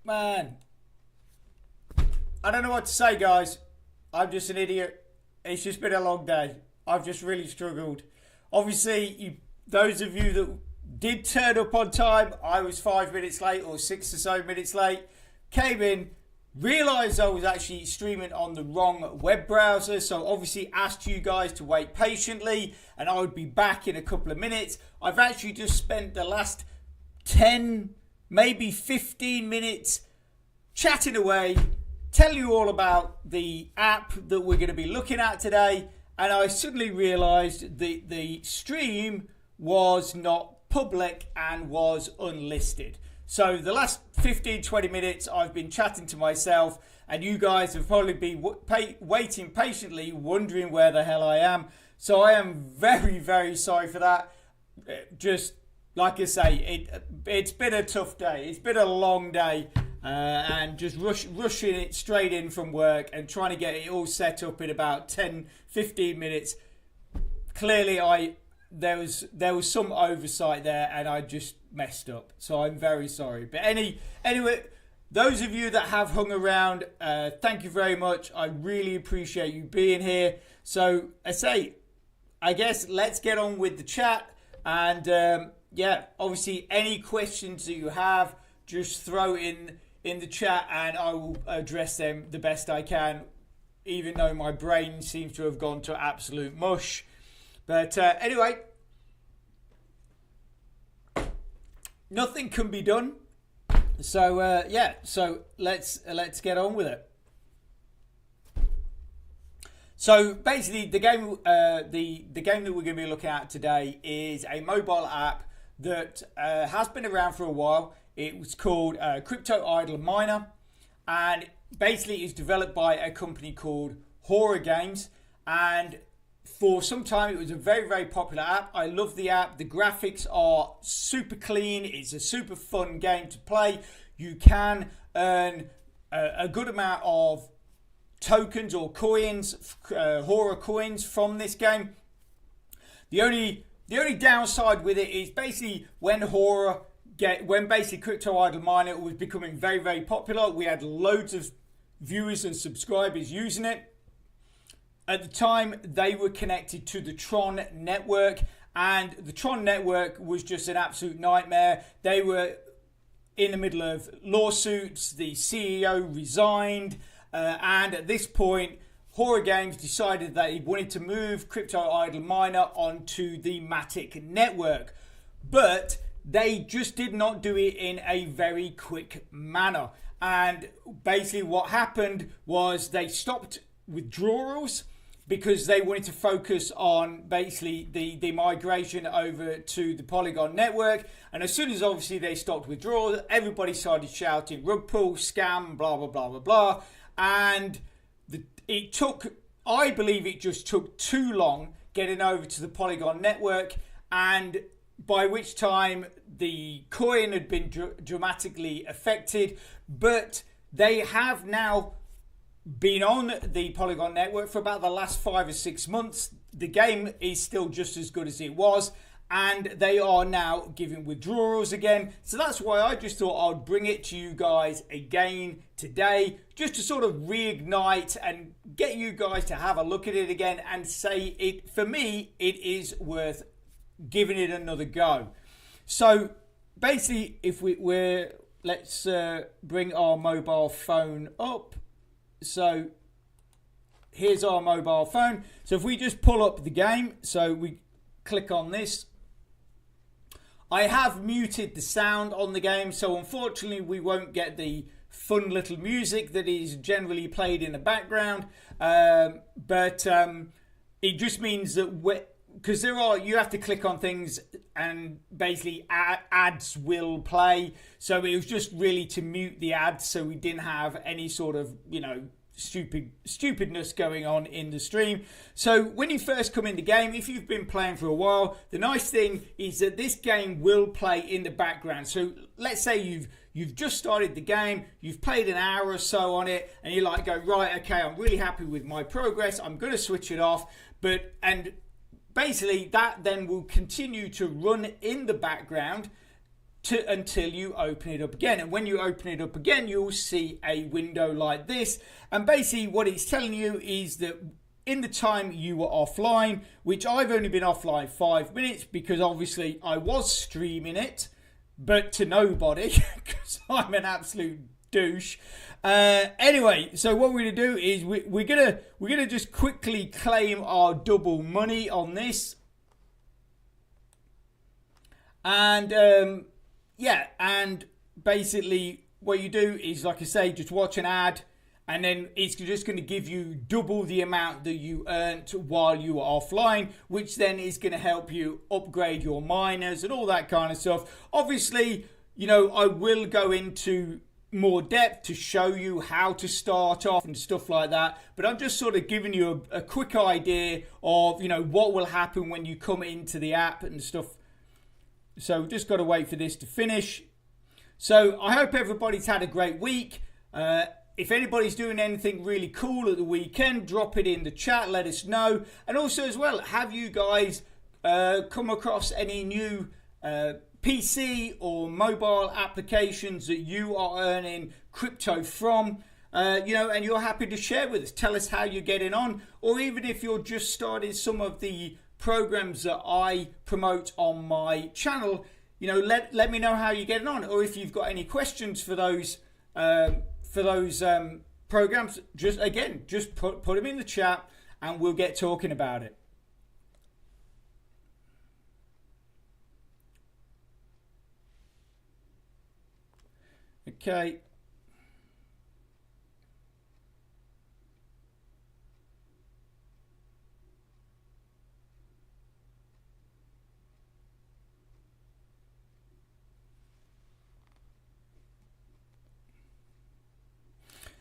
Man, I don't know what to say, guys. I'm just an idiot. It's just been a long day. I've just really struggled. Obviously, those of you that did turn up on time, I was 5 minutes late or 6 or so minutes late. Came in, realised I was actually streaming on the wrong web browser, so obviously asked you guys to wait patiently, and I would be back in a couple of minutes. I've actually just spent the last 10, maybe 15 minutes chatting away, telling you all about the app that we're going to be looking at today, and I suddenly realised the stream was not public and was unlisted. So the last 15-20 minutes I've been chatting to myself, and you guys have probably been waiting patiently, wondering where the hell I am. So I am very, very sorry for that. Just like I say, it's been a tough day. It's been a long day, and just rushing it straight in from work and trying to get it all set up in about 10-15 minutes. Clearly there was some oversight there, and I just messed up. So I'm very sorry. But anyway, those of you that have hung around, thank you very much. I really appreciate you being here. So I guess let's get on with the chat. And obviously any questions that you have, just throw in the chat and I will address them the best I can, even though my brain seems to have gone to absolute mush. But anyway, nothing can be done. So so let's get on with it. So basically, the game the game that we're going to be looking at today is a mobile app that has been around for a while. It was called Crypto Idle Miner, and basically it's developed by a company called Horror Games. And for some time, it was a very, very popular app. I love the app. The graphics are super clean. It's a super fun game to play. You can earn a good amount of tokens or coins, horror coins from this game. The only downside with it is basically when basically Crypto Idle Miner was becoming very, very popular, we had loads of viewers and subscribers using it. At the time, they were connected to the Tron network, and the Tron network was just an absolute nightmare. They were in the middle of lawsuits. The CEO resigned, and at this point, Horror Games decided that he wanted to move Crypto Idle Miner onto the Matic network, but they just did not do it in a very quick manner. And basically what happened was they stopped withdrawals because they wanted to focus on basically the migration over to the Polygon network. And as soon as obviously they stopped withdrawals, everybody started shouting rug pull, scam, blah, blah, blah, blah, blah. And I believe it just took too long getting over to the Polygon network, and by which time the coin had been dramatically affected. But they have now been on the Polygon network for about the last 5 or 6 months. The game is still just as good as it was, and they are now giving withdrawals again. So that's why I just thought I'd bring it to you guys again today, just to sort of reignite and get you guys to have a look at it again and say it, for me, it is worth giving it another go. So basically, if let's bring our mobile phone up. So here's our mobile phone. So if we just pull up the game, so we click on this. I have muted the sound on the game, so unfortunately we won't get the fun little music that is generally played in the background. But it just means that because you have to click on things and basically ads will play. So it was just really to mute the ads so we didn't have any sort of, stupidness going on in the stream. So when you first come in the game, if you've been playing for a while, the nice thing is that this game will play in the background. So let's say you've just started the game, you've played an hour or so on it, and you're like, right, okay, I'm really happy with my progress, I'm going to switch it off. Basically that then will continue to run in the background until you open it up again. And when you open it up again, you'll see a window like this. And basically what it's telling you is that in the time you were offline, which I've only been offline 5 minutes because obviously I was streaming it, but to nobody because I'm an absolute douche. Anyway, so what we're gonna do is we're gonna just quickly claim our double money on this, and yeah, and basically what you do is, like I say, just watch an ad, and then it's just going to give you double the amount that you earned while you were offline, which then is going to help you upgrade your miners and all that kind of stuff. Obviously, you know, I will go into more depth to show you how to start off and stuff like that, but I'm just sort of giving you a quick idea of, you know, what will happen when you come into the app and stuff. So we've just got to wait for this to finish. So I hope everybody's had a great week. If anybody's doing anything really cool at the weekend, drop it in the chat, let us know. And also as well, have you guys come across any new PC or mobile applications that you are earning crypto from? You know, and you're happy to share with us. Tell us how you're getting on. Or even if you're just starting some of the programs that I promote on my channel, you know, let me know how you're getting on. Or if you've got any questions for those programs, just put them in the chat and we'll get talking about it. Okay.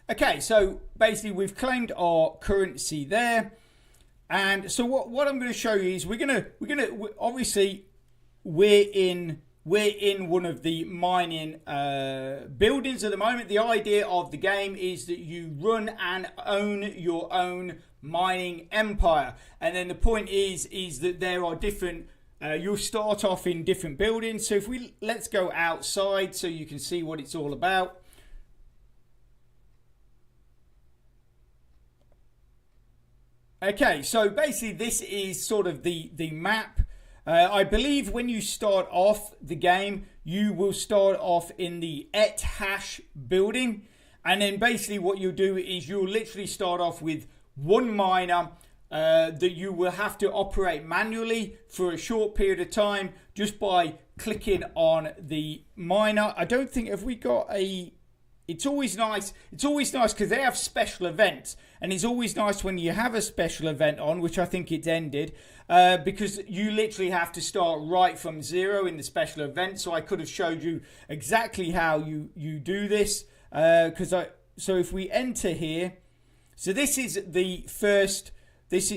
Okay, so basically we've claimed our currency there, and so what I'm going to show you is we're gonna obviously we're in one of the mining buildings at the moment. The idea of the game is that you run and own your own mining empire, and then the point is that there are different. You'll start off in different buildings. So if let's go outside so you can see what it's all about. Okay, so basically this is sort of the map. I believe when you start off the game, you will start off in the hash building. And then basically what you'll do is you'll literally start off with one miner that you will have to operate manually for a short period of time just by clicking on the miner. I don't think, have we got a... It's always nice because they have special events, and it's always nice when you have a special event on, which I think it's ended, because you literally have to start right from zero in the special event. So I could have showed you exactly how you do this, so if we enter here, so this is the first.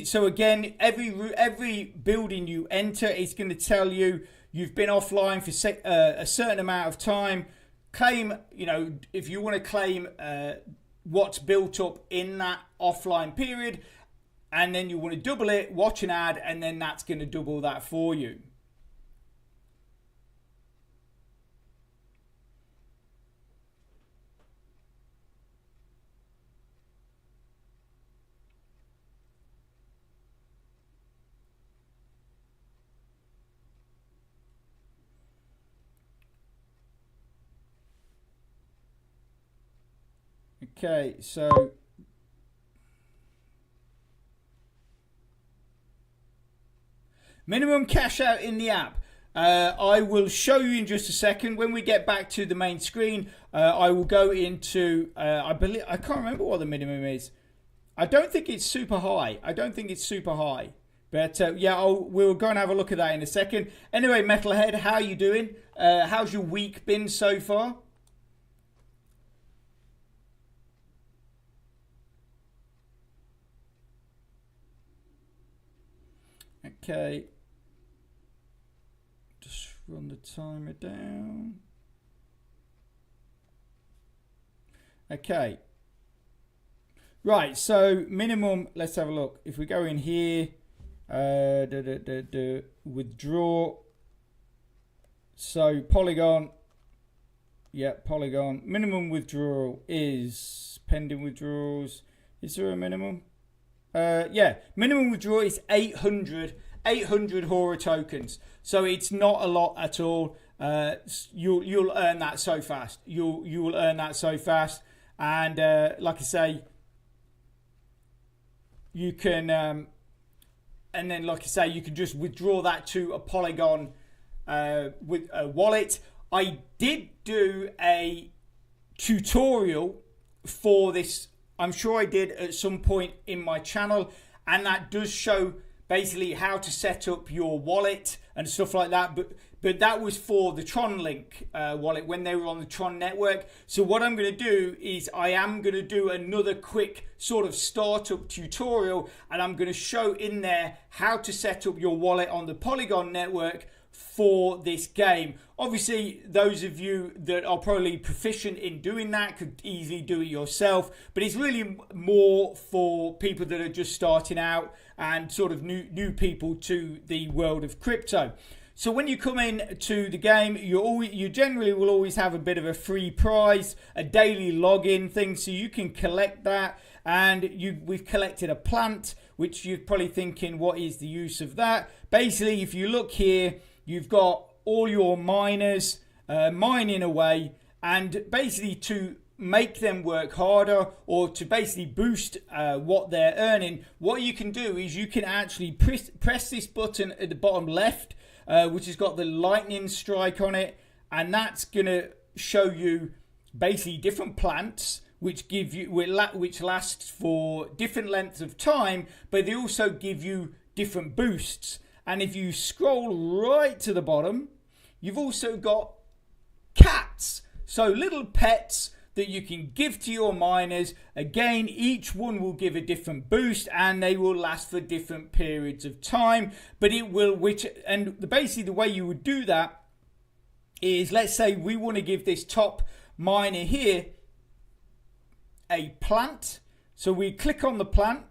So again, every building you enter is going to tell you you've been offline for a certain amount of time. Claim, you know, if you want to claim what's built up in that offline period, and then you want to double it, watch an ad, and then that's going to double that for you. Okay, so minimum cash out in the app. I will show you in just a second. When we get back to the main screen, I will go into, I can't remember what the minimum is. I don't think it's super high. But yeah, we'll go and have a look at that in a second. Anyway, Metalhead, how are you doing? How's your week been so far? Okay, just run the timer down. Okay, right, so minimum, let's have a look. If we go in here, withdraw, so Polygon, Yeah, Polygon. Minimum withdrawal is pending withdrawals. Is there a minimum? Yeah, minimum withdrawal is 800 Hora tokens. So it's not a lot at all. You'll earn that so fast. You will earn that so fast. And like I say, you can, and then like I say, you can just withdraw that to a Polygon with a wallet. I did do a tutorial for this. I'm sure I did at some point in my channel, and that does show basically how to set up your wallet and stuff like that. But that was for the TronLink wallet when they were on the Tron network. So what I'm going to do is I am going to do another quick sort of startup tutorial, and I'm going to show in there how to set up your wallet on the Polygon network for this game. Obviously, those of you that are probably proficient in doing that could easily do it yourself, but it's really more for people that are just starting out and sort of new people to the world of crypto. So when you come in to the game, you generally will always have a bit of a free prize, a daily login thing, so you can collect that. And we've collected a plant, which you're probably thinking, what is the use of that? Basically, if you look here, you've got all your miners mining away, and basically to make them work harder or to basically boost what they're earning, what you can do is you can actually press this button at the bottom left, which has got the lightning strike on it, and that's going to show you basically different plants which give you which lasts for different lengths of time, but they also give you different boosts. And if you scroll right to the bottom, you've also got cats. So little pets that you can give to your miners. Again, each one will give a different boost, and they will last for different periods of time. But it will, basically the way you would do that is, let's say we want to give this top miner here a plant. So we click on the plant,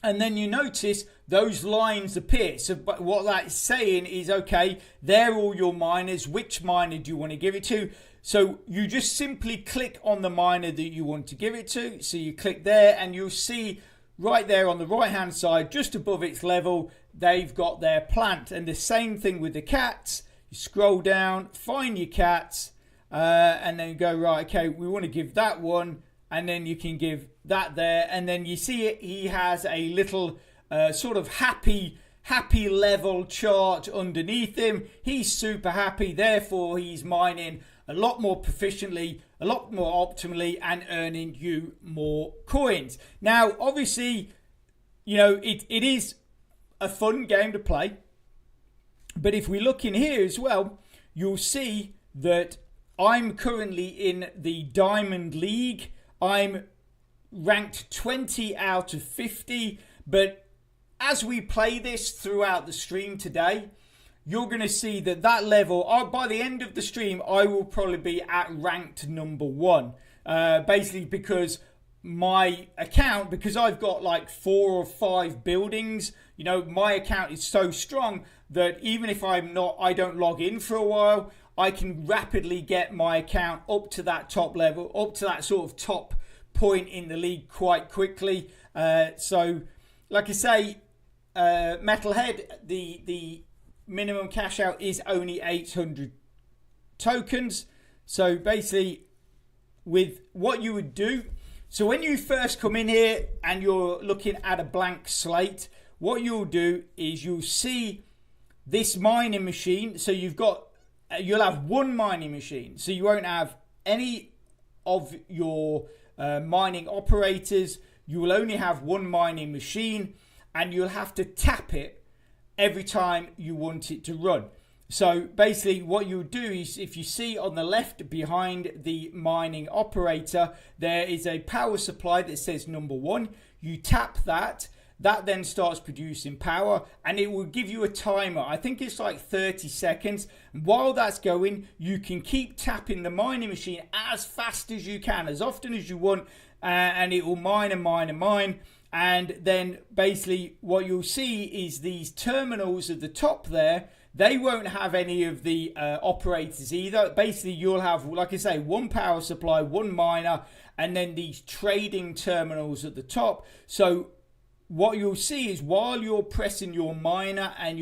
and then you notice those lines appear. So what that's saying is, okay, they're all your miners. Which miner do you want to give it to? So you just simply click on the miner that you want to give it to. So you click there, and you'll see right there on the right hand side, just above its level, they've got their plant. And the same thing with the cats. You scroll down, find your cats, and then go, right, okay, we want to give that one. And then you can give that there, and then you see it. He has a little sort of happy level chart underneath him. He's super happy, therefore he's mining a lot more proficiently, a lot more optimally, and earning you more coins. Now, obviously, you know, it is a fun game to play, but if we look in here as well, you'll see that I'm currently in the Diamond League. I'm ranked 20 out of 50, but as we play this throughout the stream today, you're going to see that level, by the end of the stream, I will probably be at ranked number 1. Basically because my account, because I've got like 4 or 5 buildings, you know, my account is so strong that even if I don't log in for a while, I can rapidly get my account up to that top level, up to that sort of top point in the league quite quickly. So, like I say, Metalhead, the minimum cash out is only 800 tokens. So basically, with what you would do, so when you first come in here and you're looking at a blank slate, what you'll do is you'll see this mining machine. So you'll have one mining machine, so you won't have any of your mining operators. You will only have one mining machine, and you'll have to tap it every time you want it to run. So basically what you'll do is, if you see on the left behind the mining operator, there is a power supply that says number 1. You tap that. That then starts producing power, and it will give you a timer. I think it's like 30 seconds. And while that's going, you can keep tapping the mining machine as fast as you can, as often as you want, and it will mine and mine and mine. And then basically what you'll see is these terminals at the top there, They won't have any of the operators either. Basically, you'll have, like I say, one power supply, one miner, and then these trading terminals at the top. So what you'll see is while you're pressing your miner and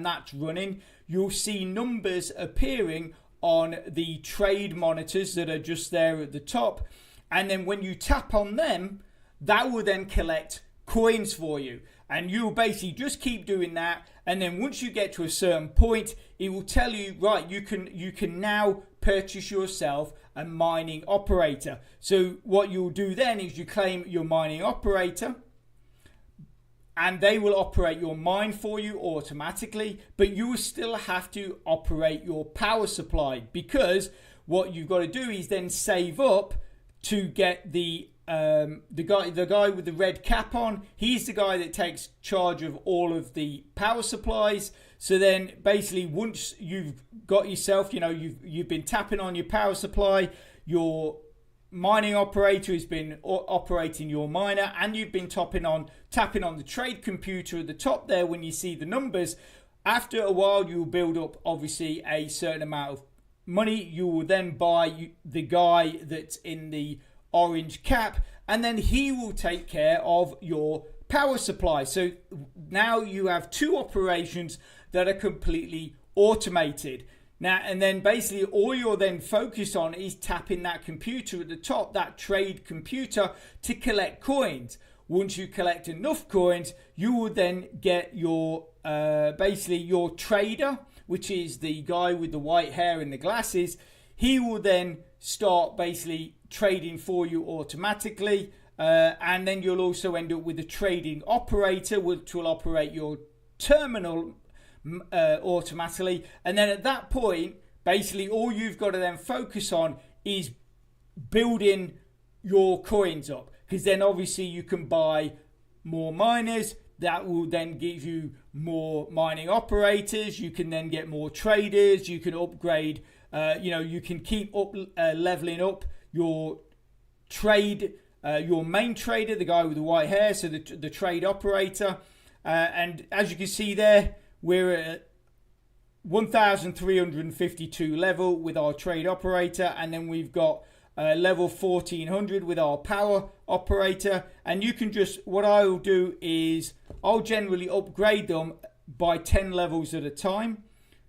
that's running, you'll see numbers appearing on the trade monitors that are just there at the top. And then when you tap on them, that will then collect coins for you. And you'll basically just keep doing that. And then once you get to a certain point, it will tell you, right, you can now purchase yourself a mining operator. So what you'll do then is you claim your mining operator, and they will operate your mine for you automatically, but you will still have to operate your power supply, because what you've got to do is then save up to get the guy with the red cap on. He's the guy that takes charge of all of the power supplies. So then basically once you've got yourself, you've been tapping on your power supply, your mining operator has been operating your miner, and you've been tapping on the trade computer at the top there when you see the numbers. After a while, you'll build up obviously a certain amount of money. You will then buy the guy that's in the orange cap, and then he will take care of your power supply. So now you have two operations that are completely automated. Now, and then basically all you're then focused on is tapping that computer at the top, that trade computer, to collect coins. Once you collect enough coins, you will then get your basically your trader, which is the guy with the white hair and the glasses. He will then start basically trading for you automatically, and then you'll also end up with a trading operator, which will operate your terminal automatically. And then at that point, basically all you've got to then focus on is building your coins up, because then obviously you can buy more miners. That will then give you more mining operators. You can then get more traders. You can upgrade, you can keep up leveling up your trade, your main trader, the guy with the white hair, so the trade operator. And as you can see there, we're at 1352 level with our trade operator, and then we've got level 1400 with our power operator. And you can just, what I'll do is I'll generally upgrade them by 10 levels at a time.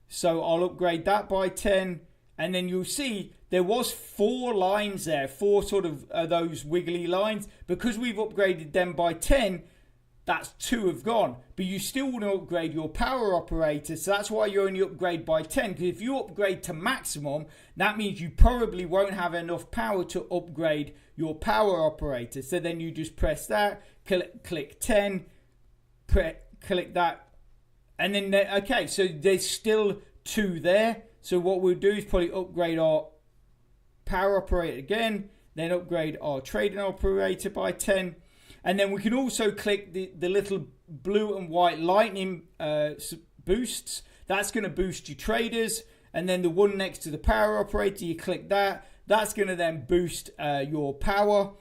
So I'll upgrade that by 10, and then you'll see there was 4 lines there, 4 sort of those wiggly lines. Because we've upgraded them by 10, that's 2 have gone. But you still want to upgrade your power operator, so that's why you only upgrade by 10. Because if you upgrade to maximum, that means you probably won't have enough power to upgrade your power operator. So then you just press that, click 10, click that, and then okay, so there's still 2 there. So what we'll do is probably upgrade our power operator again, then upgrade our trading operator by 10. And then we can also click the little blue and white lightning boosts. That's going to boost your traders. And then the one next to the power operator, you click that. That's going to then boost your power.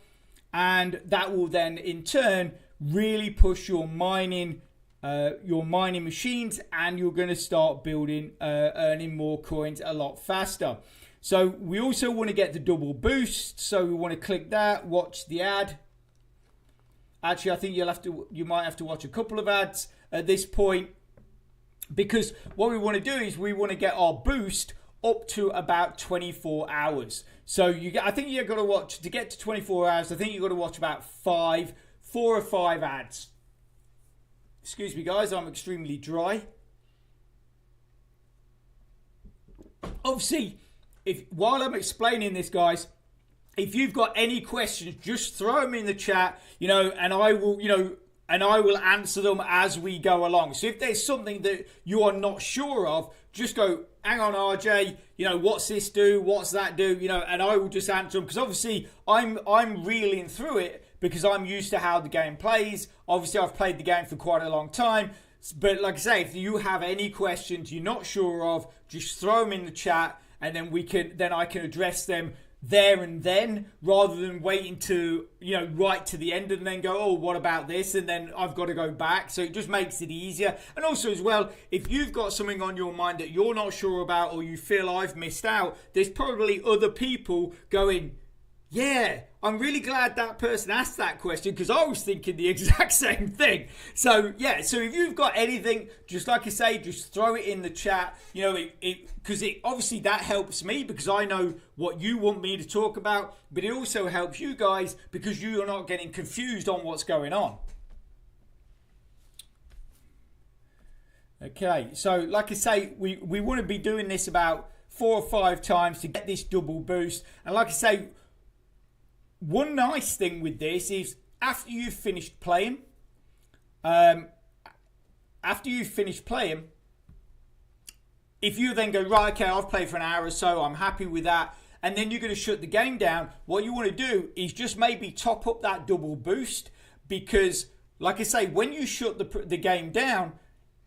And that will then in turn really push your mining machines, and you're going to start building, earning more coins a lot faster. So we also want to get the double boost. So we want to click that, watch the ad. Actually, I think you might have to watch a couple of ads at this point, because what we want to do is we want to get our boost up to about 24 hours. So I think you've got to watch, to get to 24 hours, I think you've got to watch about 4 or 5 ads. Excuse me, guys, I'm extremely dry. Obviously, while I'm explaining this, guys, if you've got any questions, just throw them in the chat, and I will answer them as we go along. So if there's something that you are not sure of, just go, hang on, RJ, what's this do? What's that do? And I will just answer them, because obviously I'm reeling through it because I'm used to how the game plays. Obviously, I've played the game for quite a long time. But like I say, if you have any questions you're not sure of, just throw them in the chat, and then I can address them there and then, rather than waiting to, right to the end and then go, oh, what about this? And then I've got to go back. So it just makes it easier. And also as well, if you've got something on your mind that you're not sure about, or you feel I've missed out, there's probably other people going, yeah, I'm really glad that person asked that question, because I was thinking the exact same thing. So, yeah, so if you've got anything, just like I say, just throw it in the chat. Because obviously that helps me, because I know what you want me to talk about, but it also helps you guys because you are not getting confused on what's going on. Okay, so like I say, we want to be doing this about 4 or 5 times to get this double boost. And like I say, one nice thing with this is after you've finished playing, if you then go, right, okay, I've played for an hour or so, I'm happy with that, and then you're going to shut the game down, what you want to do is just maybe top up that double boost, because like I say, when you shut the game down,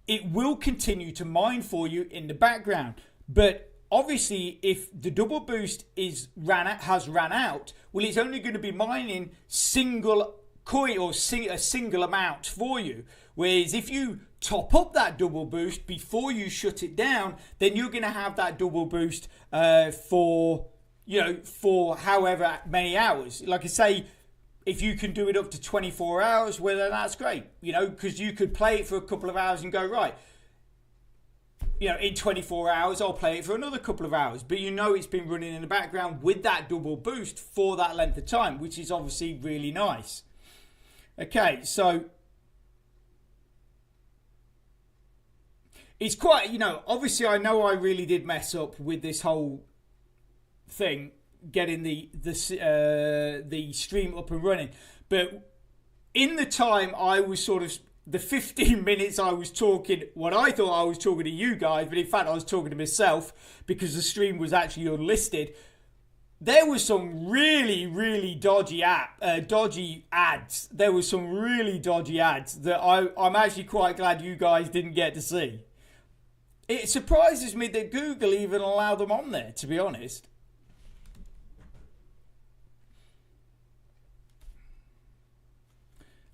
it will continue to mine for you in the background. But obviously, if the double boost has ran out, well, it's only going to be mining single coin or a single amount for you. Whereas if you top up that double boost before you shut it down, then you're going to have that double boost for however many hours. Like I say, if you can do it up to 24 hours, well, then that's great. Because you could play it for a couple of hours and go, right, in 24 hours, I'll play it for another couple of hours. But it's been running in the background with that double boost for that length of time, which is obviously really nice. Okay, so it's quite, obviously I know I really did mess up with this whole thing, getting the stream up and running. But in the time I was sort of, the 15 minutes I was talking, what I thought I was talking to you guys, but in fact I was talking to myself because the stream was actually unlisted. There was some really, really dodgy ads. There was some really dodgy ads that I'm actually quite glad you guys didn't get to see. It surprises me that Google even allow them on there, to be honest.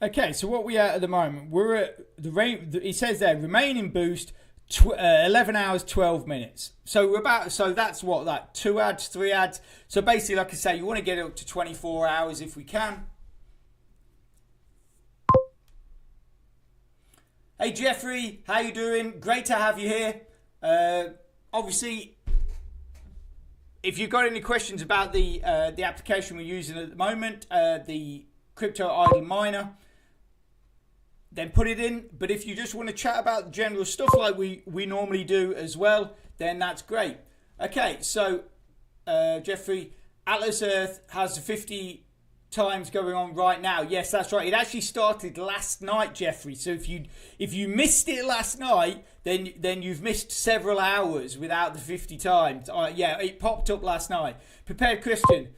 Okay, so what we at the moment, we're at it says there, remaining boost 11 hours 12 minutes. So that's what, that 2 ads, 3 ads. So basically, like I say, you want to get it up to 24 hours if we can. Hey Jeffrey, how you doing? Great to have you here. Obviously, if you've got any questions about the application we're using at the moment, the Crypto Idle Miner, then put it in. But if you just want to chat about general stuff like we normally do as well, then that's great. Okay, so Jeffrey, Atlas Earth has 50 times going on right now. Yes, that's right. It actually started last night, Jeffrey. So if you missed it last night, then you've missed several hours without the 50 times. Yeah, it popped up last night. Prepared Christian,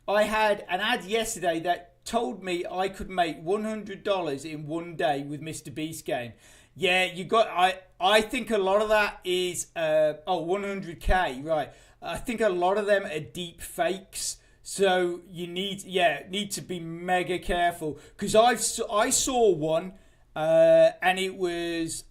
I had an ad yesterday that told me I could make $100 in one day with Mr. Beast game. Yeah, I think a lot of that is 100k, right? I think a lot of them are deep fakes. So you need to be mega careful, because I saw one and it was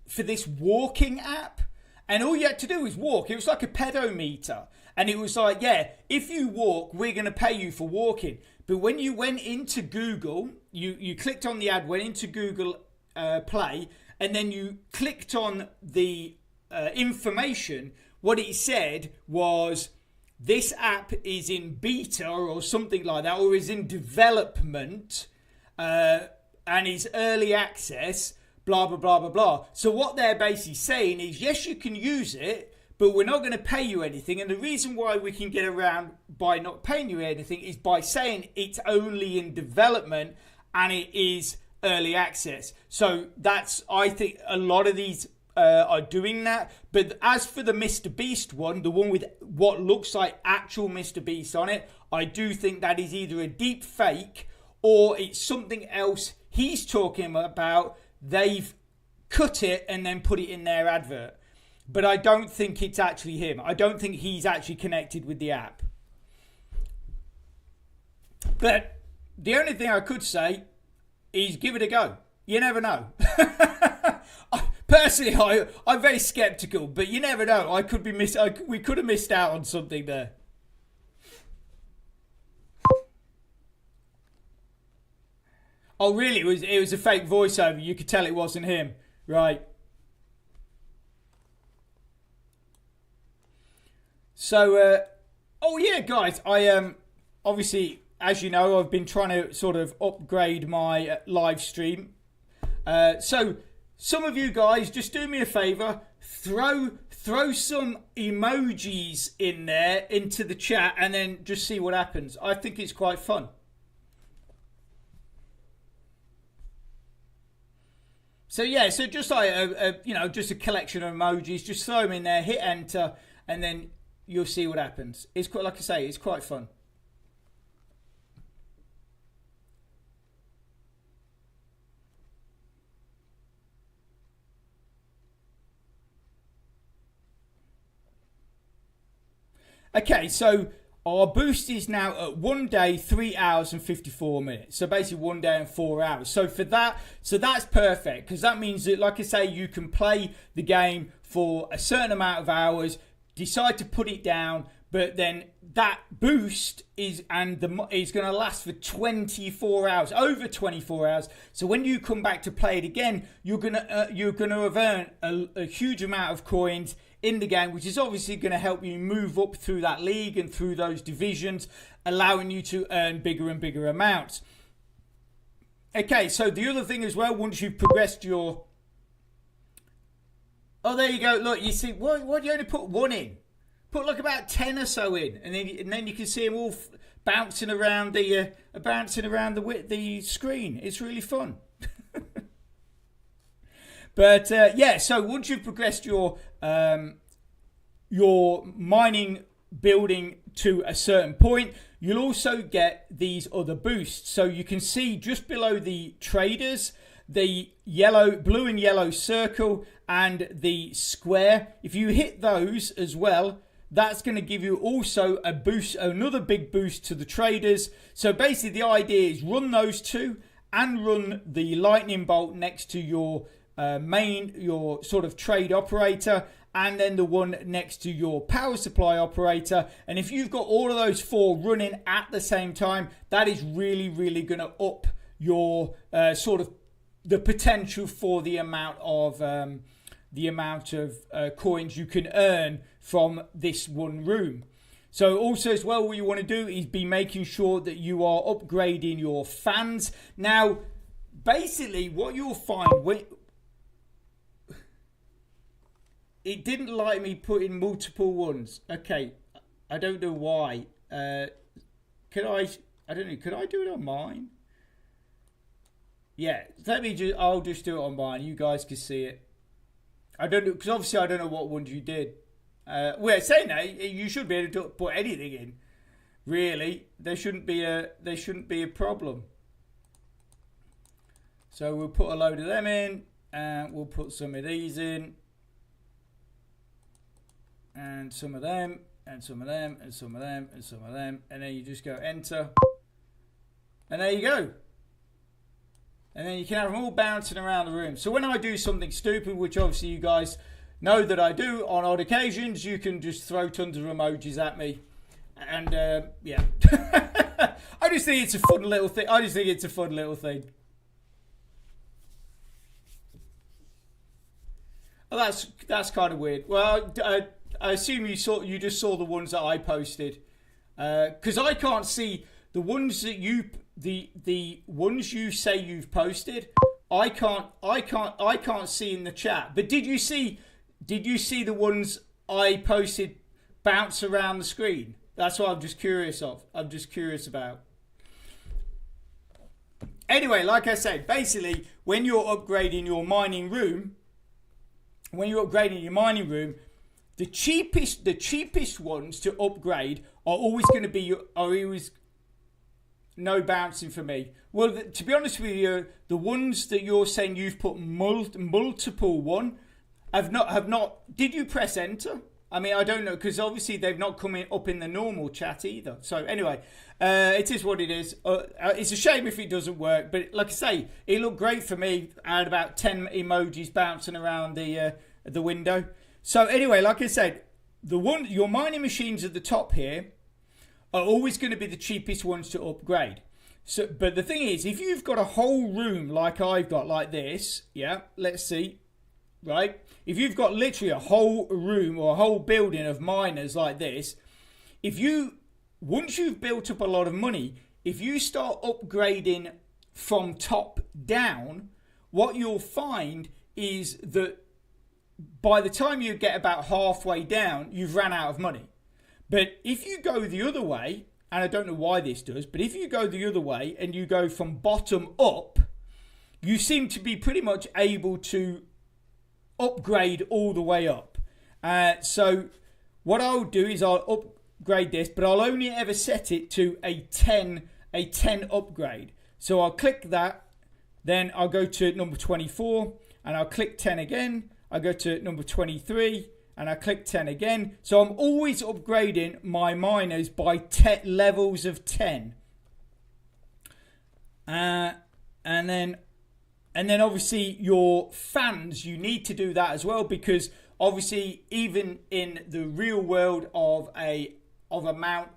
for this walking app, and all you had to do was walk. It was like a pedometer, and it was like, yeah, if you walk, we're going to pay you for walking. But when you went into Google, you clicked on the ad, went into Google Play, and then you clicked on the information, what it said was, this app is in beta or something like that, or is in development and is early access, blah, blah, blah, blah, blah. So what they're basically saying is, yes, you can use it, but we're not going to pay you anything. And the reason why we can get around by not paying you anything is by saying it's only in development and it is early access. So I think a lot of these are doing that. But as for the Mr. Beast one, the one with what looks like actual Mr. Beast on it, I do think that is either a deep fake or it's something else he's talking about. They've cut it and then put it in their advert. But I don't think it's actually him. I don't think he's actually connected with the app. But the only thing I could say is give it a go. You never know. Personally, I'm very skeptical, but you never know. We could have missed out on something there. Oh, really? It was a fake voiceover. You could tell it wasn't him, right? So, oh yeah, guys, I obviously, as you know, I've been trying to sort of upgrade my live stream. So, some of you guys, just do me a favour, throw some emojis in there into the chat, and then just see what happens. I think it's quite fun. So yeah, so just like just a collection of emojis, just throw them in there, hit enter, and then you'll see what happens. It's quite, like I say, it's quite fun. Okay, so our boost is now at 1 day, 3 hours and 54 minutes. So basically 1 day and 4 hours. So for that, that's perfect, because that means that, like I say, you can play the game for a certain amount of hours, decide to put it down, but then that boost is going to last for 24 hours, over 24 hours. So when you come back to play it again, you're gonna have earned a huge amount of coins in the game, which is obviously going to help you move up through that league and through those divisions, allowing you to earn bigger and bigger amounts. Okay, so the other thing as well, once you've progressed your... Oh, there you go. Look, you see, why do you only put one in? Put like about 10 or so in, and then you can see them all bouncing around the screen. It's really fun. But yeah, so once you've progressed your mining building to a certain point, you'll also get these other boosts. So you can see just below the traders, the blue and yellow circle and the square. If you hit those as well, that's going to give you also a boost, another big boost to the traders. So basically the idea is run those two and run the lightning bolt next to your your sort of trade operator, and then the one next to your power supply operator. And if you've got all of those four running at the same time, that is really, really going to up your sort of the potential for the amount of coins you can earn from this one room. So also as well, what you want to do is be making sure that you are upgrading your fans. Now, basically what you'll find it didn't like me putting multiple ones. Okay, I don't know why. I don't know. Could I do it on mine? Yeah, I'll just do it on mine. You guys can see it. I don't know, because obviously I don't know what ones you did. Well, saying that, you should be able to put anything in. Really, there shouldn't be a problem. So we'll put a load of them in, and we'll put some of these in. And some of them, and some of them, and some of them, and some of them. And then you just go enter. And there you go. And then you can have them all bouncing around the room. So when I do something stupid, which obviously you guys know that I do on odd occasions, you can just throw tons of emojis at me. And yeah. I just think it's a fun little thing. Oh, that's kind of weird. Well, I assume you just saw the ones that I posted, because I can't see the ones that the ones you say you've posted. I can't see in the chat. But did you see the ones I posted bounce around the screen? That's what I'm just curious about. Anyway, like I said, basically when you're upgrading your mining room. The cheapest ones to upgrade are always going to be no bouncing for me. Well, to be honest with you, the ones that you're saying you've put multiple one have not. Did you press enter? I mean, I don't know, because obviously they've not come up in the normal chat either. So anyway, it is what it is. It's a shame if it doesn't work, but like I say, it looked great for me. I had about 10 emojis bouncing around the window. So anyway, like I said, your mining machines at the top here are always going to be the cheapest ones to upgrade. So, but the thing is, if you've got a whole room like I've got, like this, yeah, let's see, right? If you've got literally a whole room or a whole building of miners like this, once you've built up a lot of money, if you start upgrading from top down, what you'll find is that by the time you get about halfway down, you've ran out of money. But if you go the other way, and I don't know why this does, but if you go the other way and you go from bottom up, you seem to be pretty much able to upgrade all the way up. So what I'll do is I'll upgrade this, but I'll only ever set it to a 10 upgrade. So I'll click that, then I'll go to number 24, and I'll click 10 again. I'll go to number 23, and I click 10 again. So I'm always upgrading my miners by levels of 10. And then obviously your fans, you need to do that as well, because obviously even in the real world of amount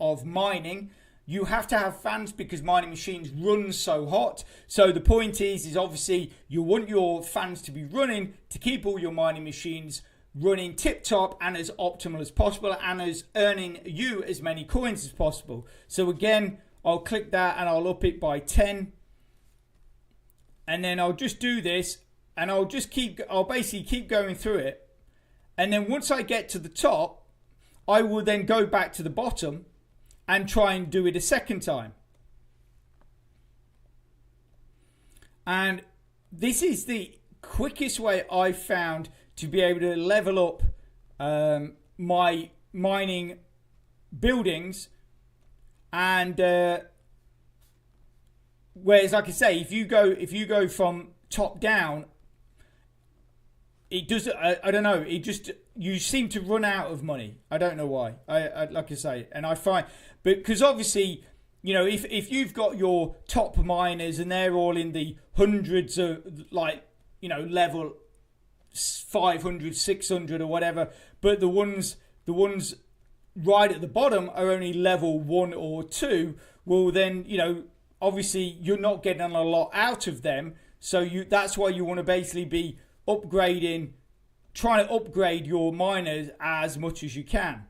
of mining, you have to have fans because mining machines run so hot. So the point is obviously you want your fans to be running to keep all your mining machines running tip top and as optimal as possible, and as earning you as many coins as possible. So again, I'll click that and I'll up it by 10, and then I'll just do this, and I'll basically keep going through it, and then once I get to the top, I will then go back to the bottom and try and do it a second time. And this is the quickest way I've found to be able to level up my mining buildings. And whereas, like I say, if you go from top down, it does. I don't know. It just, you seem to run out of money. I don't know why. I like I say, and I find, because obviously, you know, if you've got your top miners and they're all in the hundreds of, like, you know, level 500, 600 or whatever, but the ones right at the bottom are only level 1 or 2, well then, you know, obviously you're not getting a lot out of them. So that's why you want to basically be trying to upgrade your miners as much as you can.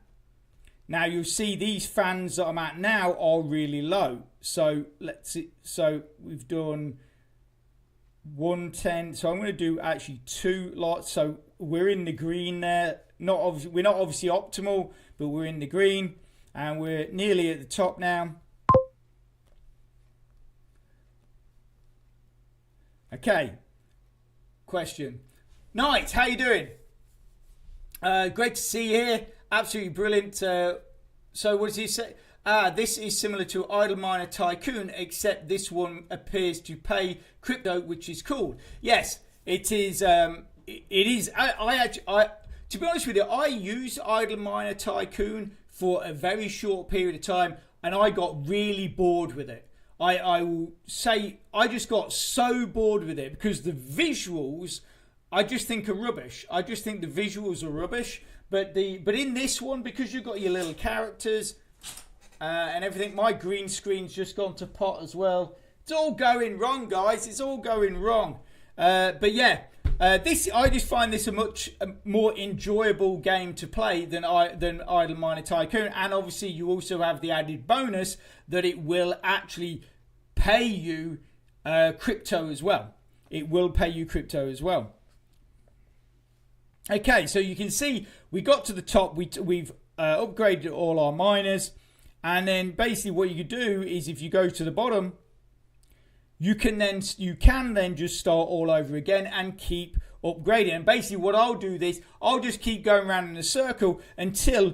Now you'll see these fans that I'm at now are really low. So let's see. So we've done 110. So I'm going to do actually 2 lots. So we're in the green there. We're not obviously optimal, but we're in the green, and we're nearly at the top now. Okay. Question. Knight, how you doing? Great to see you here. Absolutely brilliant. So what does he say? This is similar to Idle Miner Tycoon, except this one appears to pay crypto, which is cool. Yes, it is. It is. I to be honest with you, I used Idle Miner Tycoon for a very short period of time, and I got really bored with it. I will say I just got so bored with it because the visuals I just think are rubbish. I just think the visuals are rubbish. But in this one, because you've got your little characters and everything, my green screen's just gone to pot as well. It's all going wrong, guys. It's all going wrong. But yeah, I just find this a much more enjoyable game to play than Idle Miner Tycoon. And obviously, you also have the added bonus that it will actually pay you crypto as well. It will pay you crypto as well. Okay, so you can see we got to the top. We've upgraded all our miners, and then basically what you could do is if you go to the bottom, you can then just start all over again and keep upgrading. And basically what I'll do is I'll just keep going around in a circle until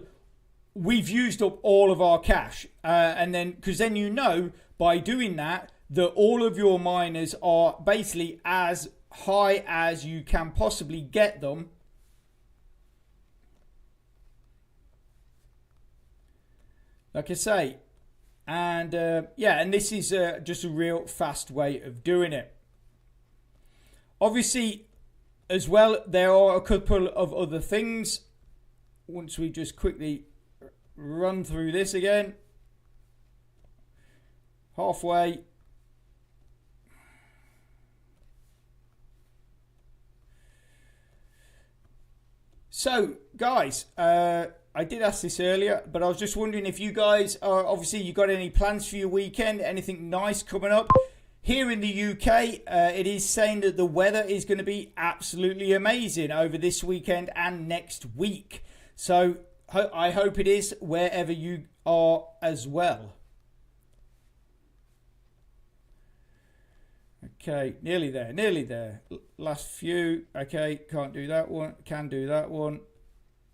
we've used up all of our cash, and then because then you know by doing that all of your miners are basically as high as you can possibly get them. like I say. And yeah, and this is just a real fast way of doing it. Obviously, as well, there are a couple of other things. Once we just quickly run through this again. Halfway. So, guys, I did ask this earlier, but I was just wondering if you guys are, obviously, you got any plans for your weekend? Anything nice coming up? Here in the UK, it is saying that the weather is going to be absolutely amazing over this weekend and next week. So, I hope it is wherever you are as well. Okay, nearly there, nearly there. Last few. Okay, can't do that one. Can do that one.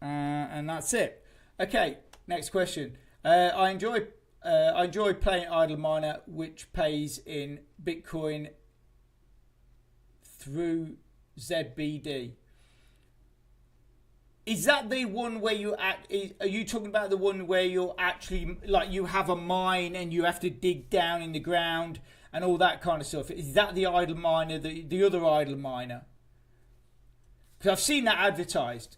And that's it. Okay, next question. I enjoy playing Idle Miner, which pays in Bitcoin through ZBD. Is that the one where you are you talking about the one where you're actually, like, you have a mine and you have to dig down in the ground and all that kind of stuff? Is that the Idle Miner, the other Idle Miner? Because I've seen that advertised.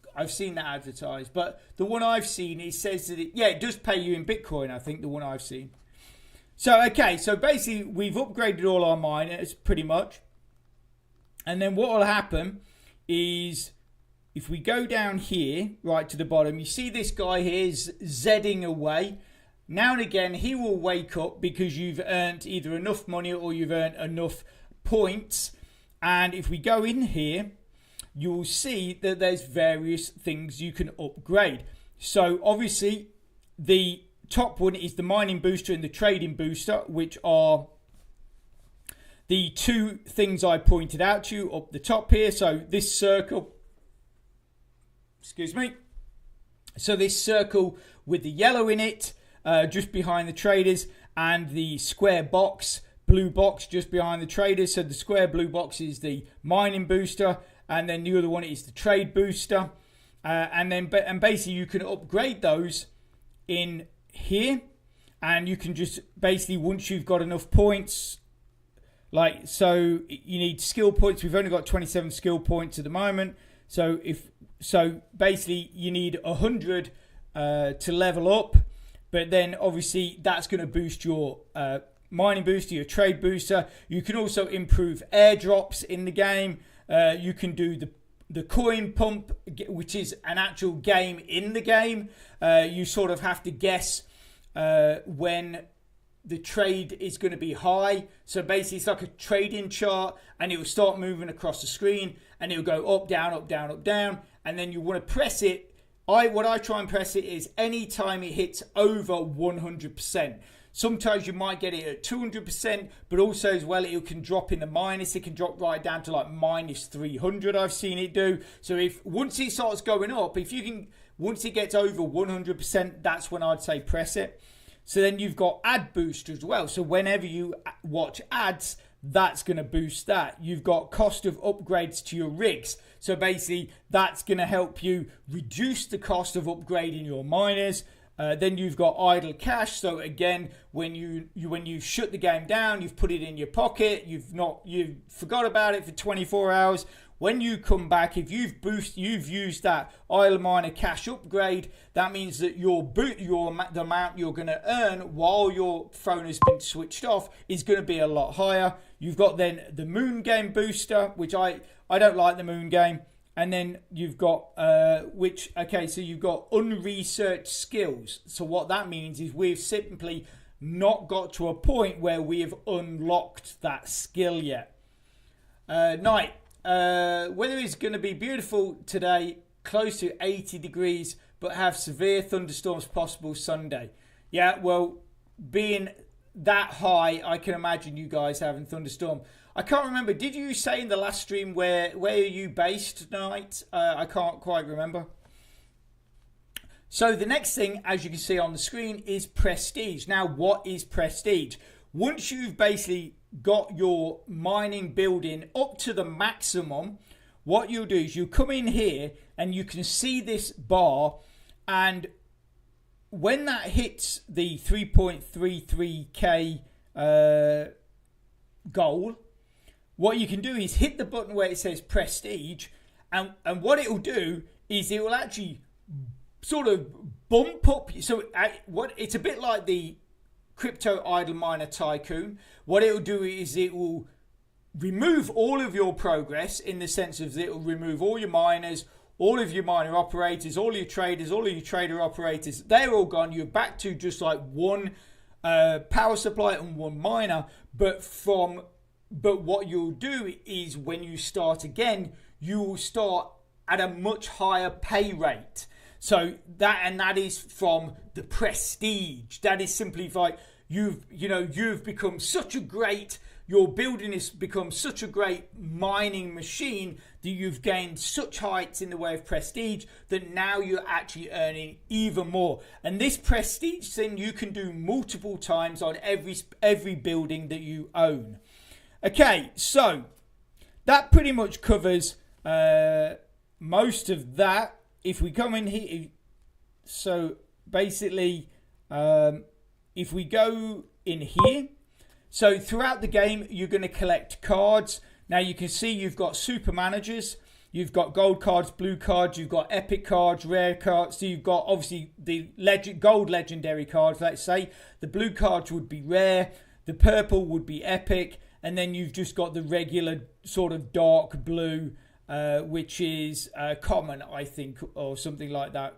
But the one I've seen, it says that it does pay you in Bitcoin, I think, the one I've seen. So, okay, so basically we've upgraded all our miners pretty much. And then what will happen is, if we go down here, right to the bottom, you see this guy here is Zing away. Now and again, he will wake up because you've earned either enough money or you've earned enough points. And if we go in here, you will see that there's various things you can upgrade. So obviously, the top one is the mining booster and the trading booster, which are the two things I pointed out to you up the top here. So this circle, excuse me. So this circle with the yellow in it, just behind the traders, and the square box, blue box just behind the traders. So the square blue box is the mining booster, and then the other one is the trade booster. And basically you can upgrade those in here, and you can just basically, once you've got enough points, like, so you need skill points. We've only got 27 skill points at the moment. So basically you need 100 to level up, but then obviously that's going to boost your mining booster, your trade booster. You can also improve airdrops in the game. You can do the coin pump, which is an actual game in the game. You sort of have to guess when the trade is going to be high. So basically it's like a trading chart, and it will start moving across the screen, and it will go up, down, up, down, up, down. And then you want to press it. What I try and press it is any time it hits over 100%. Sometimes you might get it at 200%, but also as well, it can drop in the minus. It can drop right down to like minus 300. I've seen it do. So once it starts going up, once it gets over 100%, that's when I'd say press it. So then you've got ad boost as well. So whenever you watch ads, that's going to boost that. You've got cost of upgrades to your rigs. So basically, that's going to help you reduce the cost of upgrading your miners. Then you've got idle cash. So again, when you shut the game down, you've put it in your pocket. You've forgot about it for 24 hours. When you come back, if you've used that idle miner cash upgrade, that means that the amount you're going to earn while your phone has been switched off is going to be a lot higher. You've got then the moon game booster, which I don't like the moon game. And then you've got, so you've got unresearched skills. So what that means is we've simply not got to a point where we have unlocked that skill yet. Night. Weather is going to be beautiful today, close to 80 degrees, but have severe thunderstorms possible Sunday. Yeah, well, being that high, I can imagine you guys having thunderstorm. I can't remember. Did you say in the last stream where are you based tonight? I can't quite remember. So the next thing, as you can see on the screen, is prestige. Now, what is prestige? Once you've basically got your mining building up to the maximum, what you'll do is you come in here and you can see this bar, and when that hits the 3.33k goal, what you can do is hit the button where it says prestige, and what it will do is it will actually sort of bump up. So it's a bit like the Crypto Idle Miner Tycoon. What it will do is it will remove all of your progress, in the sense of it will remove all your miners, all of your miner operators, all your traders, all of your trader operators. They're all gone. You're back to just like one power supply and one miner. But what you'll do is, when you start again, you will start at a much higher pay rate. So that is from the prestige. That is simply like you've become such a great, your building has become such a great mining machine that you've gained such heights in the way of prestige that now you're actually earning even more. And this prestige thing you can do multiple times on every building that you own. Okay, so that pretty much covers most of that. If we come in here, so basically, if we go in here, so throughout the game, you're going to collect cards. Now you can see you've got super managers, you've got gold cards, blue cards, you've got epic cards, rare cards. So you've got obviously the gold legendary cards, let's say. The blue cards would be rare, the purple would be epic, and then you've just got the regular sort of dark blue, which is common, I think, or something like that.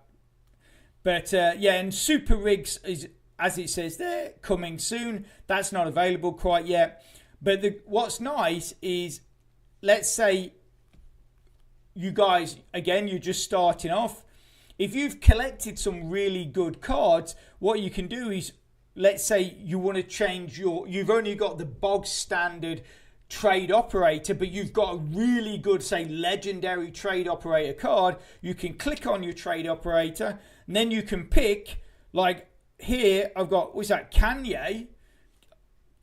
But yeah, and super rigs is, as it says there, coming soon. That's not available quite yet. But what's nice is, let's say you guys, again, you're just starting off. If you've collected some really good cards, what you can do is, let's say you want to change you've only got the bog standard trade operator, but you've got a really good, say, legendary trade operator card. You can click on your trade operator, and then you can pick, like here I've got, what's that, Kanye.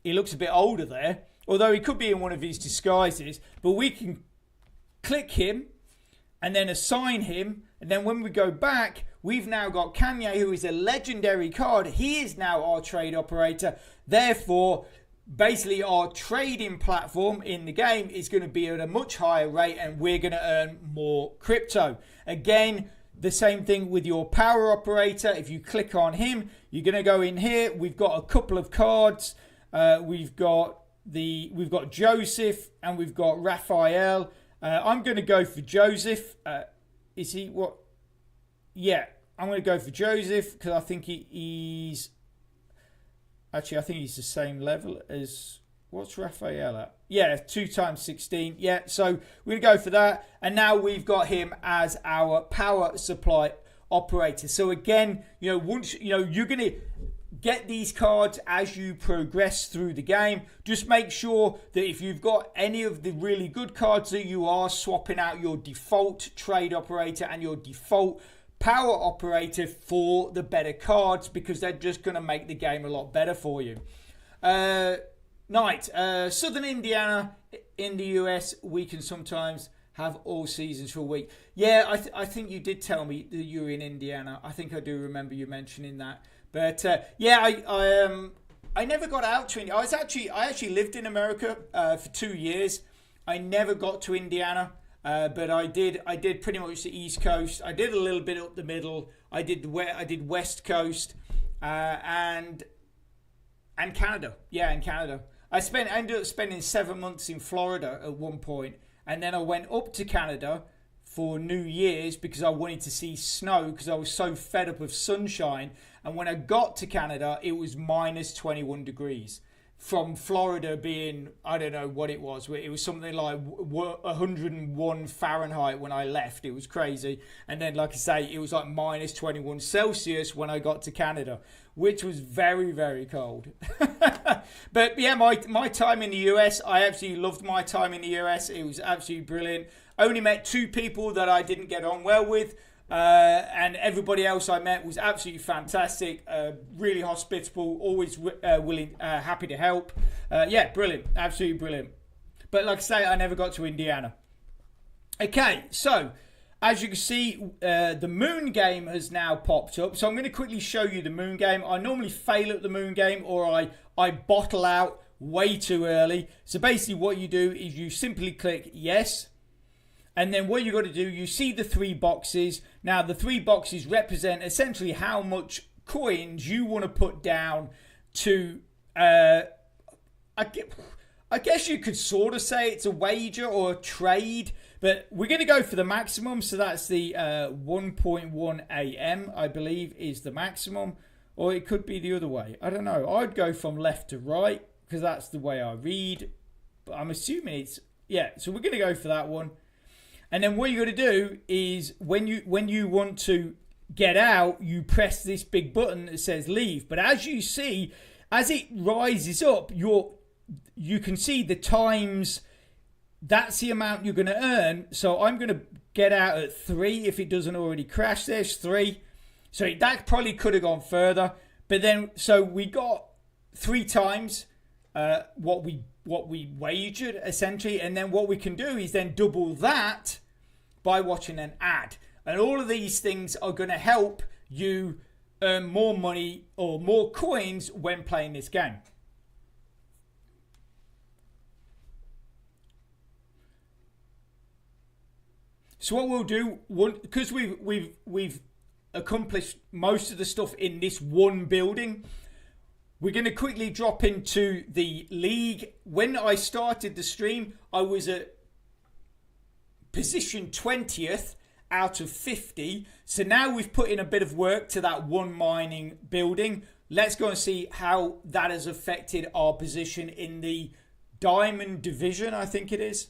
He looks a bit older there, although he could be in one of his disguises, but we can click him and then assign him, and then when we go back, we've now got Kanye, who is a legendary card. He is now our trade operator. Therefore, basically our trading platform in the game is going to be at a much higher rate, and we're going to earn more crypto. Again, the same thing with your power operator. If you click on him, you're going to go in here. We've got a couple of cards. We've got Joseph and we've got Raphael. I'm going to go for Joseph. Is he what? Yeah, I'm going to go for Joseph because I think he's... Actually, I think he's the same level as... What's Raphael at? Yeah, 2 times 16. Yeah, so we're going to go for that. And now we've got him as our power supply operator. So again, once, you're going to get these cards as you progress through the game. Just make sure that if you've got any of the really good cards, that you are swapping out your default trade operator and your default power operator for the better cards, because they're just going to make the game a lot better for you. Southern Indiana in the US, we can sometimes have all seasons for a week. Yeah, I think you did tell me that you were in Indiana. I think I do remember you mentioning that. But yeah, I never got out to Indiana. I actually lived in America for 2 years. I never got to Indiana, but I did pretty much the East Coast. I did a little bit up the middle. I did West Coast and Canada. Yeah, in Canada. I ended up spending 7 months in Florida at one point, and then I went up to Canada for New Year's because I wanted to see snow, because I was so fed up of sunshine. And when I got to Canada, it was minus 21 degrees. From Florida being, I don't know what it was. It was something like 101 Fahrenheit when I left. It was crazy. And then, like I say, it was like minus 21 Celsius when I got to Canada, which was very, very cold. But yeah, my time in the US, I absolutely loved my time in the US. It was absolutely brilliant. I only met 2 people that I didn't get on well with. And everybody else I met was absolutely fantastic, really hospitable, always willing, happy to help. Yeah, brilliant, absolutely brilliant. But like I say, I never got to Indiana. Okay, so As you can see, the moon game has now popped up. So I'm going to quickly show you the moon game. I normally fail at the moon game, or I bottle out way too early. So basically what you do is you simply click yes. And then what you got to do, you see the 3 boxes. Now the 3 boxes represent essentially how much coins you want to put down to, I guess you could sort of say it's a wager or a trade. But we're going to go for the maximum. So that's the 1.1 AM, I believe, is the maximum. Or it could be the other way. I don't know. I'd go from left to right because that's the way I read. But I'm assuming it's... Yeah, so we're going to go for that one. And then what you got to do is when you want to get out, you press this big button that says leave. But as you see, as it rises up, you can see the times... That's the amount you're going to earn. So I'm going to get out at 3 if it doesn't already crash. There's 3. So that probably could have gone further. But then, so we got 3 times what we wagered, essentially. And then what we can do is then double that by watching an ad. And all of these things are going to help you earn more money or more coins when playing this game. So what we'll do, because we've accomplished most of the stuff in this one building, we're going to quickly drop into the league. When I started the stream, I was at position 20th out of 50. So now we've put in a bit of work to that one mining building. Let's go and see how that has affected our position in the diamond division, I think it is.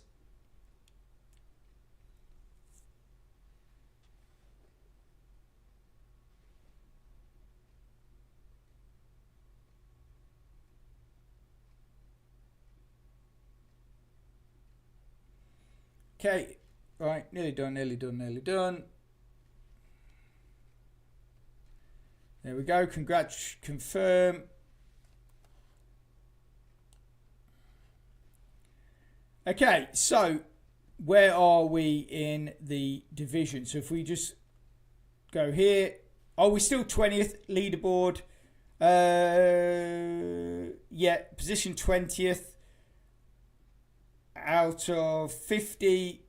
Okay, right, nearly done. There we go, congrats, confirm. Okay, so where are we in the division? So if we just go here, oh, we're still 20th leaderboard. Yeah, position 20th. Out of 50,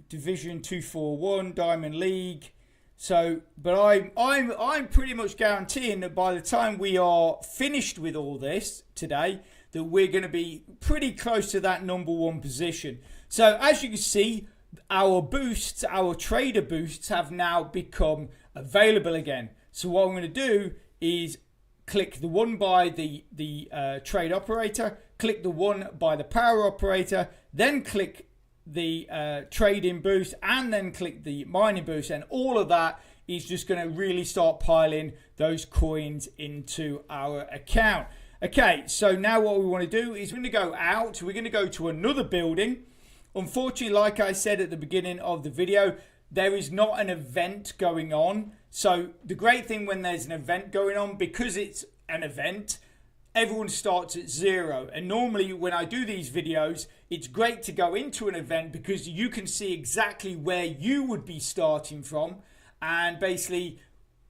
Division 241, Diamond League. So, but I'm pretty much guaranteeing that by the time we are finished with all this today, that we're going to be pretty close to that number 1 position. So, as you can see, our boosts, our trader boosts, have now become available again. So, what I'm going to do is click the one by the trade operator, click the one by the power operator, then click the trading boost, and then click the mining boost, and all of that is just going to really start piling those coins into our account. Okay, so now what we want to do is we're going to go out, we're going to go to another building. Unfortunately, like I said at the beginning of the video, there is not an event going on. So the great thing when there's an event going on, because it's an event, everyone starts at 0. And normally when I do these videos, it's great to go into an event because you can see exactly where you would be starting from. And basically,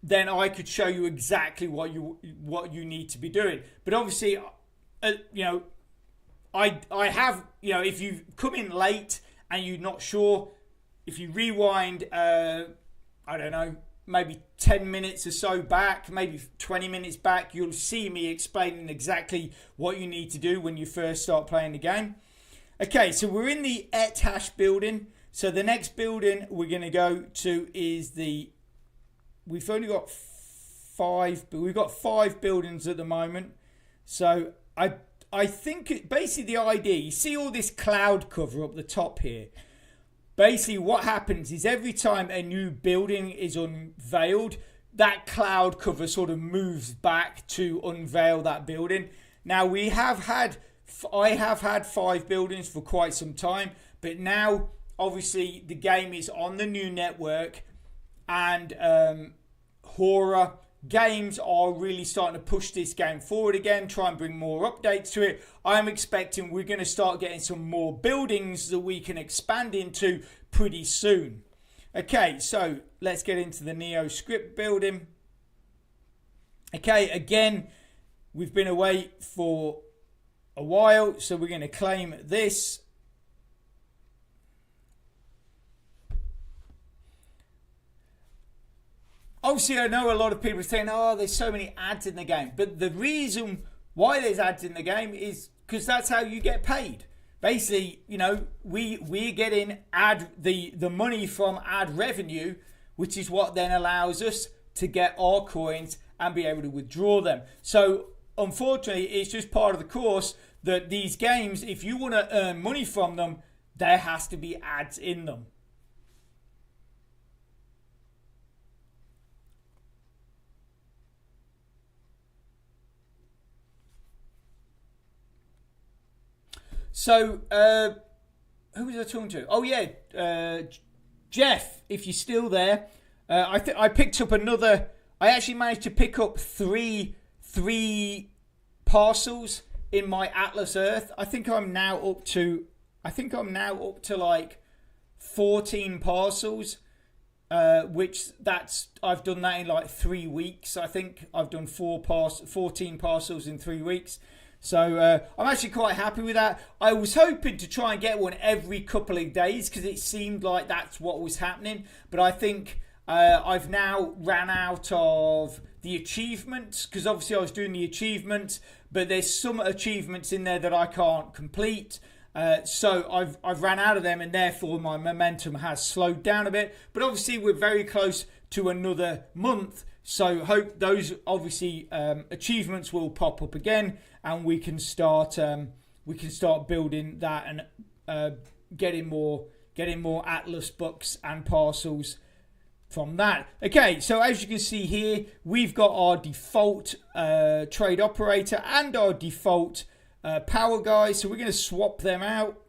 then I could show you exactly what you need to be doing. But obviously, you know, I have, you know, if you come in late and you're not sure, if you rewind, I don't know, maybe 10 minutes or so back, maybe 20 minutes back, you'll see me explaining exactly what you need to do when you first start playing the game. Okay, so we're in the Hash building. So the next building we're going to go to is the... We've only got 5, but we've got 5 buildings at the moment. So I think basically the idea, you see all this cloud cover up the top here. Basically what happens is every time a new building is unveiled, that cloud cover sort of moves back to unveil that building. Now I have had 5 buildings for quite some time, but now obviously the game is on the new network, and horror games are really starting to push this game forward again, try and bring more updates to it. I'm expecting we're going to start getting some more buildings that we can expand into pretty soon. Okay, so let's get into the Neo script building. Okay, again, we've been away for a while, so we're going to claim this. Obviously, I know a lot of people are saying, oh, there's so many ads in the game. But the reason why there's ads in the game is because that's how you get paid. Basically, you know, we're getting the money from ad revenue, which is what then allows us to get our coins and be able to withdraw them. So, unfortunately, it's just part of the course that these games, if you want to earn money from them, there has to be ads in them. So, who was I talking to? Oh yeah, Jeff. If you're still there, I picked up another. I actually managed to pick up three parcels in my Atlas Earth. I think I'm now up to like 14 parcels. I've done that in like 3 weeks. I think I've done 14 parcels in 3 weeks. So I'm actually quite happy with that. I was hoping to try and get one every couple of days because it seemed like that's what was happening. But I think I've now ran out of the achievements because obviously I was doing the achievements, but there's some achievements in there that I can't complete. So I've ran out of them, and therefore my momentum has slowed down a bit. But obviously we're very close to another month. So hope those obviously achievements will pop up again, and we can start building that and getting more Atlas bucks and parcels from that. Okay, so as you can see here, we've got our default trade operator and our default power guys. So we're going to swap them out.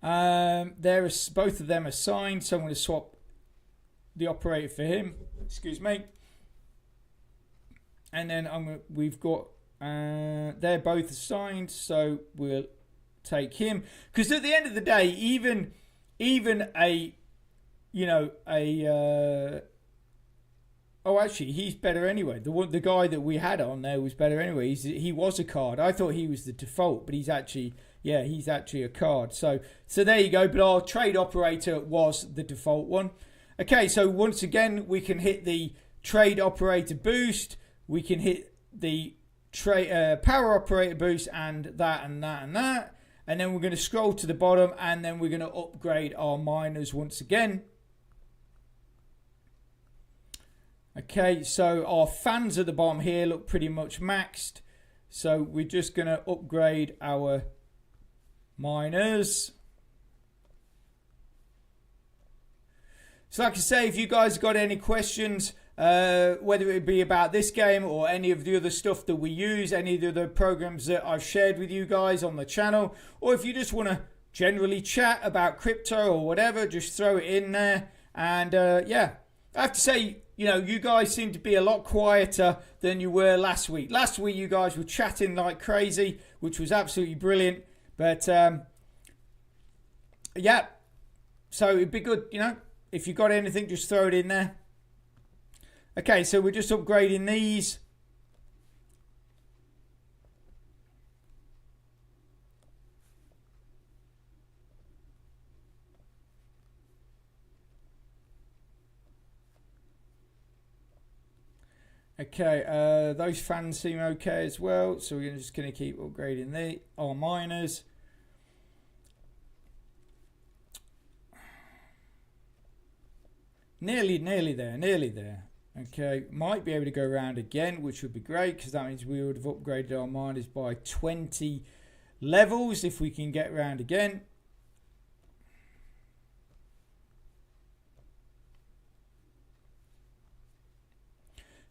Both of them are signed, so I'm going to swap the operator for him. Excuse me. And then we've got they're both assigned, so we'll take him, because at the end of the day, even a oh, actually he's better anyway. The guy that we had on there was better anyway. He was a card. I thought he was the default, but he's actually a card. So there you go. But our trade operator was the default one. Okay, so once again, we can hit the trade operator boost. We can hit the power operator boost and that and that and that. And then we're going to scroll to the bottom, and then we're going to upgrade our miners once again. Okay, so our fans at the bottom here look pretty much maxed. So we're just going to upgrade our miners. So like I say, if you guys got any questions, whether it be about this game or any of the other stuff that we use, any of the other programs that I've shared with you guys on the channel, or if you just want to generally chat about crypto or whatever, just throw it in there. And yeah, I have to say, you guys seem to be a lot quieter than you were last week. Last week, you guys were chatting like crazy, which was absolutely brilliant. But yeah, so it'd be good, if you got anything, just throw it in there. Okay, so we're just upgrading these. Okay, those fans seem okay as well, so we're just going to keep upgrading our miners. Nearly there. Okay, might be able to go around again, which would be great, because that means we would have upgraded our miners by 20 levels if we can get around again.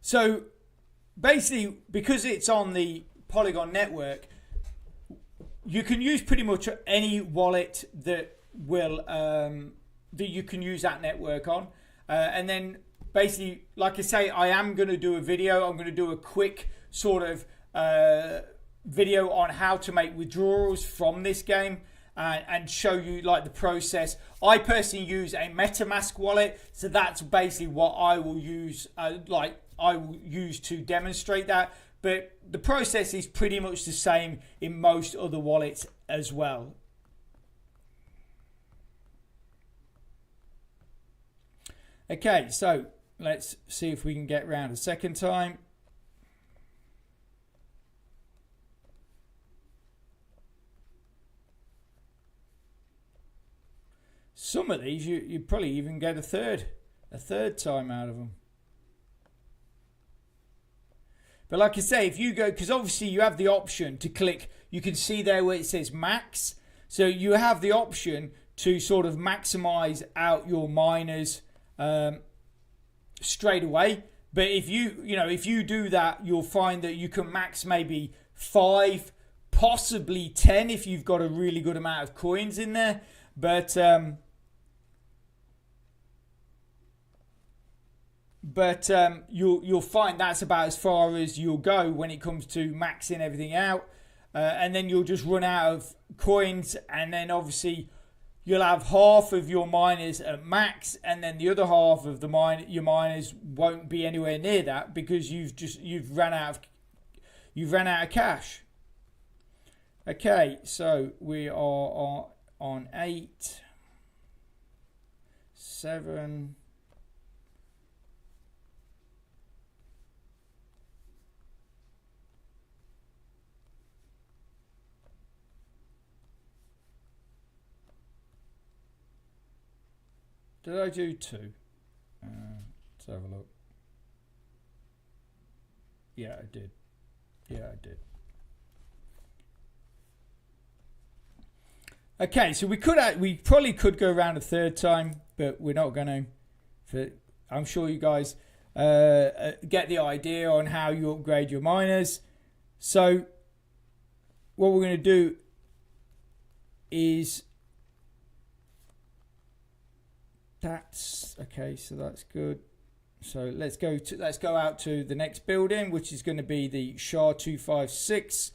So basically, because it's on the Polygon network, you can use pretty much any wallet that will that you can use that network on. And then basically, like I say, I am going to do a video. I'm going to do a quick sort of video on how to make withdrawals from this game. and show you like the process. I personally use a MetaMask wallet, so that's basically what I will use. I will use to demonstrate that. But the process is pretty much the same in most other wallets as well. Okay, so let's see if we can get round a second time. Some of these you probably even get a third time out of them. But like I say, if you go, because obviously you have the option to click, you can see there where it says max. So you have the option to sort of maximize out your miners straight away. But if you do that, you'll find that you can max maybe 5, possibly 10 if you've got a really good amount of coins in there. But you'll find that's about as far as you'll go when it comes to maxing everything out, and then you'll just run out of coins, and then obviously you'll have half of your miners at max, and then the other half of your miners won't be anywhere near that because you've run out of cash. Okay, so we are on 8, 7. Did I do 2? Let's have a look. Yeah, I did. Okay, so we probably could go around a third time, but we're not going to. I'm sure you guys get the idea on how you upgrade your miners. So what we're going to do is that's okay. So that's good. So let's go out to the next building, which is going to be the SHA-256.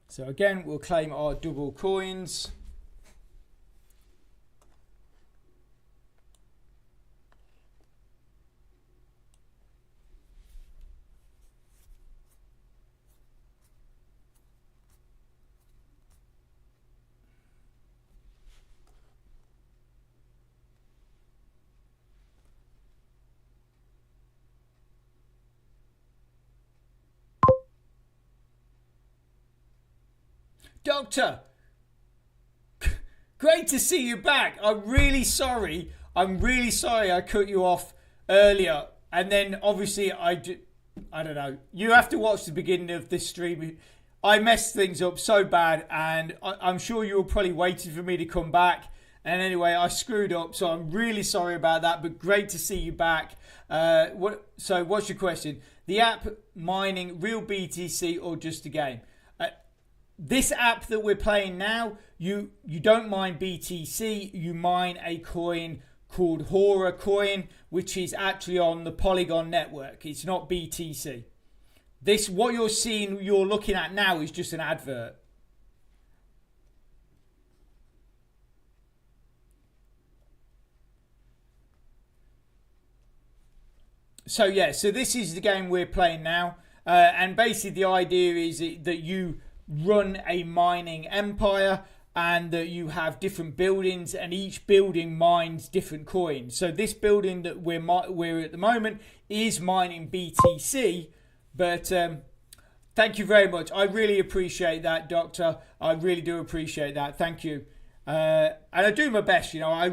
So again, we'll claim our double coins. Doctor, great to see you back. I'm really sorry I cut you off earlier. And then obviously I don't know. You have to watch the beginning of this stream. I messed things up so bad, and I'm sure you were probably waiting for me to come back. And anyway, I screwed up, so I'm really sorry about that, but great to see you back. So what's your question? The app mining real BTC or just a game? This app that we're playing now, you don't mine BTC, you mine a coin called Hora coin, which is actually on the Polygon network. It's not BTC. What you're looking at now is just an advert. So yeah, so this is the game we're playing now. And basically the idea is that you run a mining empire and that you have different buildings, and each building mines different coins. So this building that we're at the moment is mining BTC, but thank you very much. I really appreciate that, Doctor. I really do appreciate that. Thank you. And I do my best, I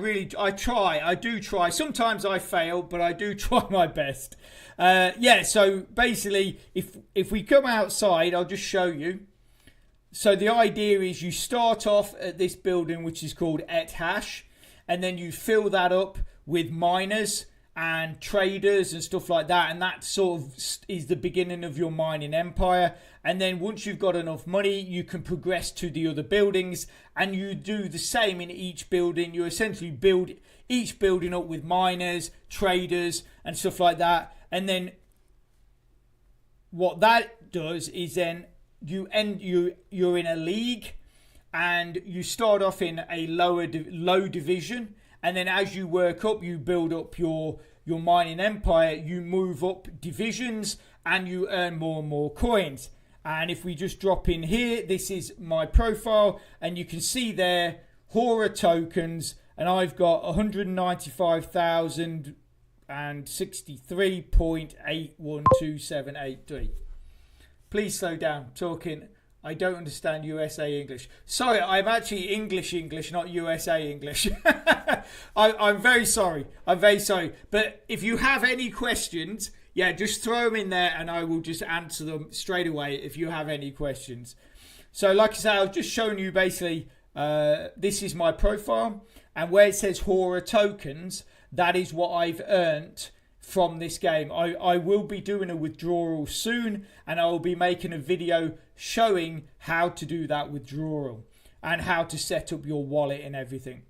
do try. Sometimes I fail, but I do try my best. So basically, if we come outside, I'll just show you. So the idea is you start off at this building, which is called @hash, and then you fill that up with miners and traders and stuff like that. And that sort of is the beginning of your mining empire. And then once you've got enough money, you can progress to the other buildings, and you do the same in each building. You essentially build each building up with miners, traders and stuff like that. And then what that does is then you're in a league, and you start off in a low division, and then as you work up, you build up your mining empire, you move up divisions, and you earn more and more coins. And if we just drop in here, this is my profile, and you can see there Hora tokens, and I've got 195,063.812783. Please slow down. Talking. I don't understand USA English. Sorry, I'm actually English, not USA English. I'm very sorry. I'm very sorry. But if you have any questions, yeah, just throw them in there and I will just answer them straight away if you have any questions. So like I said, I've just shown you basically, this is my profile. And where it says Hora tokens, that is what I've earned from this game. I will be doing a withdrawal soon, and I will be making a video showing how to do that withdrawal and how to set up your wallet and everything.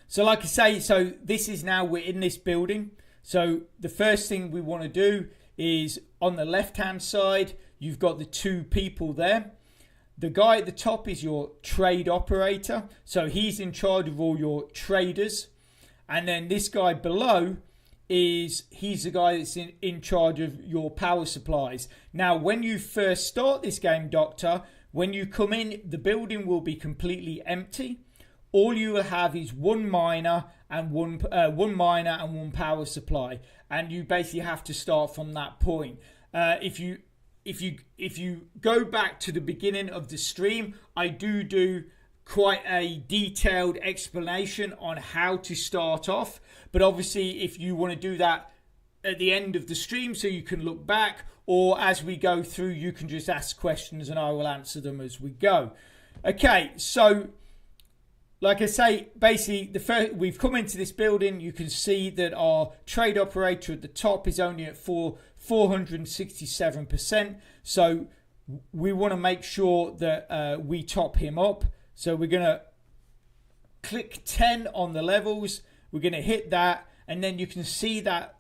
So like I say, so this is now, we're in this building. So the first thing we want to do is on the left hand side, you've got the two people there. The guy at the top is your trade operator. So he's in charge of all your traders. And then this guy below he's the guy that's in charge of your power supplies. Now, when you first start this game, Doctor, when you come in, the building will be completely empty. All you will have is one miner and one power supply, and you basically have to start from that point. If you go back to the beginning of the stream, I do quite a detailed explanation on how to start off. But obviously, if you want to do that at the end of the stream so you can look back, or as we go through, you can just ask questions and I will answer them as we go. Okay, so like I say, basically, we've come into this building. You can see that our trade operator at the top is only at 467%. So we want to make sure that we top him up. So we're going to click 10 on the levels. We're going to hit that, and then you can see that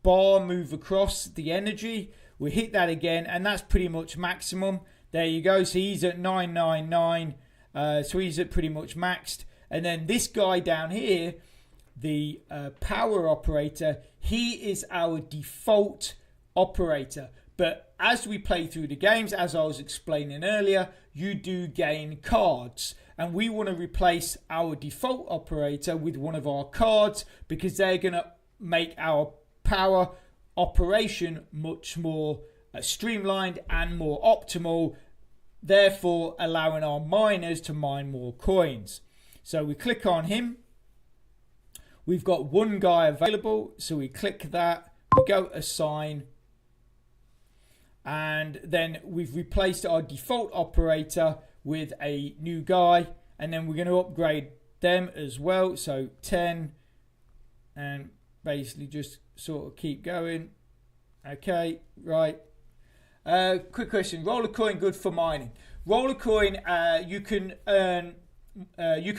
bar move across the energy. We hit that again, and that's pretty much maximum. There you go. So he's at 999. So he's at pretty much maxed. And then this guy down here, the power operator, he is our default operator. But as we play through the games, as I was explaining earlier, you do gain cards. And we want to replace our default operator with one of our cards, because they're going to make our power operation much more streamlined and more optimal, therefore allowing our miners to mine more coins. So we click on him. We've got one guy available, so we click that. We go assign. And then we've replaced our default operator with a new guy, and then we're going to upgrade them as well. So 10, and basically just sort of keep going. Okay, right. Quick question: roller coin good for mining? Roller coin, you can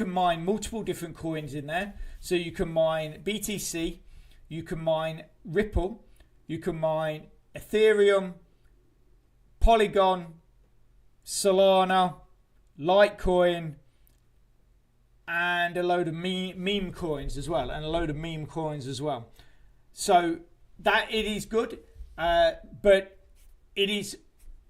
mine multiple different coins in there. So you can mine BTC, you can mine Ripple, you can mine Ethereum, Polygon, Solana, Litecoin, and a load of meme coins as well, So that it is good, but it is,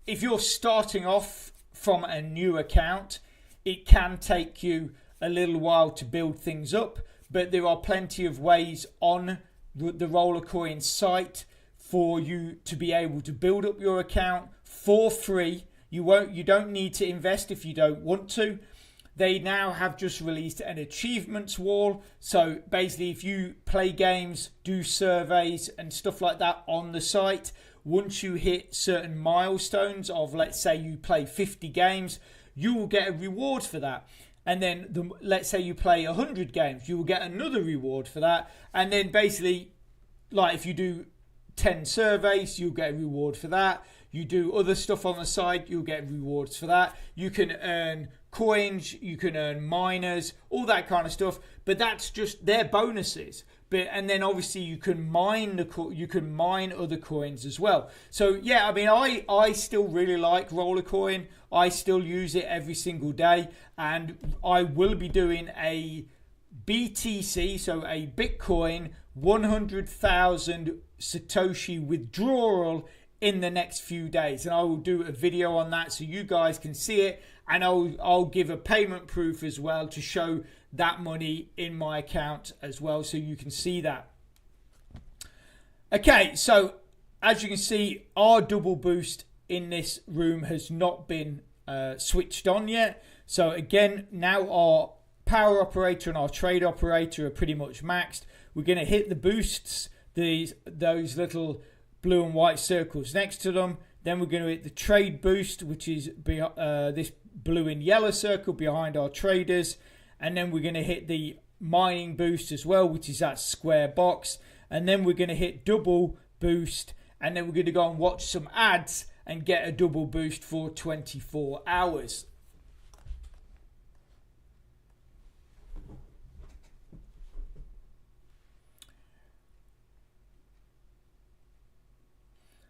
if you're starting off from a new account, it can take you a little while to build things up. But there are plenty of ways on the Rollercoin site for you to be able to build up your account for free. You don't need to invest if you don't want to. They now have just released an achievements wall. So basically, if you play games, do surveys and stuff like that on the site, once you hit certain milestones of, let's say you play 50 games, you will get a reward for that. And then let's say you play 100 games, you will get another reward for that. And then basically, like if you do 10 surveys, you'll get a reward for that. You do other stuff on the side, you'll get rewards for that. You can earn coins, you can earn miners, all that kind of stuff. But that's just their bonuses. And then obviously you can mine other coins as well. So yeah, I mean, I still really like Rollercoin. I still use it every single day, and I will be doing a BTC, so a Bitcoin 100,000 Satoshi withdrawal in the next few days, and I will do a video on that so you guys can see it, and I'll give a payment proof as well to show that money in my account as well, so you can see that. Okay, so as you can see, our double boost in this room has not been switched on yet. So again, now our power operator and our trade operator are pretty much maxed. We're going to hit the boosts, those little blue and white circles next to them. Then we're going to hit the trade boost, which is this blue and yellow circle behind our traders. And then we're going to hit the mining boost as well, which is that square box. And then we're going to hit double boost. And then we're going to go and watch some ads and get a double boost for 24 hours.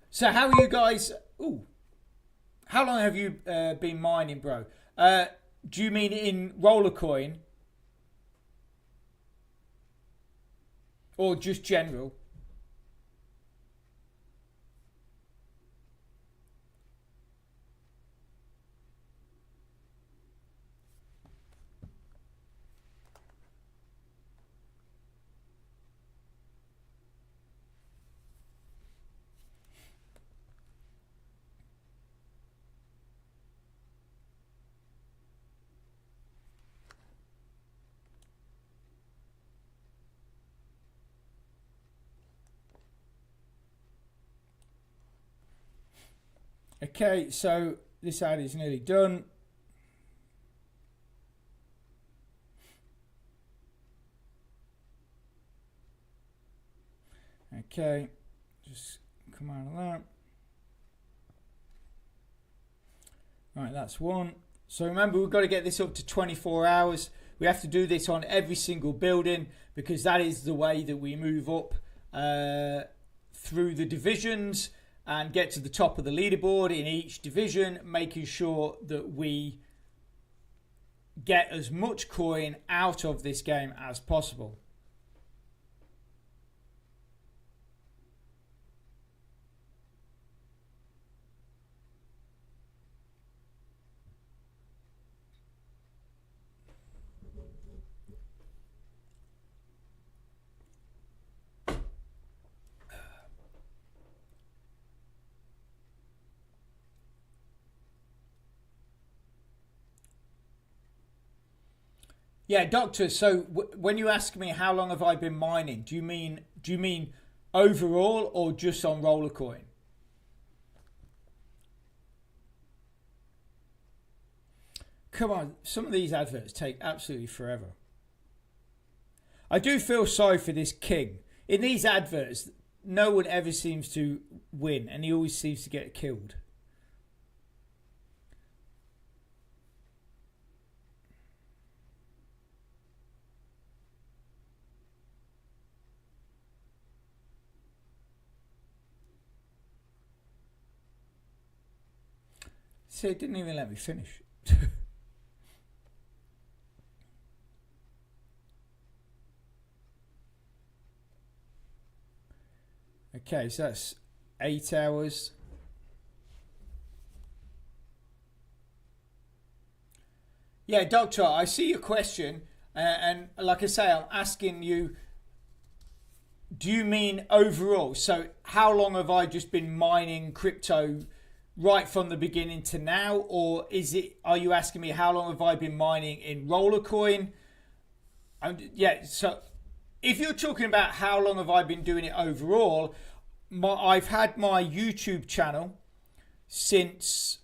So how are you guys? Ooh, how long have you been mining, bro? Do you mean in Rollercoin? Or just general? Okay, so this ad is nearly done. Okay, just come out of that. Right, that's one. So remember, we've got to get this up to 24 hours. We have to do this on every single building because that is the way that we move up through the divisions and get to the top of the leaderboard in each division, making sure that we get as much coin out of this game as possible. Yeah, doctor. So when you ask me how long have I been mining, do you mean overall or just on Rollercoin? Come on, some of these adverts take absolutely forever. I do feel sorry for this king. In these adverts, no one ever seems to win, and he always seems to get killed. See, it didn't even let me finish. Okay, so that's 8 hours. Yeah, doctor, I see your question, and like I say, I'm asking you, do you mean overall? So how long have I just been mining crypto right from the beginning to now, or are you asking me how long have I been mining in Rollercoin? Yeah, so if you're talking about how long have I been doing it overall, I've had my YouTube channel since,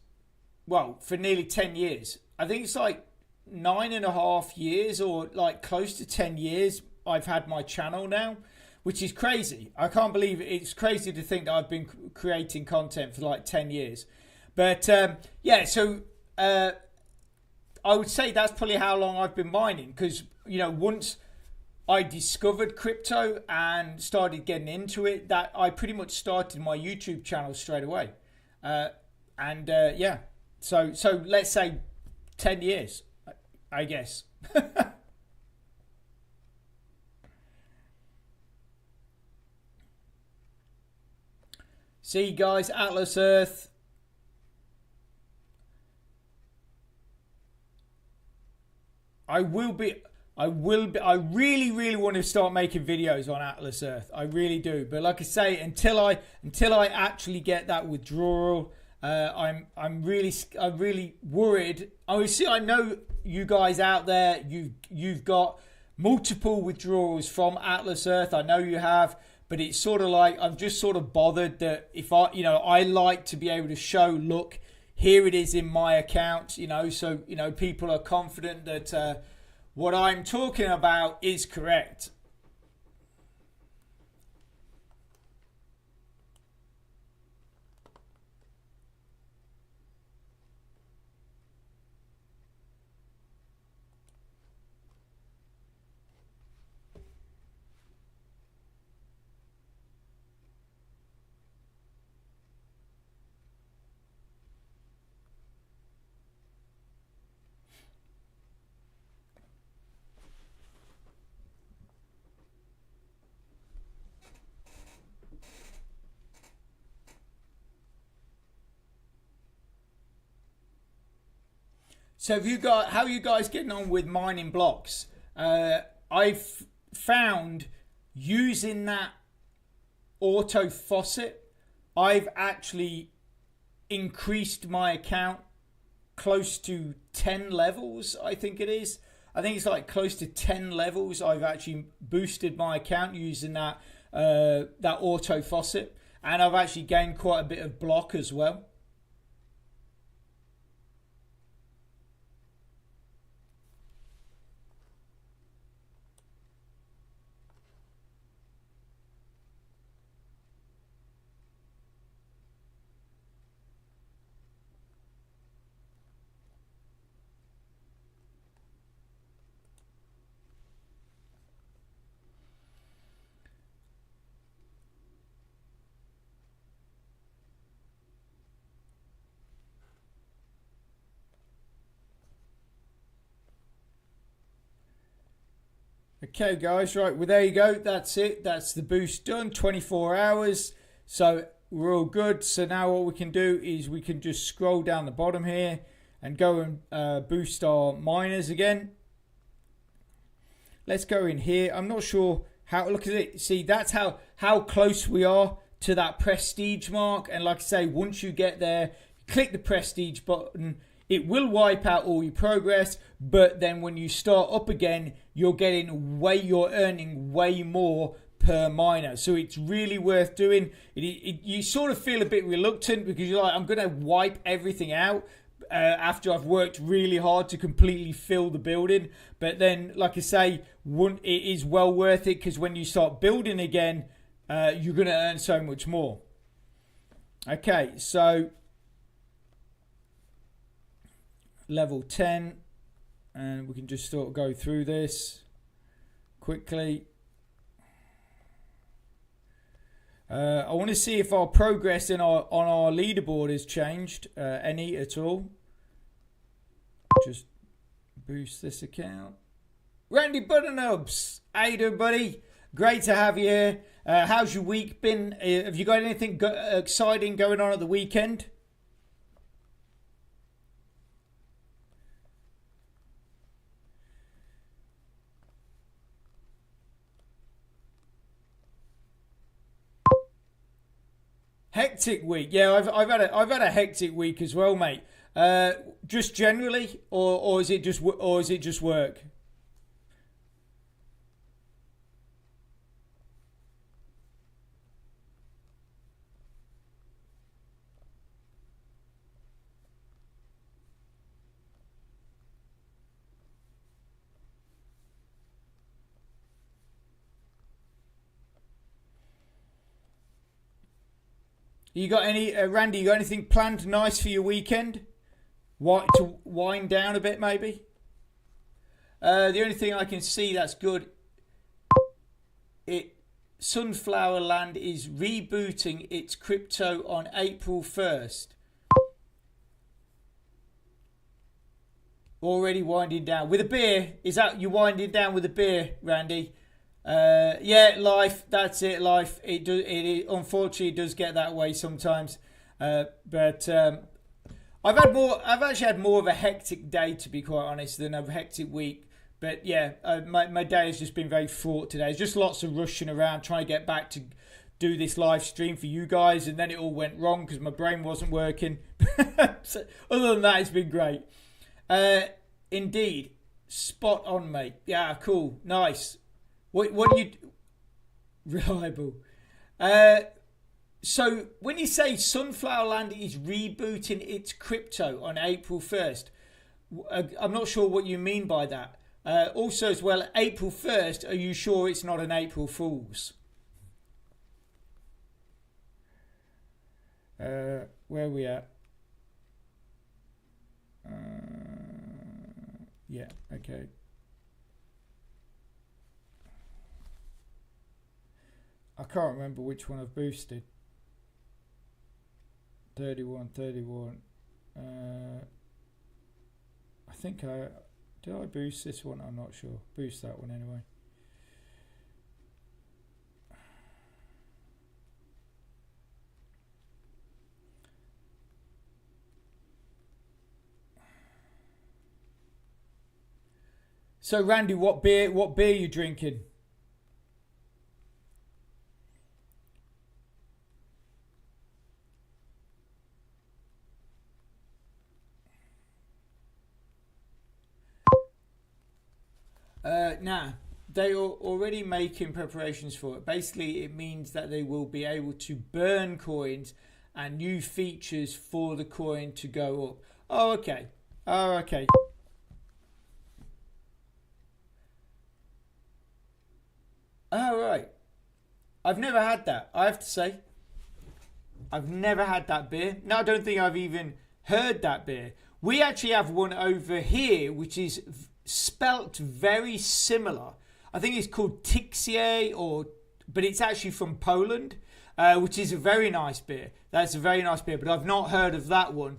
well, for nearly 10 years. I think it's like 9.5 years or like close to 10 years I've had my channel now, which is crazy. I can't believe it. It's crazy to think that I've been creating content for like 10 years. But yeah, so I would say that's probably how long I've been mining, because once I discovered crypto and started getting into it, that I pretty much started my YouTube channel straight away. Yeah, so let's say 10 years, I guess. See, guys, Atlas Earth. I really, really want to start making videos on Atlas Earth. I really do. But like I say, until I actually get that withdrawal, I'm really worried. Obviously, I know you guys out there, you've got multiple withdrawals from Atlas Earth. I know you have, but it's sort of like I'm just sort of bothered that if I like to be able to show, look, here it is in my account, so people are confident that what I'm talking about is correct. So how are you guys getting on with mining blocks? I've found using that auto faucet, I've actually increased my account close to 10 levels, I think it is. I think it's like close to 10 levels. I've actually boosted my account using that auto faucet, and I've actually gained quite a bit of block as well. Okay, guys, right, well, there you go. That's it. That's the boost done. 24 hours. So we're all good. So now what we can do is we can just scroll down the bottom here and go and boost our miners again. Let's go in here. I'm not sure how, look at it. See, that's how close we are to that prestige mark. And like I say, once you get there, click the prestige button. It will wipe out all your progress, but then when you start up again, you're earning way more per miner. So it's really worth doing. You sort of feel a bit reluctant because you're like, I'm going to wipe everything out after I've worked really hard to completely fill the building. But then, like I say, it is well worth it, because when you start building again, you're going to earn so much more. Okay, so level 10, and we can just sort of go through this quickly. I want to see if our progress on our leaderboard has changed any at all. Just boost this account. Randy Butternubs, how you doing, buddy? Great to have you here. How's your week been? Have you got anything exciting going on at the weekend? Hectic week, yeah. I've had a hectic week as well, mate. Just generally, or is it just work? You got any, Randy? You got anything planned nice for your weekend? to wind down a bit, maybe. The only thing I can see that's good, Sunflower Land is rebooting its crypto on April 1st. Already winding down with a beer. Is that you winding down with a beer, Randy? Yeah, life. That's it. Life. It unfortunately does get that way sometimes. But I've actually had more of a hectic day, to be quite honest, than a hectic week. But yeah, my day has just been very fraught today. There's just lots of rushing around trying to get back to do this live stream for you guys, and then it all went wrong because my brain wasn't working. So, other than that, it's been great. Indeed, spot on, mate. Yeah, cool, nice. What do you reliable? So when you say Sunflower Land is rebooting its crypto on April 1st, I'm not sure what you mean by that. Also, as well, April 1st, are you sure it's not an April Fool's? Where are we at? Yeah, okay. I can't remember which one I've boosted. 31. I think did I boost this one? I'm not sure. Boost that one anyway. So Randy, what beer are you drinking? Nah, they are already making preparations for it. Basically, it means that they will be able to burn coins and new features for the coin to go up. Oh, okay. Oh, okay. Oh, right. I've never had that, I have to say. I've never had that beer. No, I don't think I've even heard that beer. We actually have one over here, which is spelt very similar. I think it's called Tixier, but it's actually from Poland, which is a very nice beer. That's a very nice beer, but I've not heard of that one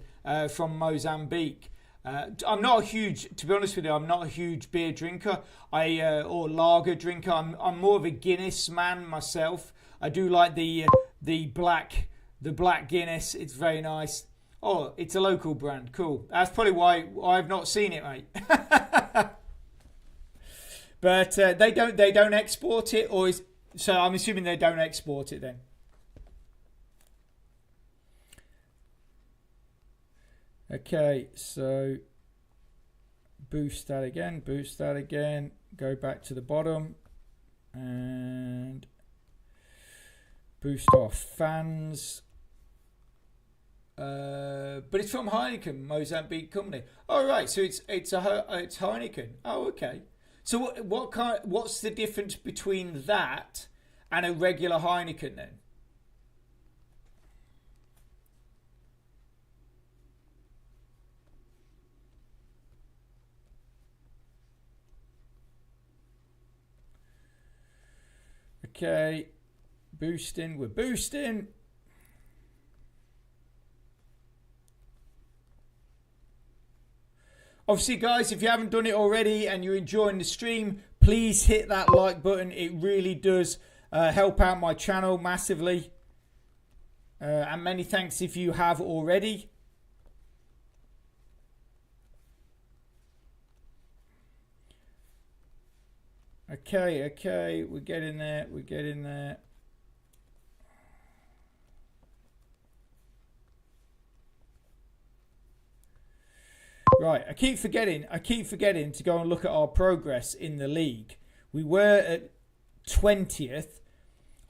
from Mozambique. I'm not a huge, to be honest with you, I'm not a huge beer drinker or lager drinker. I'm more of a Guinness man myself. I do like the black Guinness. It's very nice. Oh, it's a local brand. Cool. That's probably why I've not seen it, mate. But they don't export it, so I'm assuming they don't export it then. Okay, so boost that again, go back to the bottom and boost off fans. But it's from Heineken, Mozambique company. Oh right, so it's Heineken. Oh okay. So what's the difference between that and a regular Heineken then? Okay, we're boosting. Obviously, guys, if you haven't done it already and you're enjoying the stream, please hit that like button. It really does help out my channel massively. And many thanks if you have already. Okay, we're getting there. Right, I keep forgetting to go and look at our progress in the league. We were at 20th.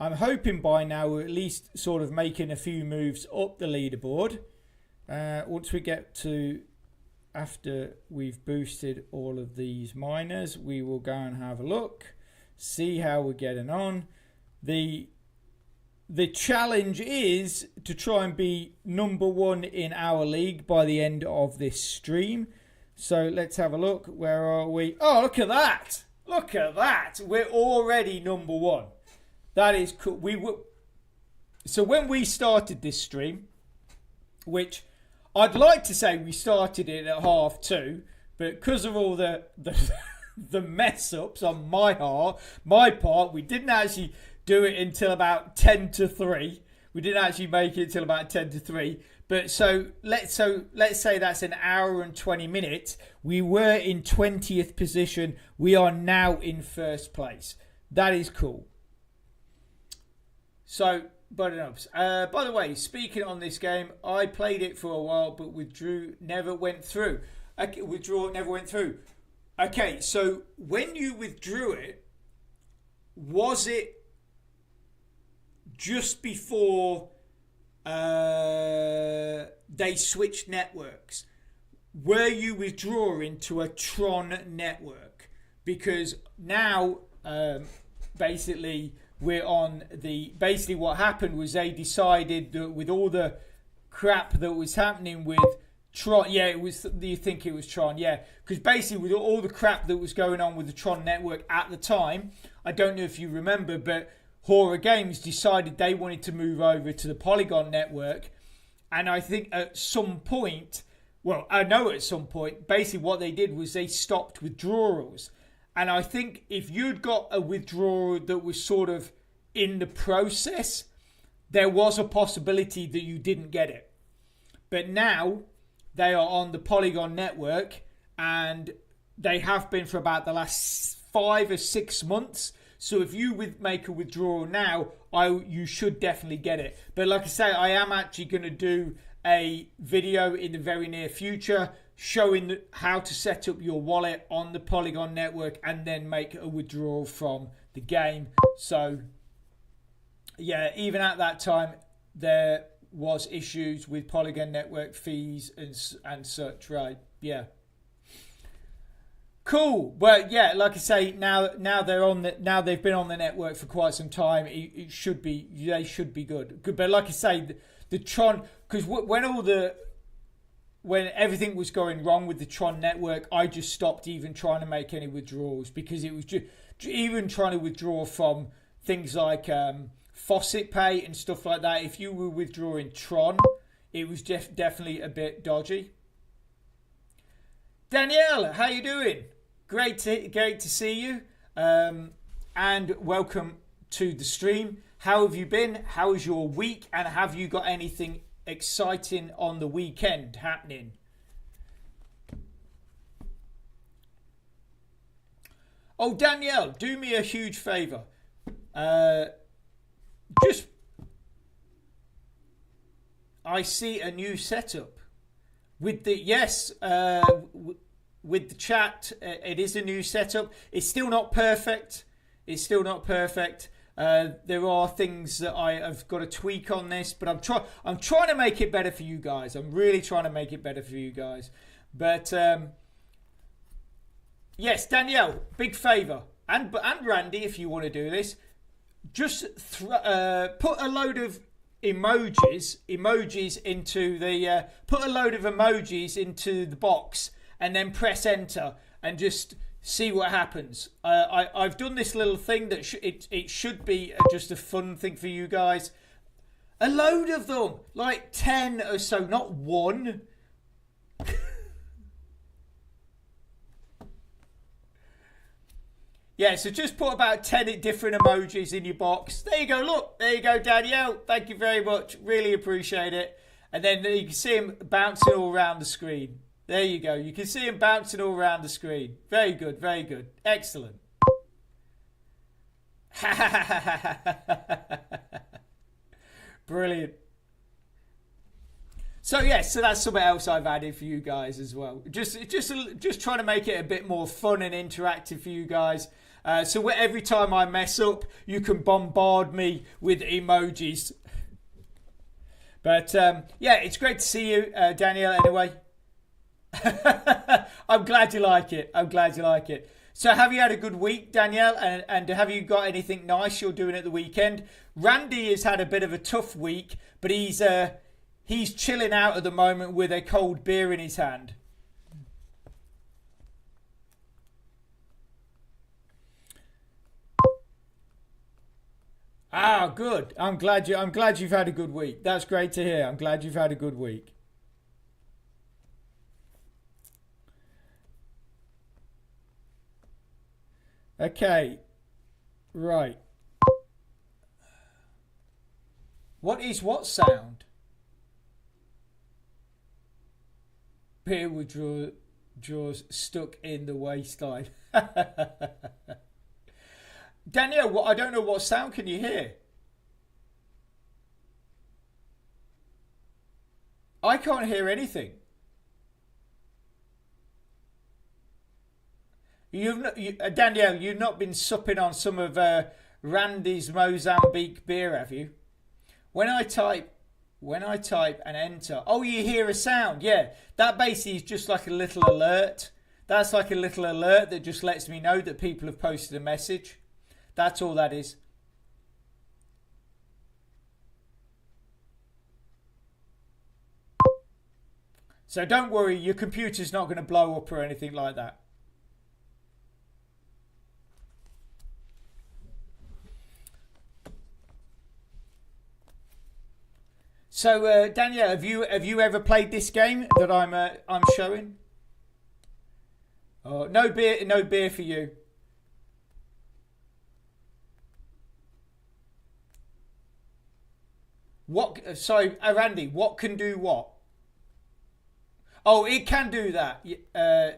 I'm hoping by now we're at least sort of making a few moves up the leaderboard. Once we get to, after we've boosted all of these miners, we will go and have a look, see how we're getting on. The the challenge is to try and be #1 in our league by the end of this stream. So let's have a look. Where are we? Oh, look at that. Look at that. We're already #1. That is cool. So when we started this stream, which I'd like to say we started it at 2:30, but because of all the mess ups on my part, we didn't actually do it until about 2:50. We didn't actually make it until about 2:50. But so let's say that's an hour and 20 minutes. We were in 20th position. We are now in first place. That is cool. So, by the way, speaking on this game, I played it for a while, but withdrew, never went through. Never went through. Okay, so when you withdrew it, was it just before they switched networks? Were you withdrawing to a Tron network? Because now, basically, we're on the... Basically, what happened was they decided that with all the crap that was happening with Tron... Yeah, it was... Do you think it was Tron? Yeah. Because basically, with all the crap that was going on with the Tron network at the time, I don't know if you remember, but Horror Games decided they wanted to move over to the Polygon network. And I think at some point... Well, I know at some point, basically what they did was they stopped withdrawals. And I think if you'd got a withdrawal that was sort of in the process, there was a possibility that you didn't get it. But now they are on the Polygon network and they have been for about the last 5 or 6 months. So if you make a withdrawal now, you should definitely get it. But like I say, I am actually going to do a video in the very near future showing how to set up your wallet on the Polygon network and then make a withdrawal from the game. So yeah, even at that time there was issues with Polygon network fees and such, right? Yeah, cool. But yeah, like I say, now they're on now they've been on the network for quite some time. They should be good. But like I say, the Tron, because when everything was going wrong with the Tron network, I just stopped even trying to make any withdrawals, because it was just even trying to withdraw from things like Faucet Pay and stuff like that. If you were withdrawing Tron, it was definitely a bit dodgy. Danielle, how you doing? Great to see you, and welcome to the stream. How have you been? How was your week? And have you got anything exciting on the weekend happening? Oh, Danielle, do me a huge favour. I see a new setup with the with the chat. It is a new setup. It's still not perfect. There are things that I have got to tweak on this, but I'm trying to make it better for you guys. I'm really trying to make it better for you guys. But yes, Danielle, big favour, and Randy, if you want to do this, just put a load of emojis into the put a load of emojis into the box, and then press enter and just see what happens. I've done this little thing that it should be just a fun thing for you guys. A load of them, like 10 or so, not one. Yeah, so just put about 10 different emojis in your box. There you go, look. There you go, Danielle. Thank you very much. Really appreciate it. And then you can see him bouncing all around the screen. There you go. You can see him bouncing all around the screen. Very good, very good. Excellent. Brilliant. So yes, so that's something else I've added for you guys as well. Just trying to make it a bit more fun and interactive for you guys. So every time I mess up, you can bombard me with emojis. But yeah, it's great to see you, Danielle, anyway. I'm glad you like it. So have you had a good week, Danielle? And have you got anything nice you're doing at the weekend? Randy has had a bit of a tough week, but he's chilling out at the moment with a cold beer in his hand. Ah, good. I'm glad you've had a good week. That's great to hear. I'm glad you've had a good week. Okay. Right. What is what sound? Beer jaws stuck in the waistline. Danielle, I don't know what sound can you hear? I can't hear anything. Danielle, you've not been supping on some of Randy's Mozambique beer, have you? When I type and enter, oh, you hear a sound. Yeah, that basically is just like a little alert. That's like a little alert that just lets me know that people have posted a message. That's all that is. So don't worry, your computer's not going to blow up or anything like that. So Danielle, have you ever played this game that I'm showing? Oh, no beer for you. What? Sorry, Randy. What can do what? Oh, it can do that.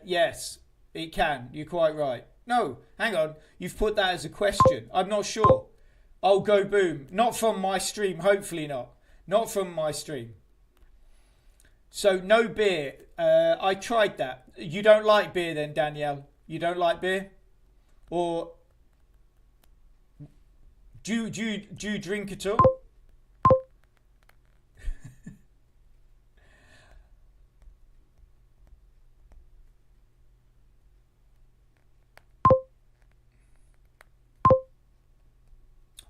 Yes, it can. You're quite right. No, hang on. You've put that as a question. I'm not sure. Oh, go boom. Not from my stream. Hopefully not. Not from my stream. So no beer. I tried that. You don't like beer then, Danielle? You don't like beer? Or do you drink at all?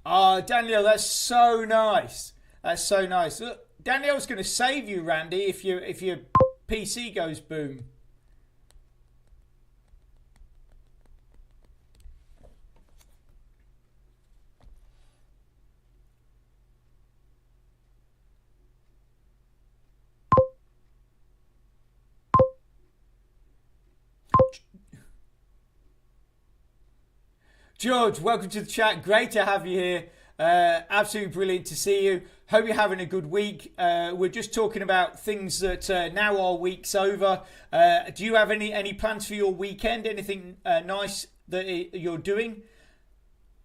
Oh, Danielle, that's so nice. That's so nice. Look, Danielle's going to save you, Randy, if your PC goes boom. George, welcome to the chat. Great to have you here. Absolutely brilliant to see you. Hope you're having a good week. We're just talking about things that now our week's over. Do you have any plans for your weekend? Anything nice that you're doing?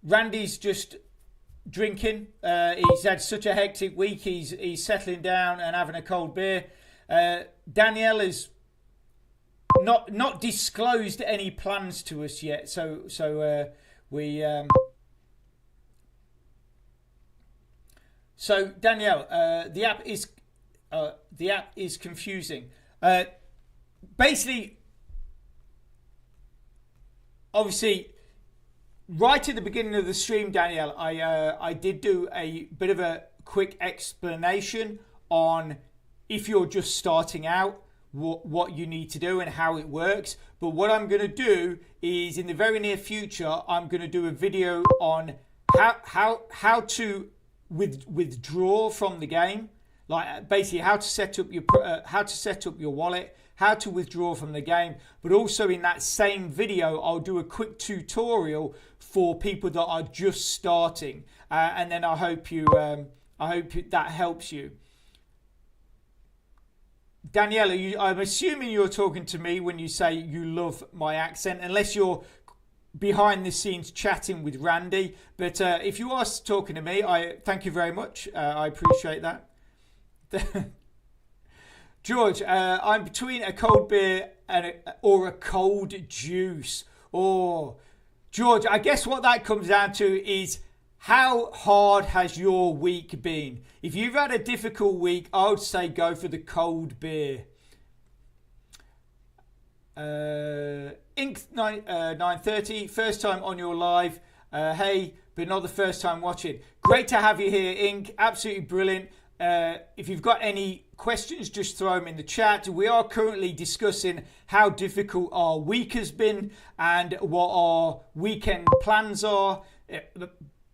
Randy's just drinking. He's had such a hectic week. He's settling down and having a cold beer. Danielle is not disclosed any plans to us yet. So Danielle, the app is confusing. Basically, obviously, right at the beginning of the stream, Danielle, I did do a bit of a quick explanation on if you're just starting out, what you need to do and how it works. But what I'm going to do is in the very near future, I'm going to do a video on how to withdraw from the game, like basically how to set up your wallet, how to withdraw from the game. But also in that same video, I'll do a quick tutorial for people that are just starting, and then I hope that helps you. Danielle, I'm assuming you're talking to me when you say you love my accent, unless you're behind the scenes chatting with Randy. But if you are talking to me, I thank you very much. I appreciate that. George, I'm between a cold beer or a cold juice. Or George, I guess what that comes down to is how hard has your week been? If you've had a difficult week, I would say go for the cold beer. Ink 930, first time on your live. Hey, but not the first time watching. Great to have you here, Ink. Absolutely brilliant. If you've got any questions, just throw them in the chat. We are currently discussing how difficult our week has been and what our weekend plans are.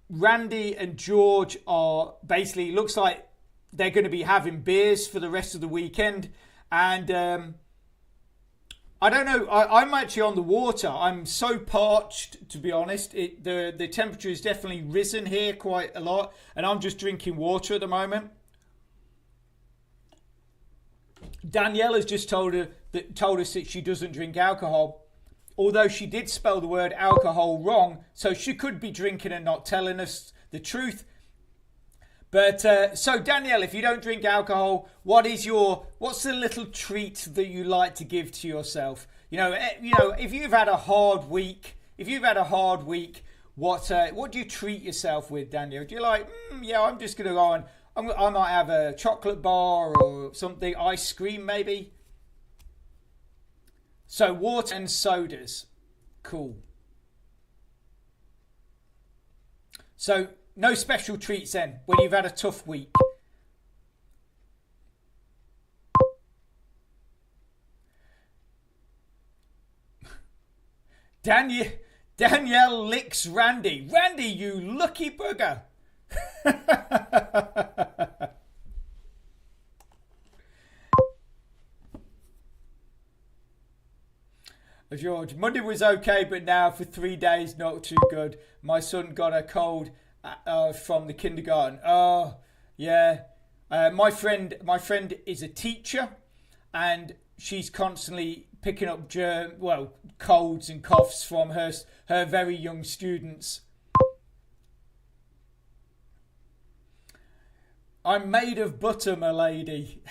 Randy and George are basically, looks like they're going to be having beers for the rest of the weekend. And I don't know. I'm actually on the water. I'm so parched, to be honest. The temperature has definitely risen here quite a lot. And I'm just drinking water at the moment. Danielle has just told us that she doesn't drink alcohol. Although she did spell the word alcohol wrong. So she could be drinking and not telling us the truth. But so Danielle, if you don't drink alcohol, what's the little treat that you like to give to yourself? If you've had a hard week, what do you treat yourself with, Danielle? Do you like, I'm just going to go on, I might have a chocolate bar or something, ice cream maybe. So water and sodas, cool. So no special treats then when you've had a tough week. Danielle licks Randy. Randy, you lucky bugger. George, Monday was okay, but now for 3 days, not too good. My son got a cold from the kindergarten. Oh, yeah. My friend is a teacher, and she's constantly picking up colds and coughs from her very young students. I'm made of butter, my lady.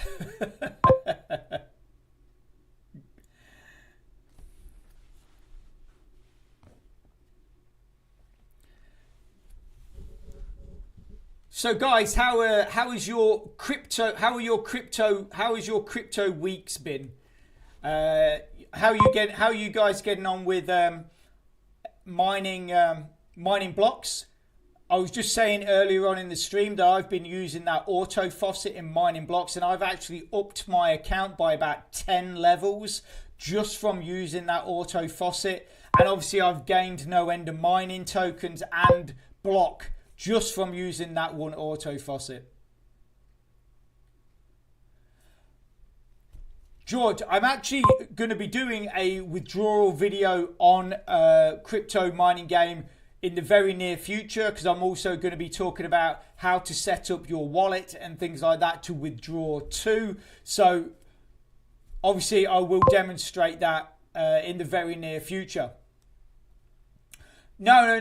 So guys, how is your crypto weeks been? How are you guys getting on with mining blocks? I was just saying earlier on in the stream that I've been using that auto faucet in mining blocks, and I've actually upped my account by about 10 levels just from using that auto faucet. And obviously I've gained no end of mining tokens and block just from using that one auto faucet. George, I'm actually going to be doing a withdrawal video on crypto mining game in the very near future, because I'm also going to be talking about how to set up your wallet and things like that to withdraw too. So obviously I will demonstrate that in the very near future. No,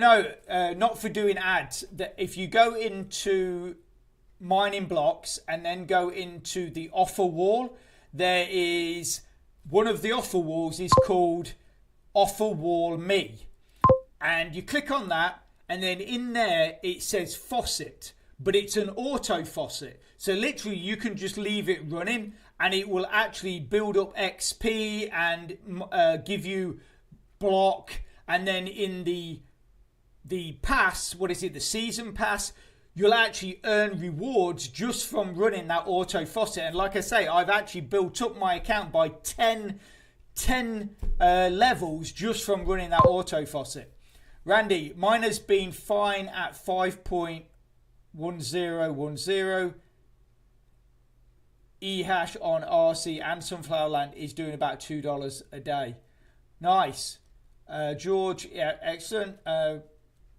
not for doing ads. If you go into mining blocks and then go into the offer wall, there is one of the offer walls is called Offer Wall Me. And you click on that, and then in there it says faucet, but it's an auto faucet. So literally you can just leave it running and it will actually build up XP and give you block. And then in the pass, the season pass, you'll actually earn rewards just from running that auto faucet. And like I say, I've actually built up my account by 10 levels just from running that auto faucet. Randy, mine has been fine at 5.1010. eHash on RC and Sunflower Land is doing about $2 a day. Nice. George, yeah, excellent.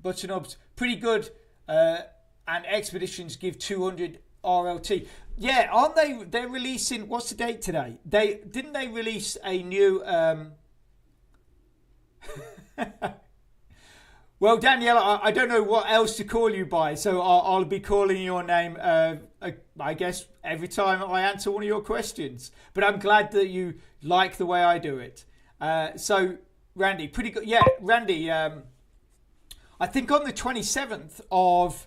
Button ups, pretty good. And expeditions give 200 RLT. Yeah, aren't they? They're releasing. What's the date today? Didn't they release a new? Well, Danielle, I don't know what else to call you by, so I'll be calling your name. I guess every time I answer one of your questions. But I'm glad that you like the way I do it. So, Randy, pretty good. Yeah, Randy. I think on the 27th of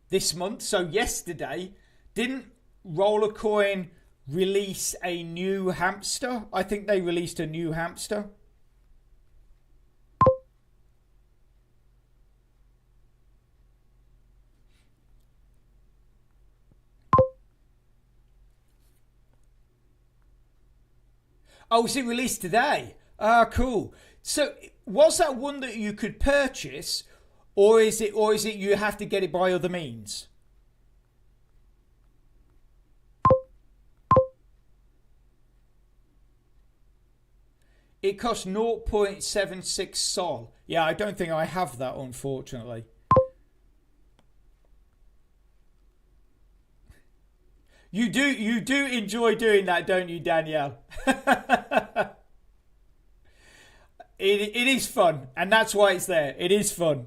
this month, so yesterday, didn't Roller Coin release a new hamster. I think they released a new hamster. Oh, was it released today? Ah, cool. So, was that one that you could purchase, or is it you have to get it by other means? It costs 0.76 sol. Yeah, I don't think I have that, unfortunately. You do enjoy doing that, don't you, Danielle? It is fun, and that's why it's there. It is fun.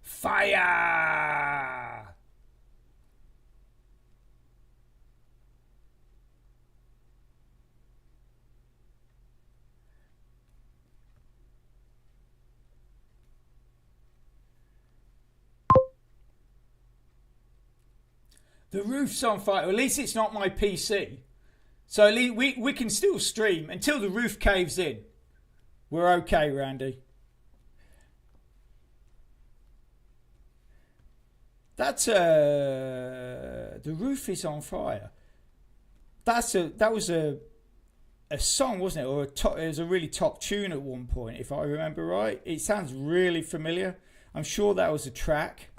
Fire! The roof's on fire. At least it's not my PC. So at least we can still stream until the roof caves in. We're okay, Randy. That's the roof is on fire. That was a song, wasn't it? Or it was a really top tune at one point, if I remember right. It sounds really familiar. I'm sure that was a track.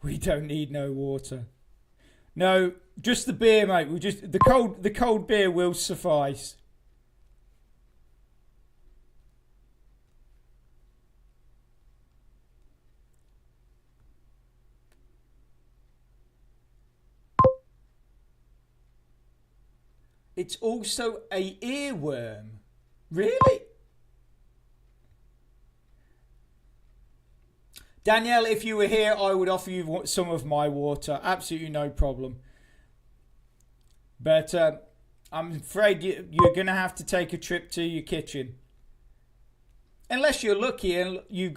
We don't need no water. No, just the beer, mate. We just the cold beer will suffice. It's also a earworm. Really? Danielle, if you were here, I would offer you some of my water. Absolutely no problem. But I'm afraid you're going to have to take a trip to your kitchen. Unless you're lucky and you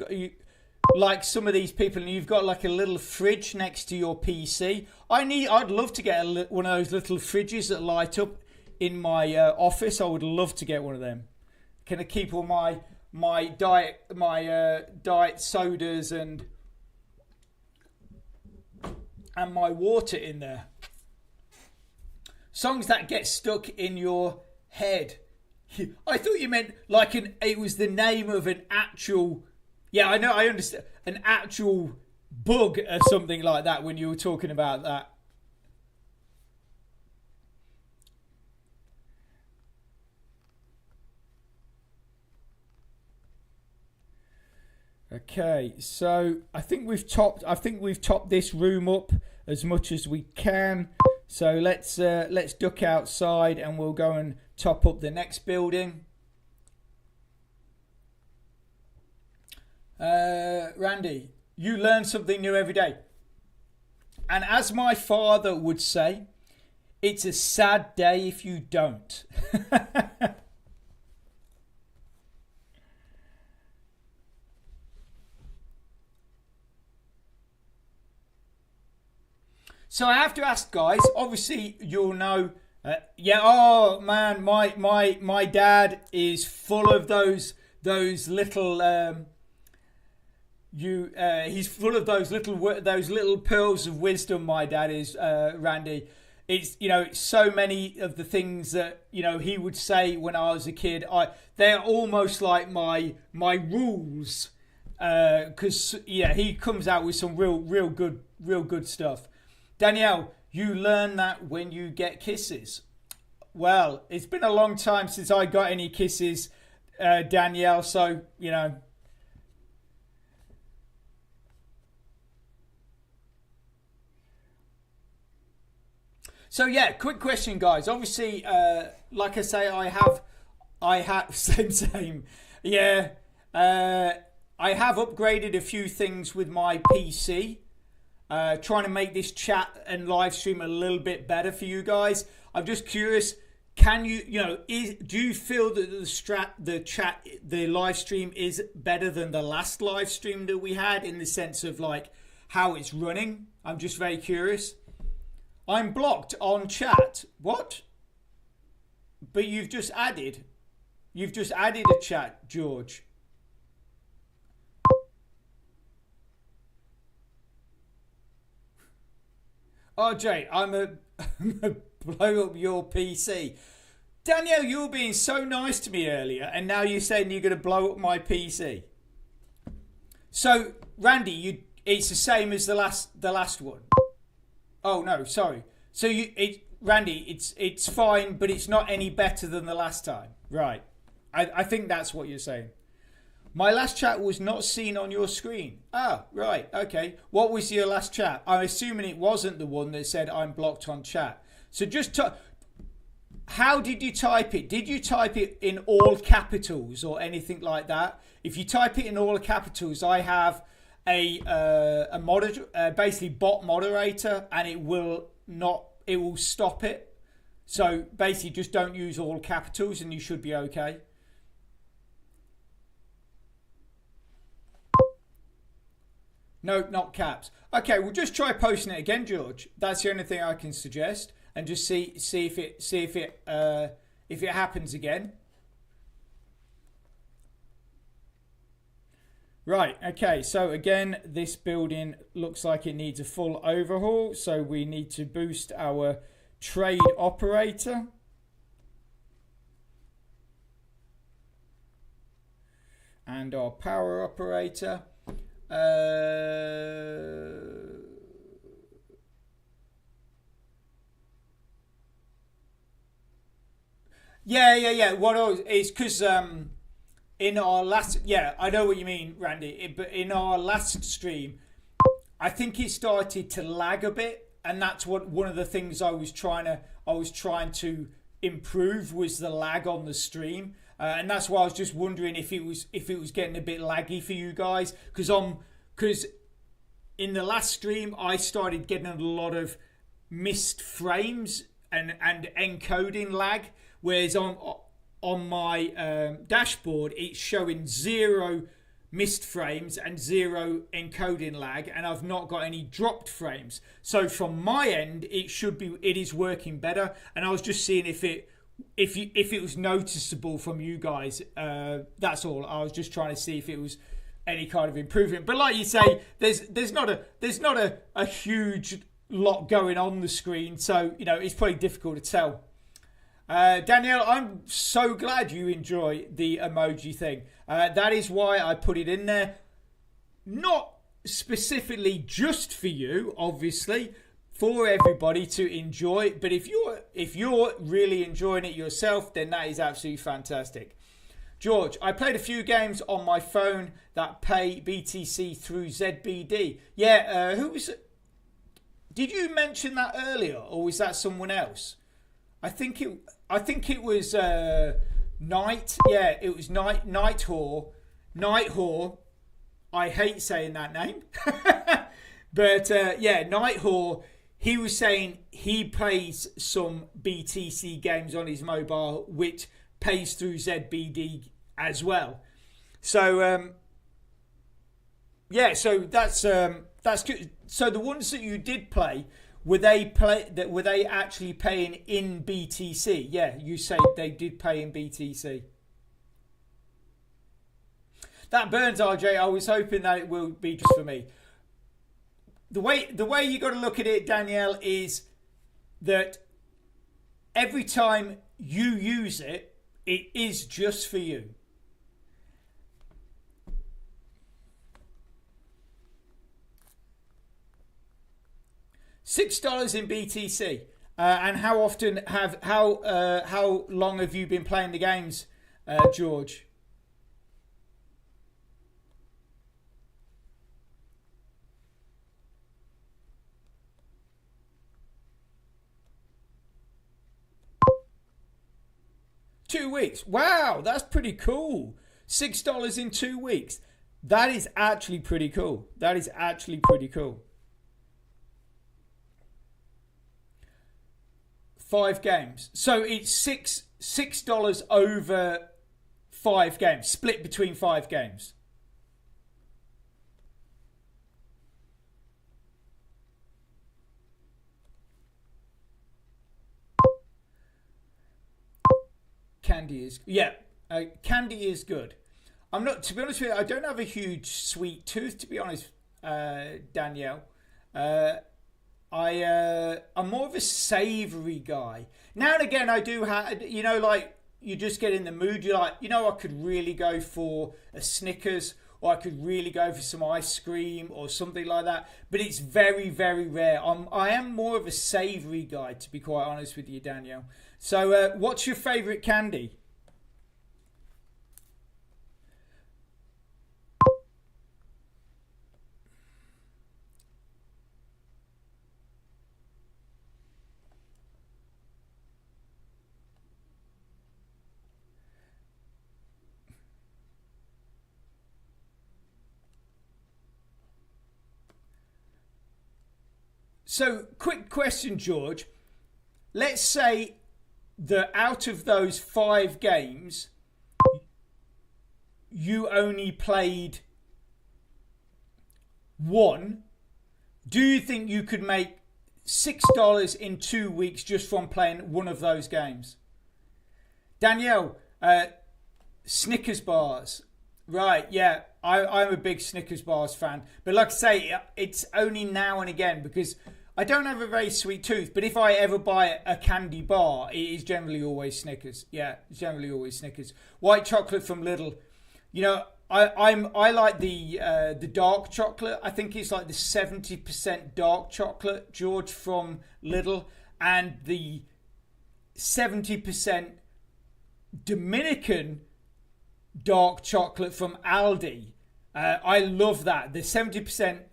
like some of these people and you've got like a little fridge next to your PC. I'd love to get one of those little fridges that light up in my office. I would love to get one of them. Can I keep all my diet sodas and my water in there. Songs that get stuck in your head. I thought you meant like it was the name of an actual. Yeah, I know. I understand an actual bug or something like that when you were talking about that. Okay, so I think we've topped this room up as much as we can. So let's duck outside and we'll go and top up the next building. Randy, you learn something new every day. And as my father would say, it's a sad day if you don't. So I have to ask, guys. Obviously, you'll know. Yeah. Oh man, my dad is full of those little. He's full of those little pearls of wisdom. My dad is, Randy. It's so many of the things that he would say when I was a kid. They're almost like my rules. Because he comes out with some real good stuff. Danielle, you learn that when you get kisses. Well, it's been a long time since I got any kisses, Danielle, so, So, yeah, quick question, guys. Obviously, like I say, I have, same. Yeah, I have upgraded a few things with my PC. trying to make this chat and live stream a little bit better for you guys. I'm just curious, can you, do you feel that the live stream is better than the last live stream that we had in the sense of like how it's running? I'm just very curious. I'm blocked on chat. What? But you've just added a chat, George. RJ, I'm a blow up your PC. Danielle, you were being so nice to me earlier, and now you're saying you're going to blow up my PC. So, Randy, it's the same as the last one. Oh no, sorry. So Randy, it's fine, but it's not any better than the last time, right? I think that's what you're saying. My last chat was not seen on your screen. Ah, right, okay. What was your last chat? I'm assuming it wasn't the one that said I'm blocked on chat. So just how did you type it? Did you type it in all capitals or anything like that? If you type it in all capitals, I have a basically bot moderator, and it will stop it. So basically just don't use all capitals and you should be okay. No, not caps. Okay, we'll just try posting it again, George. That's the only thing I can suggest, and just see if it happens again. Right, okay, so again, this building looks like it needs a full overhaul, so we need to boost our trade operator. And our power operator. Yeah. It's because in our last, I know what you mean, Randy. But in our last stream, I think it started to lag a bit, and that's one of the things I was trying to improve was the lag on the stream, and that's why I was just wondering if it was getting a bit laggy for you guys, because in the last stream I started getting a lot of missed frames and encoding lag, whereas on my dashboard it's showing 0 missed frames and 0 encoding lag, and I've not got any dropped frames. So from my end it is working better, and I was just seeing if it was noticeable from you guys. That's all. I was just trying to see if it was any kind of improvement. But like you say, there's not a huge lot going on the screen, so it's probably difficult to tell. Danielle, I'm so glad you enjoy the emoji thing. That is why I put it in there. Not specifically just for you, obviously, for everybody to enjoy. But if you're really enjoying it yourself, then that is absolutely fantastic. George, I played a few games on my phone that pay BTC through ZBD. Yeah, who was it? Did you mention that earlier, or was that someone else? I think it was Night. Yeah, it was Nighthor. Nighthor. I hate saying that name, but Nighthor. He was saying he plays some BTC games on his mobile, which pays through ZBD as well. So so that's good. So the ones that you did play, were they actually paying in BTC? Yeah, you say they did pay in BTC. That burns, RJ. I was hoping that it will be just for me. The way you got to look at it, Danielle, is that every time you use it, it is just for you. $6 in BTC. And how long have you been playing the games, George? $2 weeks. Wow, that's pretty cool. $6 in 2 weeks. That is actually pretty cool. 5 games. So it's $6 over 5 games, split between 5 games. Candy is candy is good. I'm not, to be honest with you, I don't have a huge sweet tooth, to be honest, Danielle. I'm more of a savoury guy. Now and again, I do have, like, you just get in the mood. You're like, I could really go for a Snickers, or I could really go for some ice cream or something like that. But it's very, very rare. I am more of a savoury guy, to be quite honest with you, Danielle. So what's your favourite candy? So, quick question, George. Let's say that out of those 5 games, you only played 1. Do you think you could make $6 in 2 weeks just from playing one of those games? Danielle, Snickers bars. Right, yeah, I'm a big Snickers bars fan. But like I say, it's only now and again because I don't have a very sweet tooth. But if I ever buy a candy bar, it is generally always Snickers. Yeah, it's generally always Snickers. White chocolate from Lidl. I like the dark chocolate. I think it's like the 70% dark chocolate, George, from Lidl, and the 70% Dominican dark chocolate from Aldi. I love that. The 70%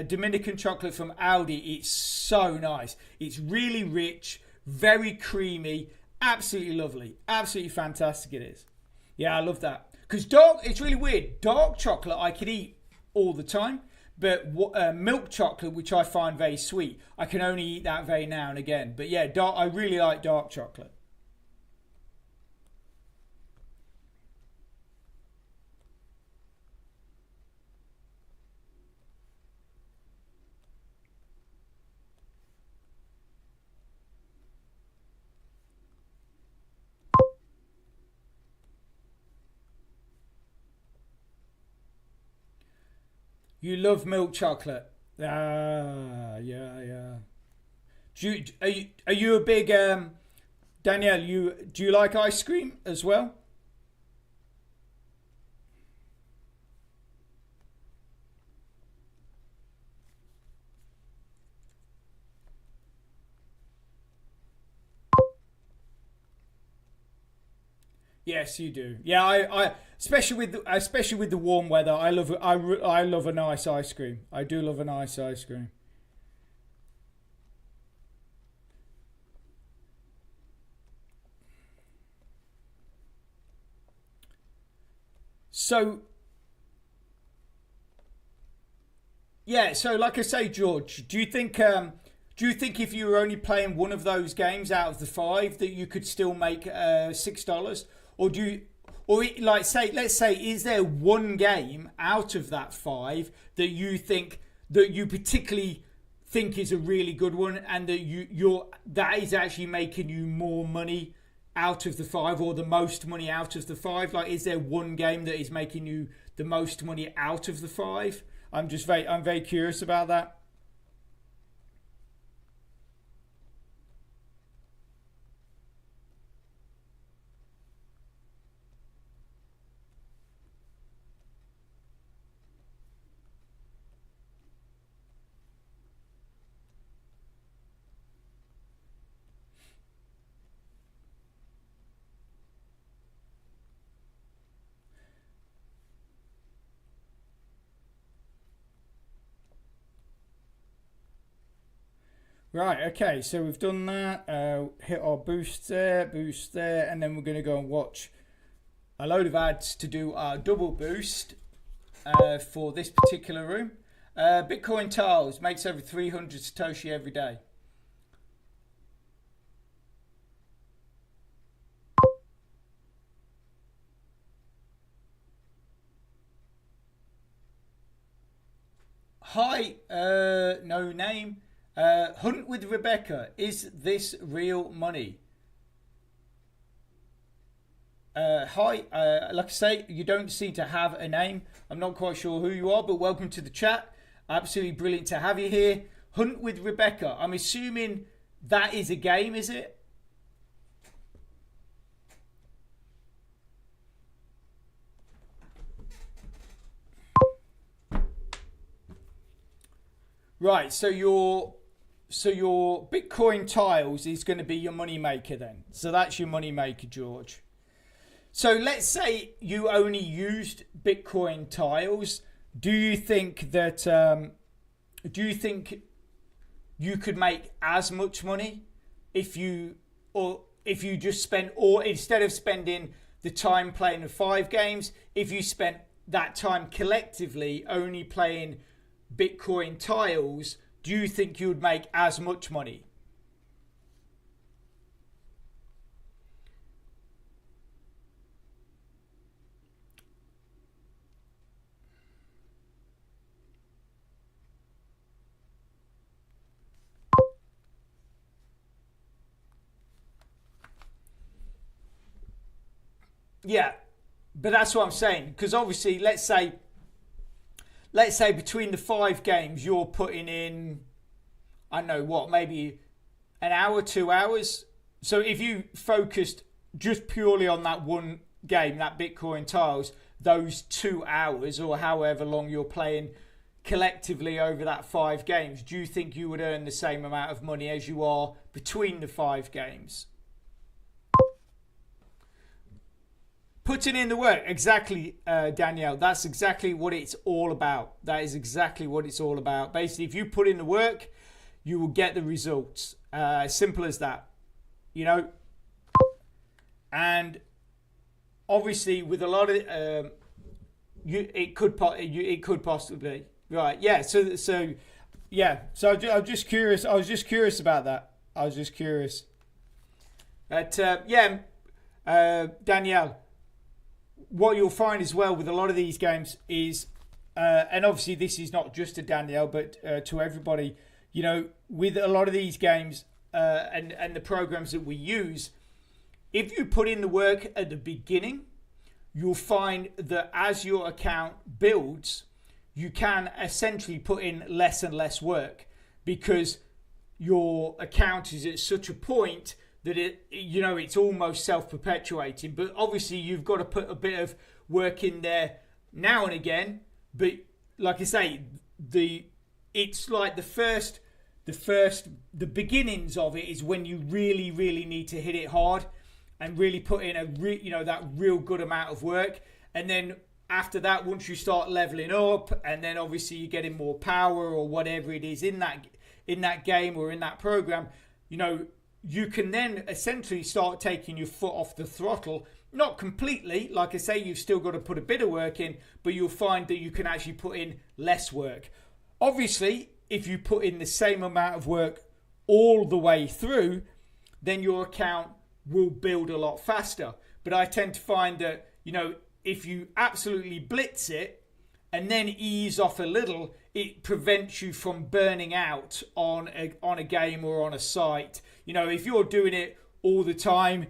Dominican chocolate from Aldi, it's so nice. It's really rich, very creamy, absolutely lovely, absolutely fantastic it is. Yeah, I love that. Because it's really weird. Dark chocolate I could eat all the time, but milk chocolate, which I find very sweet, I can only eat that very now and again. But yeah, I really like dark chocolate. You love milk chocolate. Yeah. Are you a big Danielle? Do you like ice cream as well? Yes, you do. Yeah, I especially with the warm weather. I love a nice ice cream. I do love a nice ice cream. So yeah, so like I say, George, do you think if you were only playing one of those games out of the 5 that you could still make $6, or let's say, is there one game out of that 5 that you particularly think is a really good one, and that that is actually making you more money out of the 5, or the most money out of the 5? Like, is there one game that is making you the most money out of the 5? I'm very curious about that. Right, okay, so we've done that. Hit our boost there, and then we're going to go and watch a load of ads to do our double boost for this particular room. Bitcoin Tiles makes over 300 Satoshi every day. Hi, no name. Hunt with Rebecca. Is this real money? Hi, like I say, you don't seem to have a name. I'm not quite sure who you are, but welcome to the chat. Absolutely brilliant to have you here. Hunt with Rebecca. I'm assuming that is a game, is it? Right, so your Bitcoin tiles is going to be your money maker then. So that's your money maker, George. So let's say you only used Bitcoin tiles. Do you think that you could make as much money if you just spent, or instead of spending the time playing the 5 games, if you spent that time collectively only playing Bitcoin tiles, do you think you would make as much money? Yeah, but that's what I'm saying, because obviously let's say between the 5 games you're putting in, I don't know what, maybe an hour, 2 hours. So if you focused just purely on that one game, that Bitcoin tiles, those 2 hours or however long you're playing collectively over that 5 games, do you think you would earn the same amount of money as you are between the 5 games? Putting in the work, exactly, Danielle. That's exactly what it's all about. That is exactly what it's all about. Basically, if you put in the work, you will get the results. Simple as that, you know. And obviously, with a lot of it could possibly, right? Yeah. So yeah. So I'm just curious. I was just curious about that. I was just curious. But yeah, Danielle. What you'll find as well with a lot of these games is, and obviously this is not just to Danielle, but to everybody, you know, with a lot of these games and the programs that we use, if you put in the work at the beginning, you'll find that as your account builds, you can essentially put in less and less work because your account is at such a point that it's almost self-perpetuating. But obviously you've got to put a bit of work in there now and again. But like I say, it's like the beginnings of it is when you really, really need to hit it hard and really put in that real good amount of work. And then after that, once you start leveling up, and then obviously you're getting more power or whatever it is in that game or in that program, you can then essentially start taking your foot off the throttle. Not completely, like I say, you've still got to put a bit of work in, but you'll find that you can actually put in less work. Obviously, if you put in the same amount of work all the way through, then your account will build a lot faster. But I tend to find that, if you absolutely blitz it and then ease off a little, it prevents you from burning out on a game or on a site. If you're doing it all the time,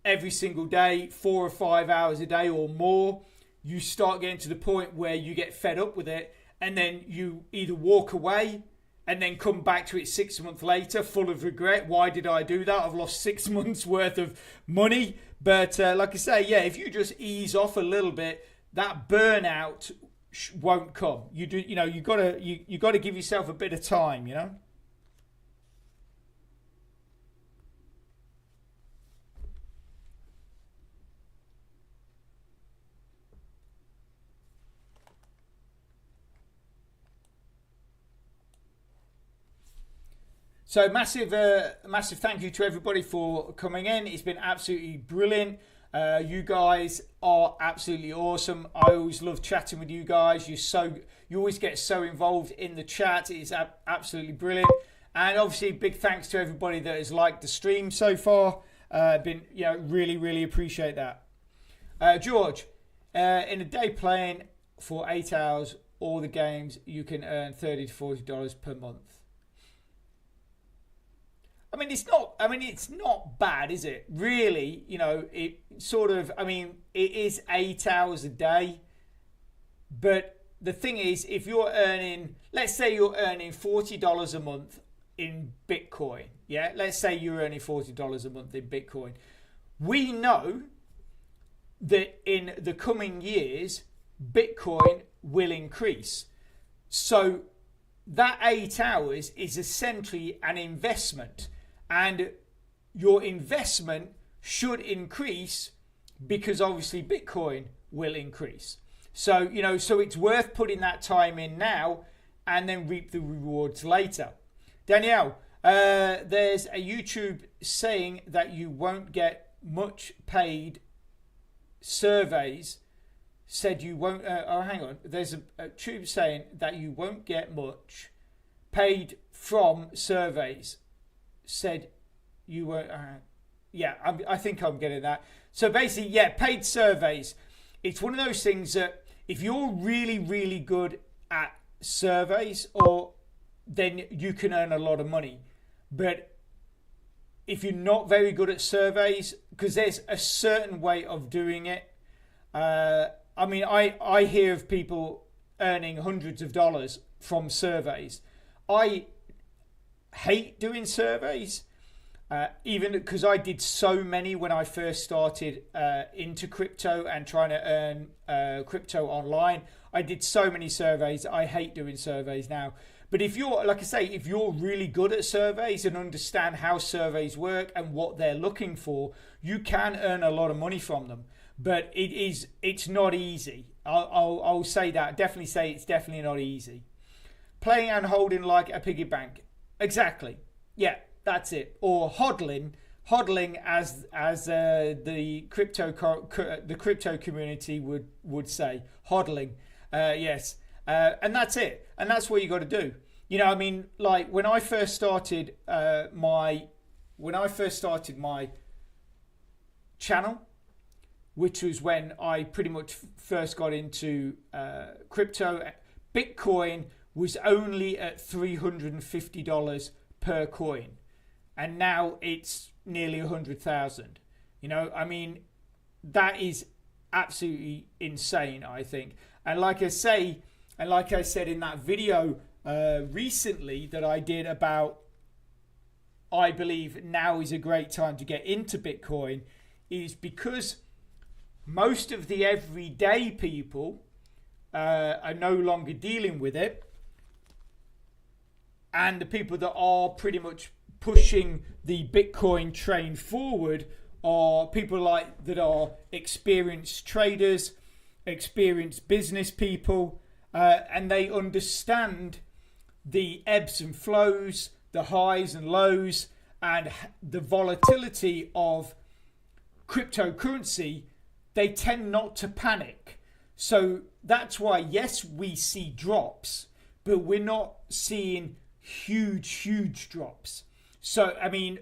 every single day, 4 or 5 hours a day or more, you start getting to the point where you get fed up with it, and then you either walk away and then come back to it 6 months later full of regret. Why did I do that? I've lost 6 months worth of money. But like I say, yeah, if you just ease off a little bit, that burnout won't come. You gotta give yourself a bit of time, So massive thank you to everybody for coming in. It's been absolutely brilliant. You guys are absolutely awesome. I always love chatting with you guys. You always get so involved in the chat. It's absolutely brilliant. And obviously, big thanks to everybody that has liked the stream so far. Really, really appreciate that. George, in a day playing for 8 hours, all the games, you can earn $30 to $40 per month. I mean, it's not bad, is it? Really, you know, it sort of, I mean, it is 8 hours a day. But the thing is, if you're earning, let's say you're earning $40 a month in Bitcoin. Yeah, let's say you're earning $40 a month in Bitcoin. We know that in the coming years, Bitcoin will increase. So that 8 hours is essentially an investment, and your investment should increase because obviously Bitcoin will increase. So, you know, so it's worth putting that time in now and then reap the rewards later. Danielle, there's a YouTube saying that you won't get much paid surveys. Said you won't, hang on. There's a tube saying that you won't get much paid from surveys. Said you won't, yeah, I think I'm getting that. So basically, yeah, paid surveys. It's one of those things that if you're really, really good at surveys, then you can earn a lot of money. But if you're not very good at surveys, because there's a certain way of doing it. I mean, I hear of people earning hundreds of dollars from surveys. I hate doing surveys, even because I did so many when I first started into crypto and trying to earn crypto online. I did so many surveys. I hate doing surveys now. But if you're, like I say, if you're really good at surveys and understand how surveys work and what they're looking for, you can earn a lot of money from them. But it's not easy. I'll say that. Definitely say it's definitely not easy. Playing and holding like a piggy bank. Exactly. Yeah, that's it. Or hodling as the crypto community would say. Hodling. Yes. And that's it. And that's what you got to do. You know, I mean, like when I first started my channel, which was when I pretty much first got into crypto, Bitcoin was only at $350 per coin, and now it's nearly 100,000. You know, I mean, that is absolutely insane, I think. And like I said in that video recently that I did about, I believe now is a great time to get into Bitcoin, is because most of the everyday people are no longer dealing with it, and the people that are pretty much pushing the Bitcoin train forward are people like that are experienced traders, experienced business people, and they understand the ebbs and flows, the highs and lows, and the volatility of cryptocurrency. They tend not to panic. So that's why, yes, we see drops, but we're not seeing huge drops. So, I mean,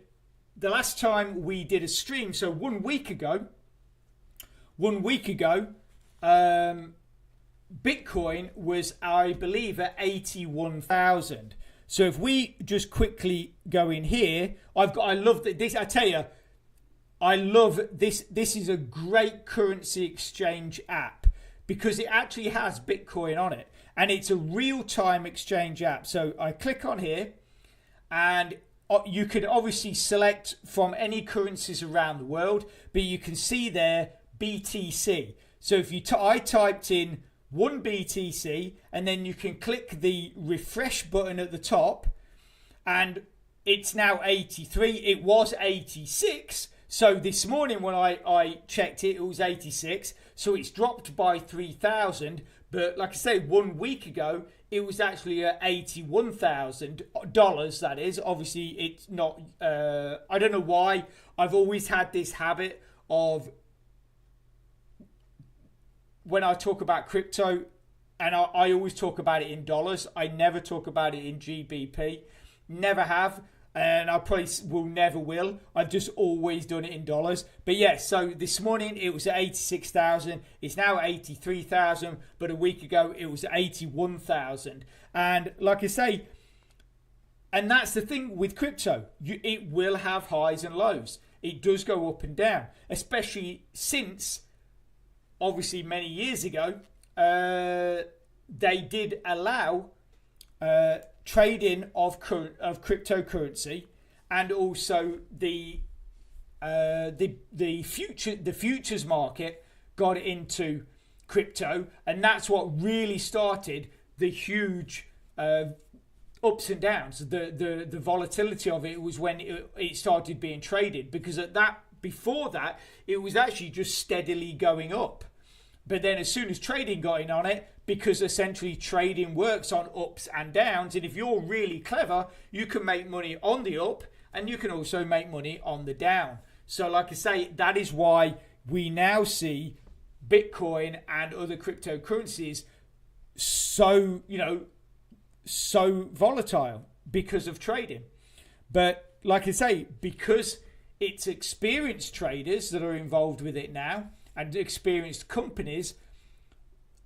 the last time we did a stream, so 1 week ago, Bitcoin was, I believe, at 81,000. So if we just quickly go in here, I love this. I tell you, I love this. This is a great currency exchange app because it actually has Bitcoin on it, and it's a real-time exchange app. So I click on here, and you can obviously select from any currencies around the world, but you can see there BTC. So if I typed in 1 BTC, and then you can click the refresh button at the top, and it's now 83. It was 86. So this morning when I checked it, it was 86. So it's dropped by 3,000. But like I say, 1 week ago, it was actually at $81,000. That is, obviously, it's not. I don't know why. I've always had this habit of, when I talk about crypto, and I always talk about it in dollars. I never talk about it in GBP. Never have. and I probably will never will. I've just always done it in dollars. But yeah, so this morning it was at 86,000. It's now at 83,000. But a week ago it was at 81,000. And like I say, and that's the thing with crypto. It will have highs and lows. It does go up and down, especially since, obviously, many years ago, they did allow trading of cryptocurrency, and also the futures market got into crypto, and that's what really started the huge ups and downs. The volatility of it was when it started being traded, because before that it was actually just steadily going up. But then as soon as trading got in on it, because essentially trading works on ups and downs, and if you're really clever, you can make money on the up and you can also make money on the down. So like I say, that is why we now see Bitcoin and other cryptocurrencies so volatile because of trading. But like I say, because it's experienced traders that are involved with it now, and experienced companies,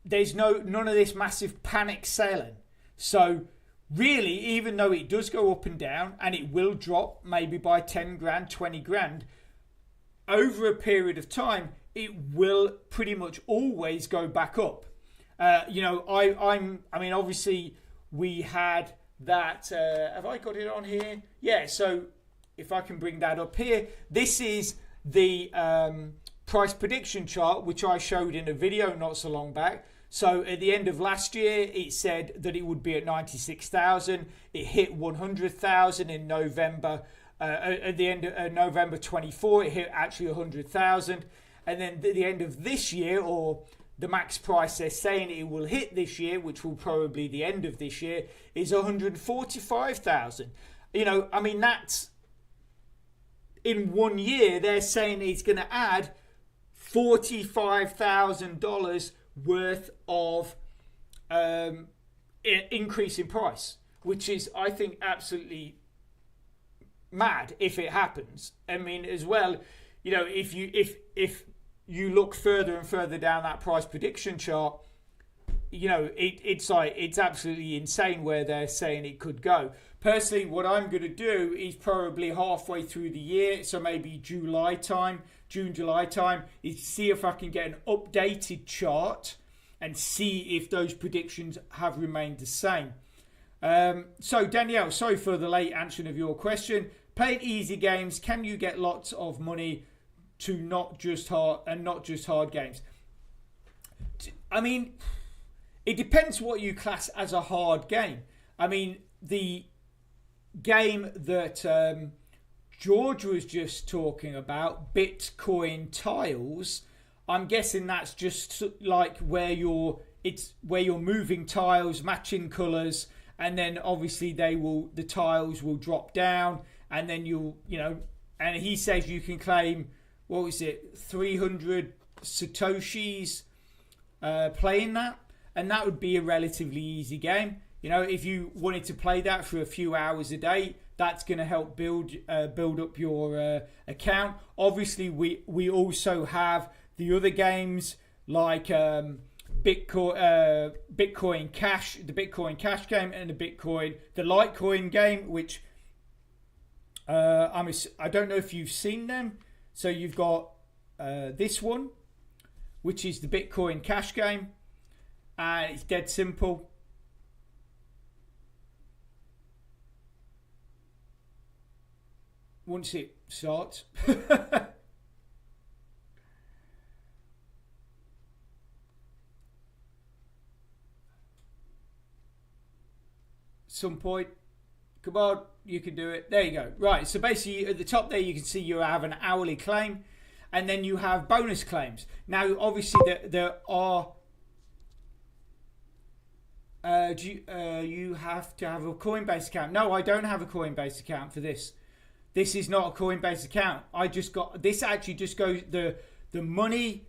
there's none of this massive panic selling. So really, even though it does go up and down, and it will drop maybe by 10 grand, 20 grand, over a period of time, it will pretty much always go back up. I mean, obviously we had that, have I got it on here? Yeah, so if I can bring that up here, this is the price prediction chart, which I showed in a video not so long back. So at the end of last year, it said that it would be at 96,000. It hit 100,000 in November. At the end of November 24, it hit actually 100,000. And then at the end of this year, or the max price they're saying it will hit this year, which will probably be the end of this year, is 145,000. I mean, that's in 1 year, they're saying it's going to add $45,000 worth of increase in price, which is, I think, absolutely mad if it happens. I mean, as well, if you look further and further down that price prediction chart, it's absolutely insane where they're saying it could go. Personally, what I'm going to do is probably halfway through the year, so maybe June, July time, is see if I can get an updated chart and see if those predictions have remained the same. So Danielle, sorry for the late answering of your question. Playing easy games, can you get lots of money to not just hard games? I mean, it depends what you class as a hard game. I mean, the game that George was just talking about, Bitcoin tiles, I'm guessing that's just like where you're moving tiles, matching colours, and then obviously the tiles will drop down, and then and he says you can claim, 300 Satoshis playing that, and that would be a relatively easy game. If you wanted to play that for a few hours a day, that's going to help build up your account. Obviously, we also have the other games like Bitcoin Cash, the Bitcoin Cash game, and the Litecoin game, which I don't know if you've seen them. So you've got this one, which is the Bitcoin Cash game, and it's dead simple. Once it starts, some point, come on, you can do it. There you go. Right, so basically at the top there you can see you have an hourly claim, and then you have bonus claims. Now obviously there are you have to have a Coinbase account. No, I don't have a Coinbase account for this. This is not a Coinbase account. I just got this. Actually, just goes the money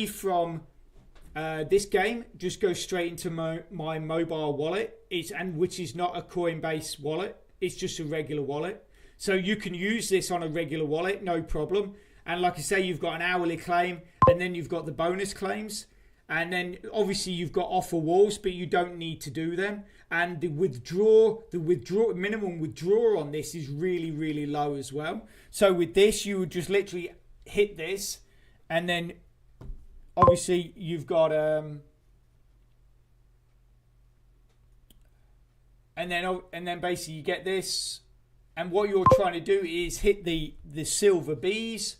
from this game just goes straight into my mobile wallet. Which is not a Coinbase wallet. It's just a regular wallet. So you can use this on a regular wallet, no problem. And like I say, you've got an hourly claim, and then you've got the bonus claims. And then obviously you've got offer walls, but you don't need to do them. And the minimum withdrawal on this is really, really low as well. So with this, you would just literally hit this, and then obviously you've got and then basically you get this, and what you're trying to do is hit the silver bees.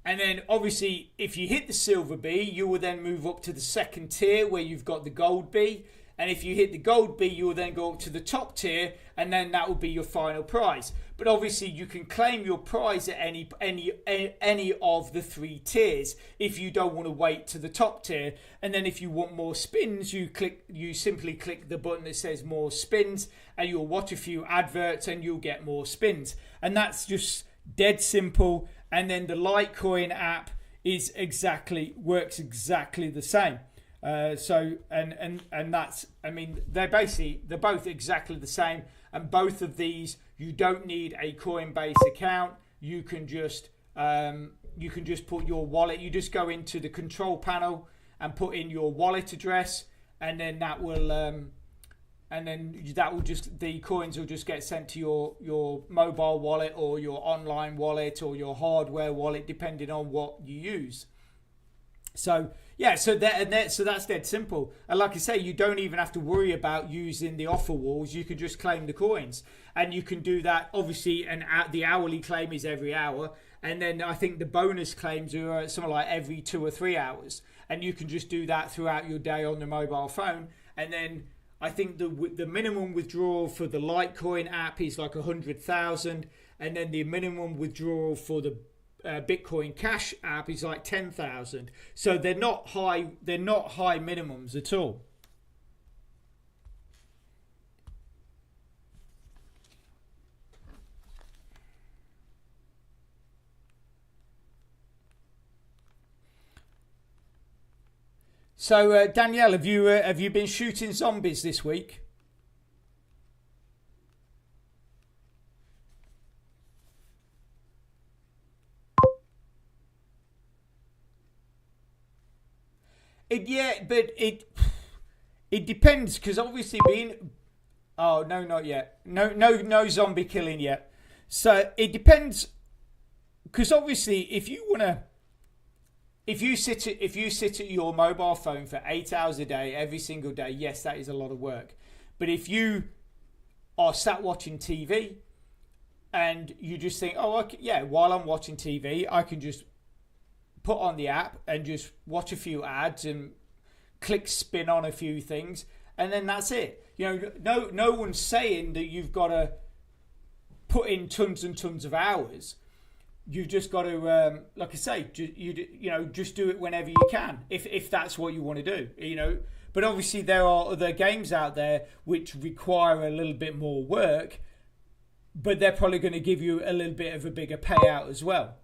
And then obviously if you hit the silver bee, you will then move up to the second tier where you've got the gold bee. And if you hit the gold bee, you will then go up to the top tier, and then that will be your final prize. But obviously you can claim your prize at any of the 3 tiers if you don't want to wait to the top tier. And then if you want more spins, you simply click the button that says more spins, and you'll watch a few adverts and you'll get more spins. And that's just dead simple. And then the Litecoin app works exactly the same. So that's, I mean, they're both exactly the same. And both of these, you don't need a Coinbase account. You can just put your wallet. You just go into the control panel and put in your wallet address, and then that will the coins will just get sent to your mobile wallet or your online wallet or your hardware wallet, depending on what you use. So yeah, so that's dead simple. And like I say, you don't even have to worry about using the offer walls. You can just claim the coins, and you can do that obviously. And the hourly claim is every hour, and then I think the bonus claims are something like every 2 or 3 hours, and you can just do that throughout your day on the mobile phone. And then I think the minimum withdrawal for the Litecoin app is like 100,000, and then the minimum withdrawal for the Bitcoin Cash app is like 10,000. So they're not high minimums at all. So Danielle, have you been shooting zombies this week? It depends, because obviously not yet. No zombie killing yet. So it depends, because obviously if you sit at your mobile phone for 8 hours a day every single day, yes, that is a lot of work. But if you are sat watching TV and you just think, while I'm watching TV, I can just put on the app and just watch a few ads and click spin on a few things, and then that's it. No one's saying that you've got to put in tons and tons of hours. You've just got to, like I say, just do it whenever you can, if that's what you want to do. But obviously there are other games out there which require a little bit more work, but they're probably going to give you a little bit of a bigger payout as well.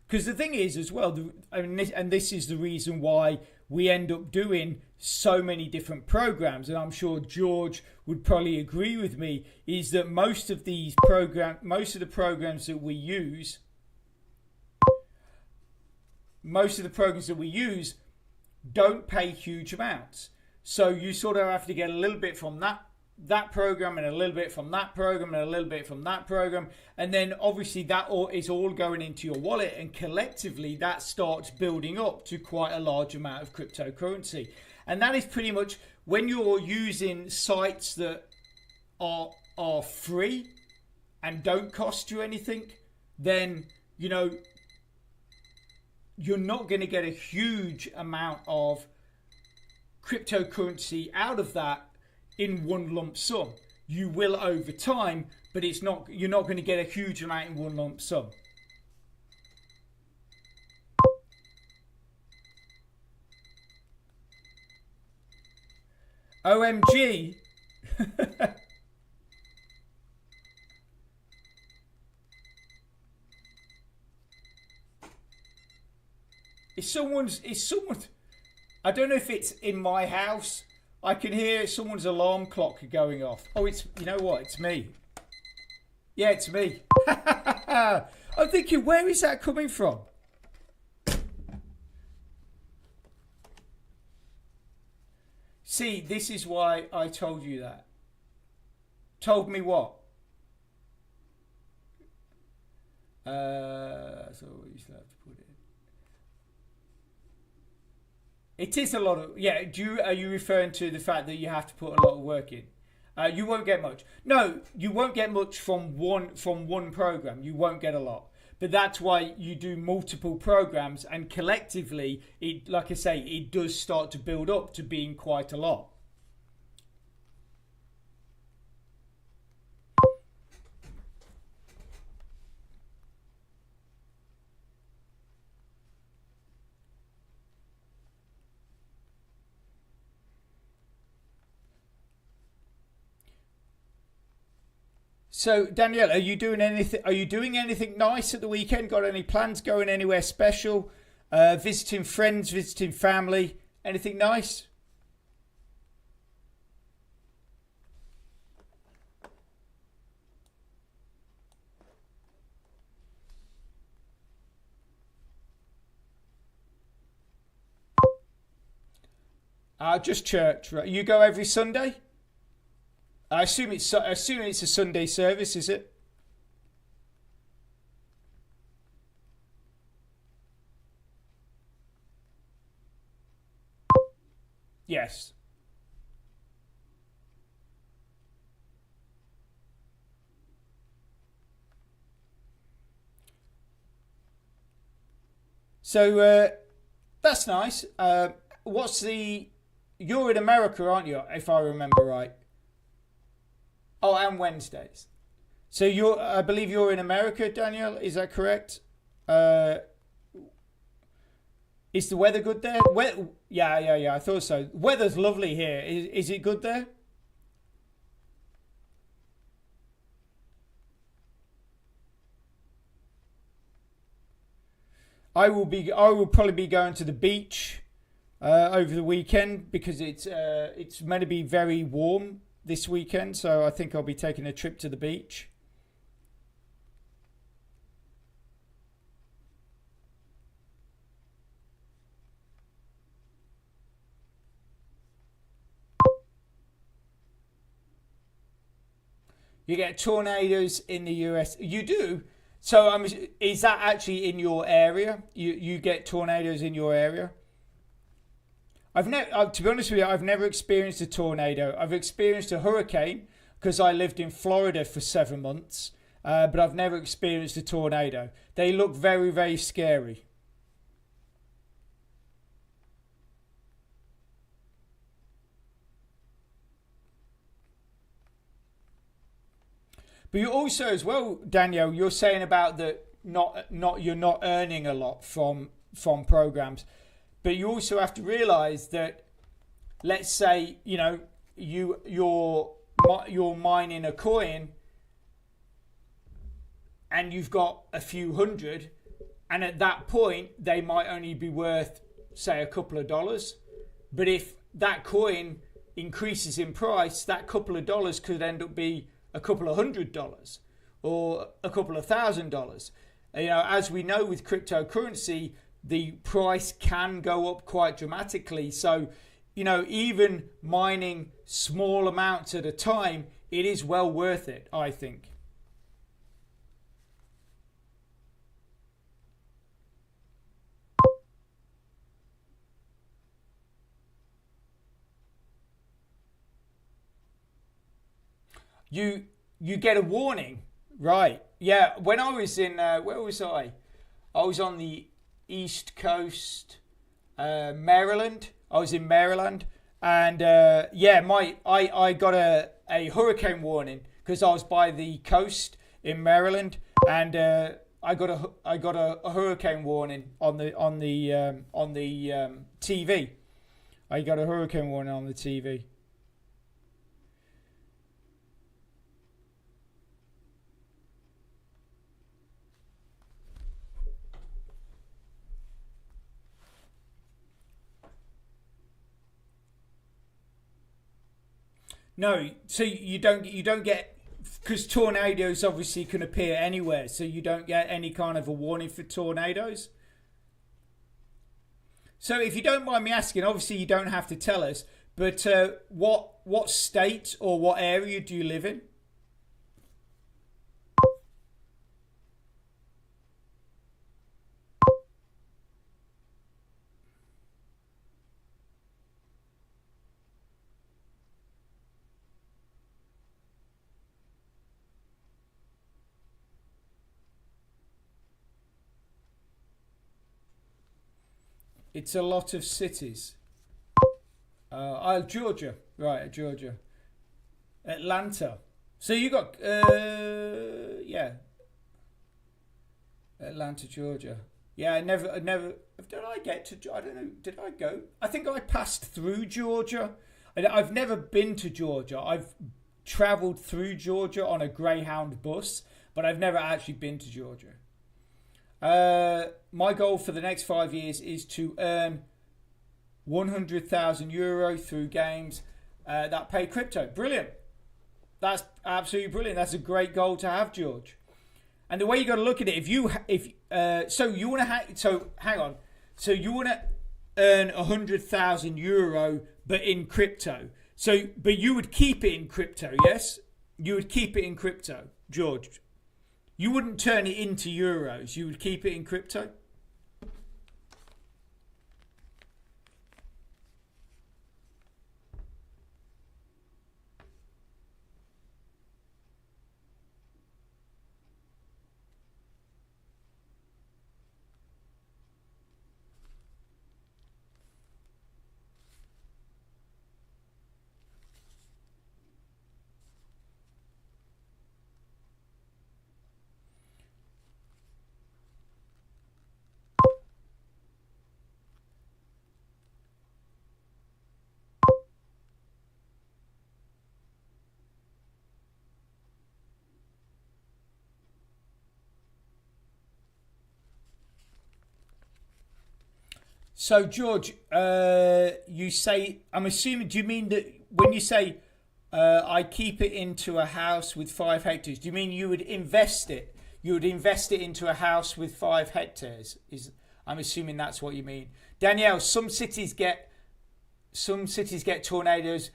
Because the thing is as well, this is the reason why we end up doing so many different programs, and I'm sure George would probably agree with me, is that most of the programs that we use don't pay huge amounts. So you sort of have to get a little bit from that program, and a little bit from that program, and a little bit from that program, and then obviously that is all going into your wallet, and collectively that starts building up to quite a large amount of cryptocurrency. And that is pretty much when you're using sites that are free and don't cost you anything, then you're not going to get a huge amount of cryptocurrency out of that in one lump sum. You will over time, but you're not going to get a huge amount in one lump sum. OMG. It's someone. I don't know if it's in my house. I can hear someone's alarm clock going off. Oh, you know what? It's me. Yeah, it's me. I'm thinking, where is that coming from? See, this is why I told you that. Told me what? So you still have to put it. It is a lot of, yeah. Are you referring to the fact that you have to put a lot of work in? You won't get much. No, you won't get much from one program. You won't get a lot. But that's why you do multiple programs, and collectively, it, like I say, it does start to build up to being quite a lot. So, Danielle, are you doing anything? Are you doing anything nice at the weekend? Got any plans? Going anywhere special? Visiting friends? Visiting family? Anything nice? Just church. Right? You go every Sunday? I assume it's a Sunday service, is it? Yes. So that's nice. You're in America, aren't you? If I remember right. Oh, and Wednesdays. So I believe you're in America, Daniel. Is that correct? Uh, is the weather good there? Yeah. I thought so. Weather's lovely here. Is it good there? I will probably be going to the beach over the weekend because it's meant to be very warm this weekend. So I think I'll be taking a trip to the beach. You get tornadoes in the US. You do. So is that actually in your area? You get tornadoes in your area? To be honest with you, I've never experienced a tornado. I've experienced a hurricane because I lived in Florida for 7 months, but I've never experienced a tornado. They look very, very scary. But you also, as well, Danielle, you're saying about that you're not earning a lot from programs, but you also have to realise that, let's say, you're mining a coin and you've got a few hundred, and at that point they might only be worth, say, a couple of dollars. But if that coin increases in price, that couple of dollars could end up be a couple of $100 or a couple of $1,000. As we know with cryptocurrency, the price can go up quite dramatically. So, even mining small amounts at a time, it is well worth it, I think. You get a warning, right? Yeah. When I was in where was I? I was on the East Coast, Maryland. I was in Maryland, and I got a hurricane warning because I was by the coast in Maryland, and I got a hurricane warning on the TV. I got a hurricane warning on the TV. No, so you don't get, because tornadoes obviously can appear anywhere, so you don't get any kind of a warning for tornadoes. So if you don't mind me asking, obviously you don't have to tell us, but what state or what area do you live in? It's a lot of cities. Georgia. Right, Georgia. Atlanta. So you got, yeah. Atlanta, Georgia. Yeah, I never, did I get to, I don't know, did I go? I think I passed through Georgia. I've never been to Georgia. I've travelled through Georgia on a Greyhound bus, but I've never actually been to Georgia. My goal for the next 5 years is to earn €100,000 through games that pay crypto. Brilliant. That's absolutely brilliant. That's a great goal to have, George. And the way you got to look at it, so you want to earn €100,000, but in crypto. But you would keep it in crypto, yes? You would keep it in crypto, George. You wouldn't turn it into euros. You would keep it in crypto. So, George, you say, I'm assuming, do you mean that when you say I keep it into a house with 5 hectares, do you mean you would invest it? You would invest it into a house with 5 hectares? I'm assuming that's what you mean. Danielle, some cities get tornadoes,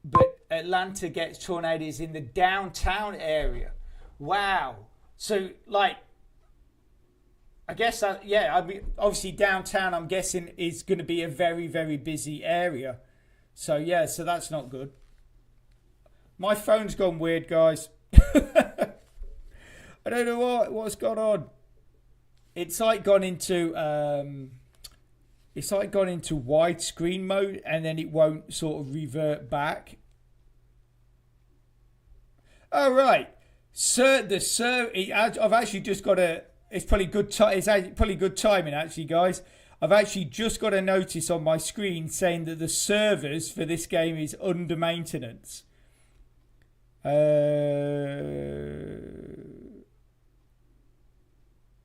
but Atlanta gets tornadoes in the downtown area. Wow. So, like, I guess that, yeah, I mean, obviously downtown, I'm guessing, is going to be a very, very busy area. So, yeah, so that's not good. My phone's gone weird, guys. I don't know what's gone on. It's like gone into widescreen mode, and then it won't sort of revert back. All right. I've actually just got a. It's probably good. It's probably good timing, actually, guys. I've actually just got a notice on my screen saying that the servers for this game is under maintenance.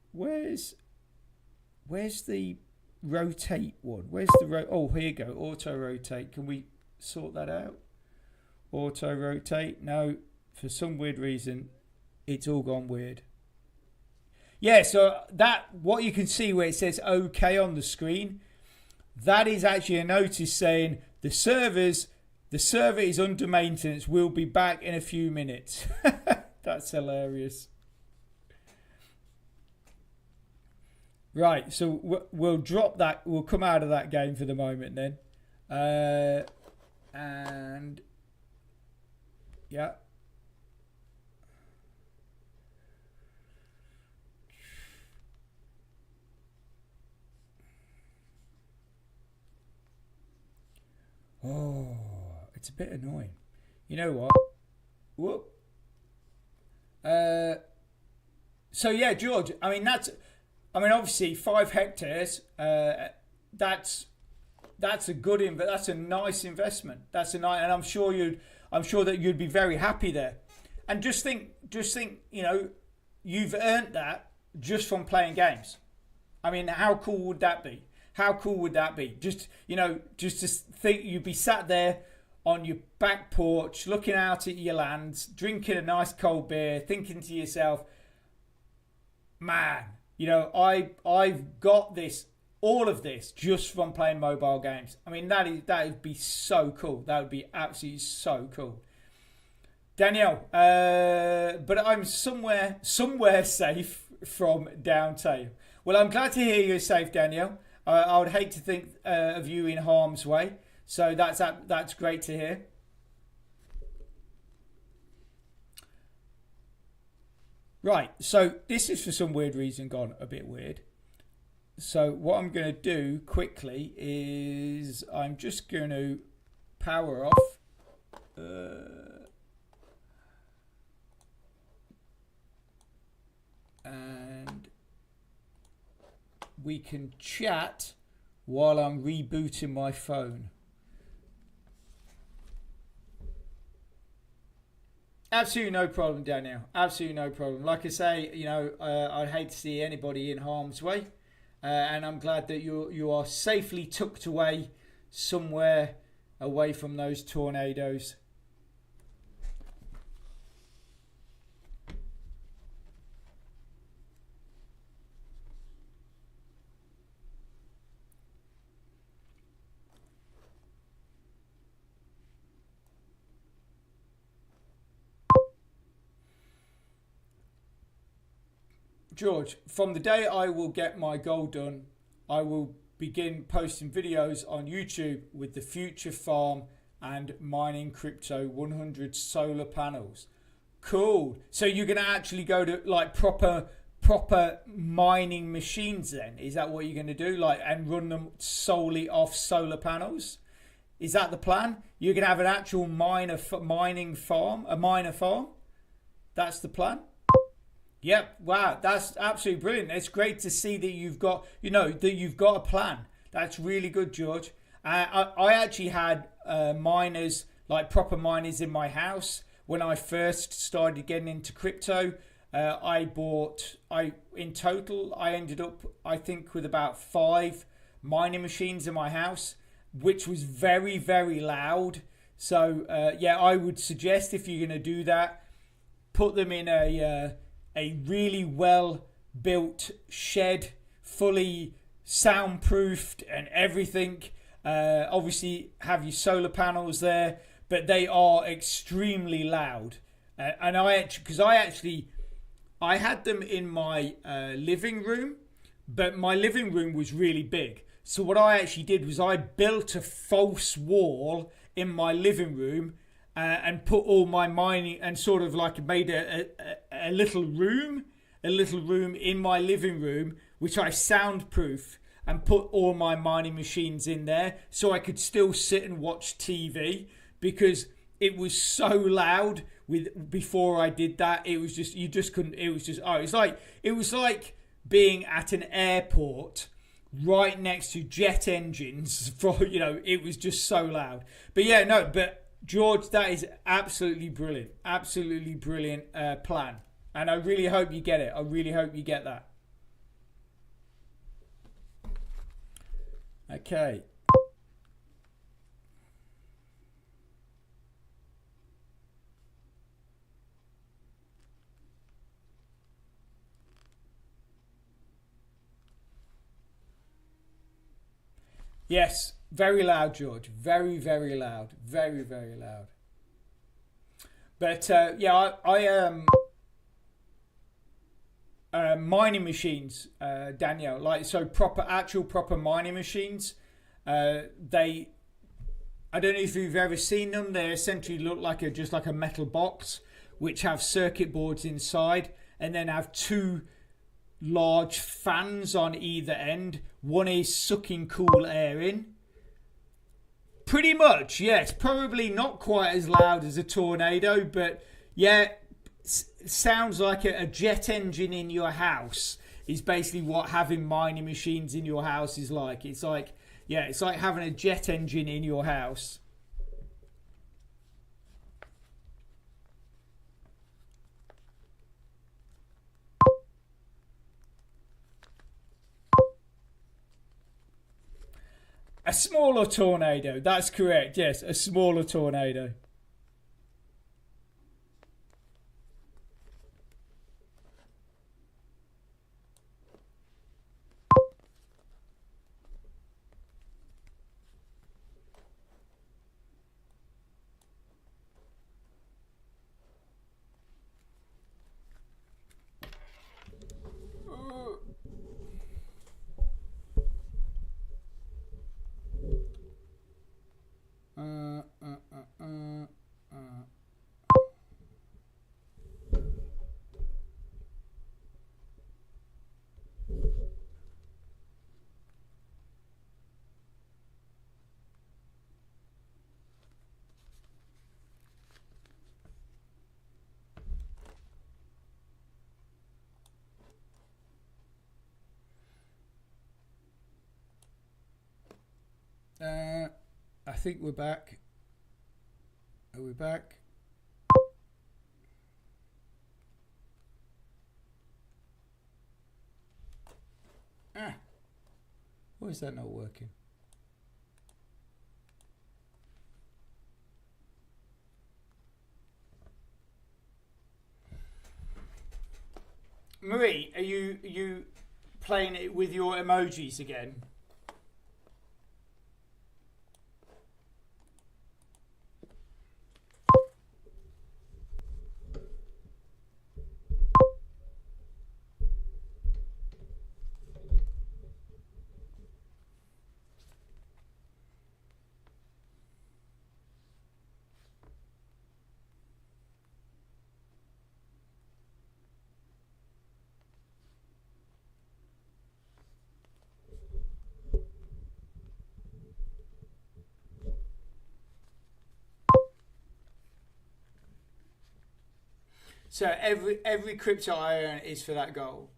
Where's the rotate one? Where's the oh, here you go. Auto rotate. Can we sort that out? Auto rotate. No, for some weird reason, it's all gone weird. Yeah, so that, what you can see where it says OK on the screen, that is actually a notice saying the server is under maintenance. We'll be back in a few minutes. That's hilarious. Right, so we'll drop that. We'll come out of that game for the moment then. And yeah. Oh, it's a bit annoying. You know what? Whoop. So yeah, George. I mean, obviously 5 hectares. That's a good that's a nice investment. And I'm sure that you'd be very happy there. And just think, you know, you've earned that just from playing games. I mean, how cool would that be? How cool would that be? Just to think you'd be sat there on your back porch, looking out at your lands, drinking a nice cold beer, thinking to yourself, man, you know, I've got this, all of this, just from playing mobile games. I mean, that would be so cool. That would be absolutely so cool. Danielle, but I'm somewhere safe from Downtail. Well, I'm glad to hear you're safe, Danielle. I would hate to think of you in harm's way. So that's great to hear. Right, so this is for some weird reason gone a bit weird. So what I'm going to do quickly is I'm just going to power off. And we can chat while I'm rebooting my phone. Absolutely no problem, Danielle. Absolutely no problem. Like I say, you know, I'd hate to see anybody in harm's way, and I'm glad that you are safely tucked away somewhere away from those tornadoes. George, from the day I will get my goal done, I will begin posting videos on YouTube with the future farm and mining crypto 100 solar panels. Cool. So you're going to actually go to like proper mining machines then? Is that what you're going to do? Like, and run them solely off solar panels? Is that the plan? You're going to have an actual miner farm? That's the plan? Yep. Wow. That's absolutely brilliant. It's great to see that you've got, you know, that you've got a plan. That's really good, George. I actually had miners, like proper miners in my house when I first started getting into crypto. In total, I ended up, I think, with about 5 mining machines in my house, which was very, very loud. So, yeah, I would suggest if you're going to do that, put them in a really well built shed, fully soundproofed and everything. Obviously have your solar panels there, but they are extremely loud. And I had them in my living room, but my living room was really big. So what I actually did was I built a false wall in my living room and put all my mining, and sort of like made a little room in my living room, which I soundproof, and put all my mining machines in there so I could still sit and watch TV, because it was so loud before I did that. It was just, you just couldn't, it was like being at an airport right next to jet engines for, you know, it was just so loud. But yeah, no, but George, that is absolutely brilliant plan, and I really hope you get it. I really hope you get that. Okay. Yes, very loud, George. Very, very loud. Very, very loud. But yeah, mining machines, Danielle, like, so proper mining machines. I don't know if you've ever seen them. They essentially look like just like a metal box, which have circuit boards inside, and then have 2 large fans on either end. One is sucking cool air in. Pretty much, yes. Probably not quite as loud as a tornado, but yeah, sounds like a jet engine in your house is basically what having mining machines in your house is like. It's like, yeah, it's like having a jet engine in your house. A smaller tornado. That's correct. Yes, a smaller tornado. I think we're back. Are we back? Why is that not working? Marie, are you playing it with your emojis again? So every crypto I earn is for that goal.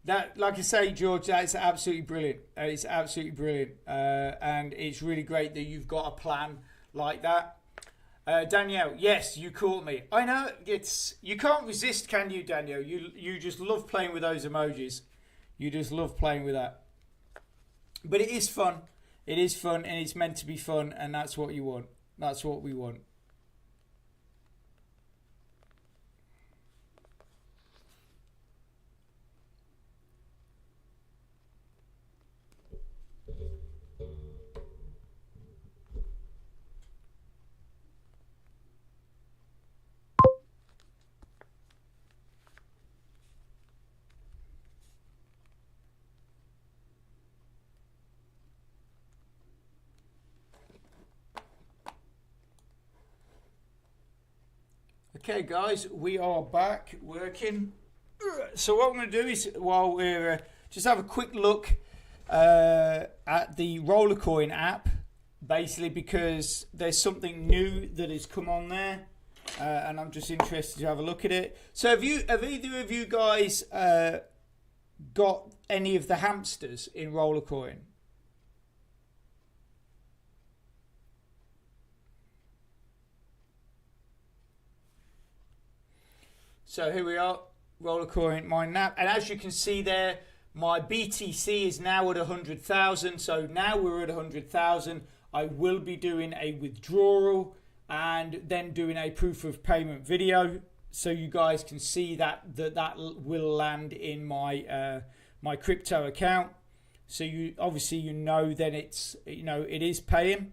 That, like I say, George, that's absolutely brilliant. It's absolutely brilliant, and it's really great that you've got a plan like that. Danielle, yes, you caught me. I know you can't resist, can you, Danielle? You just love playing with those emojis. You just love playing with that. But it is fun. It is fun, and it's meant to be fun, and that's what you want. That's what we want. Okay, guys, we are back working. So what I'm going to do is, while we're just have a quick look at the Rollercoin app, basically because there's something new that has come on there, and I'm just interested to have a look at it. So have either of you guys got any of the hamsters in Rollercoin? So here we are, Rollercoin, my NAP. And as you can see there, my BTC is now at 100,000. So now we're at 100,000. I will be doing a withdrawal and then doing a proof of payment video, so you guys can see that will land in my my crypto account. So you obviously then it's it is paying.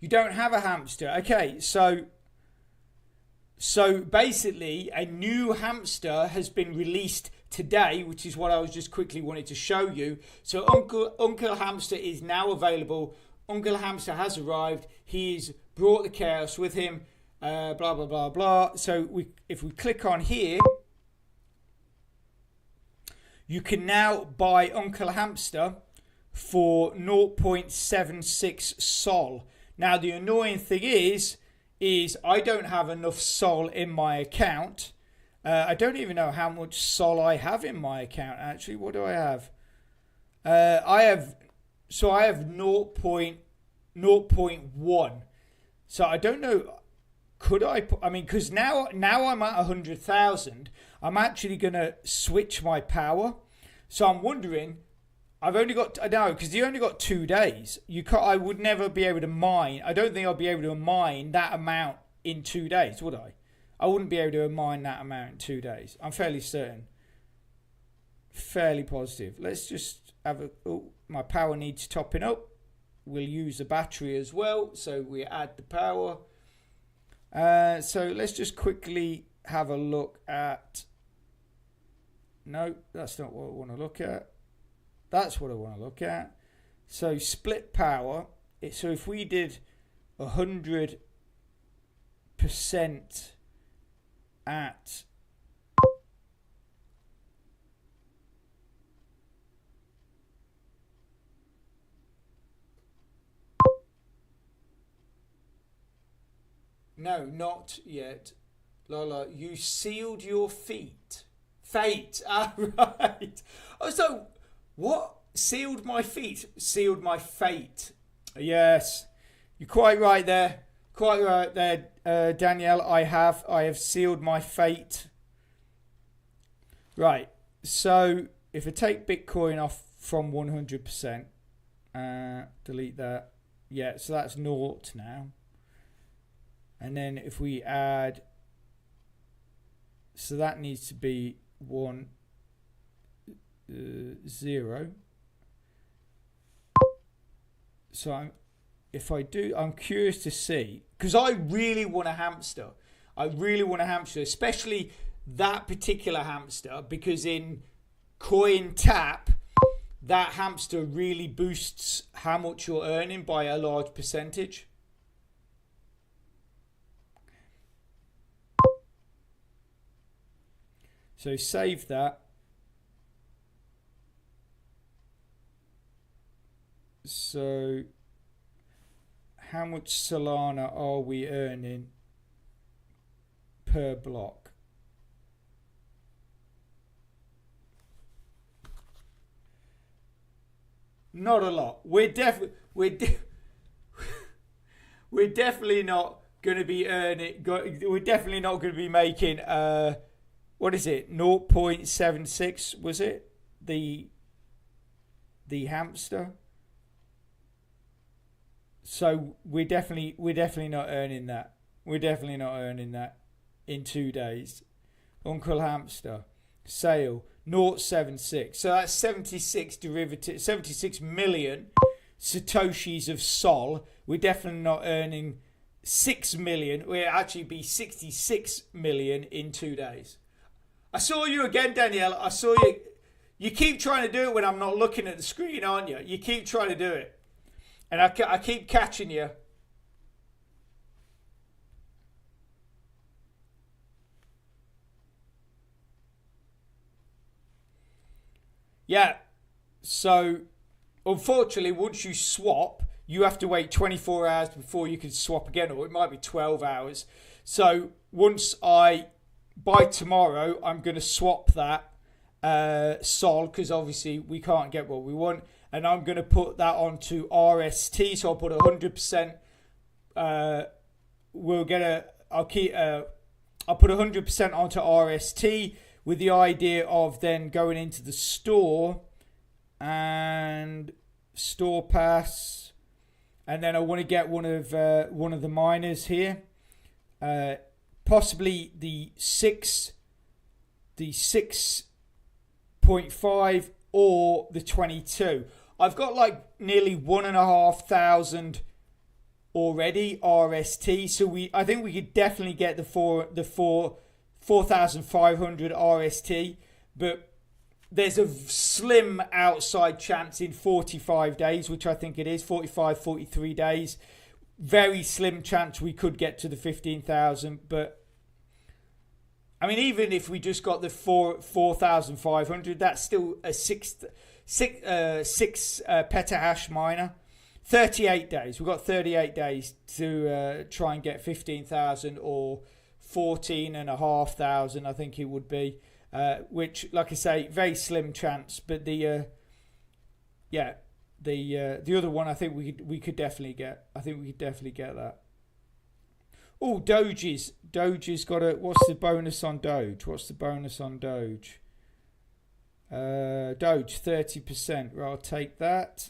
You don't have a hamster. Okay, so basically a new hamster has been released today, which is what I was just quickly wanted to show you. So Uncle Hamster is now available. Uncle Hamster has arrived. He's brought the chaos with him. Blah blah blah blah. So if we click on here, you can now buy Uncle Hamster for 0.76 Sol. Now the annoying thing is I don't have enough Sol in my account. I don't even know how much Sol I have in my account. Actually, what do I have? I have 0.1. So I don't know. could I put, I mean, because now I'm at 100,000, I'm actually going to switch my power. So I'm wondering, I've only got, I don't know, because you only got 2 days. I would never be able to mine. I don't think I'll be able to mine that amount in 2 days, would I? I wouldn't be able to mine that amount in 2 days. I'm fairly certain. Fairly positive. Let's just have a, oh, my power needs topping up. We'll use the battery as well. So we add the power. So let's just quickly have a look at, no, that's not what I want to look at. That's what I want to look at. So split power. So if we did 100% at no, not yet. Lola, you sealed your feet. Fate. Ah, right. Oh, so what? Sealed my feet. Sealed my fate. Yes. You're quite right there. Quite right there, Danielle. I have sealed my fate. Right. So if I take Bitcoin off from 100%, delete that. Yeah, so that's naught now. And then if we add, so that needs to be 1, 0. So I'm curious to see, because I really want a hamster. I really want a hamster, especially that particular hamster, because in Coin Tap, that hamster really boosts how much you're earning by a large percentage. So save that. So how much Solana are we earning per block? Not a lot. We're definitely not going to be earning. We're definitely not going to be making. What is it? 0.76 was it? The hamster. So we're definitely not earning that. We're definitely not earning that in 2 days. Uncle Hamster sale 0.76. So that's 76 million satoshis of Sol. We're definitely not earning 6 million. We'll actually be 66 million in 2 days. I saw you again, Danielle. I saw you. You keep trying to do it when I'm not looking at the screen, aren't you? You keep trying to do it. And I keep catching you. Yeah. So, unfortunately, once you swap, you have to wait 24 hours before you can swap again, or it might be 12 hours. So, by tomorrow, I'm going to swap that Sol, because obviously we can't get what we want. And I'm going to put that onto RST. So I'll put 100%. I'll put 100% onto RST with the idea of then going into the store and store pass. And then I want to get one of the miners here. Possibly the 6.5 or the 22. I've got like nearly 1,500 already RST, so I think we could definitely get the 4,500 RST, but there's a slim outside chance in 45 days, which I think it is 45, 43 days. Very slim chance we could get to the 15,000, but I mean, even if we just got the 4,500, that's still a six petahash miner. 38 days. We've got 38 days to try and get 15,000 or 14,500, I think it would be. Which, like I say, very slim chance. But the other one, I think we could definitely get. I think we could definitely get that. Oh, Doge's. Doge's got a... What's the bonus on Doge? What's the bonus on Doge? Doge, 30%. Well, I'll take that.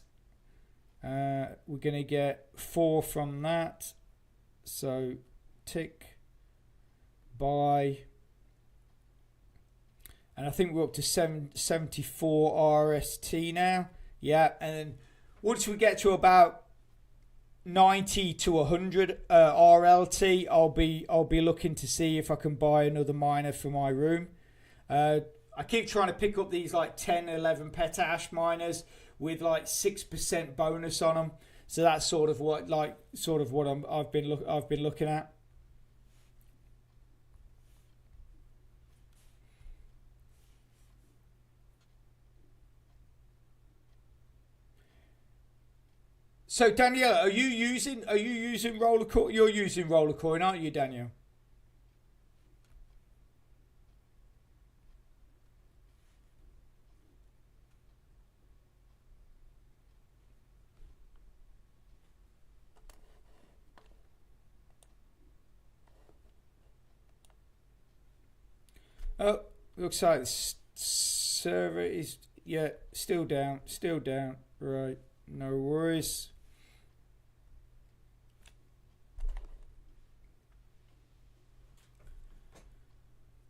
We're going to get 4 from that. So, tick. Buy. And I think we're up to 74 RST now. Yeah, and then once we get to about 90 to 100 RLT, I'll be looking to see if I can buy another miner for my room. I keep trying to pick up these like 10, 11 petahash miners with like 6% bonus on them. So that's sort of what I've been looking at. So Danielle, are you using Rollercoin? You're using Rollercoin, aren't you, Danielle? Oh, looks like the server is still down. Right, no worries.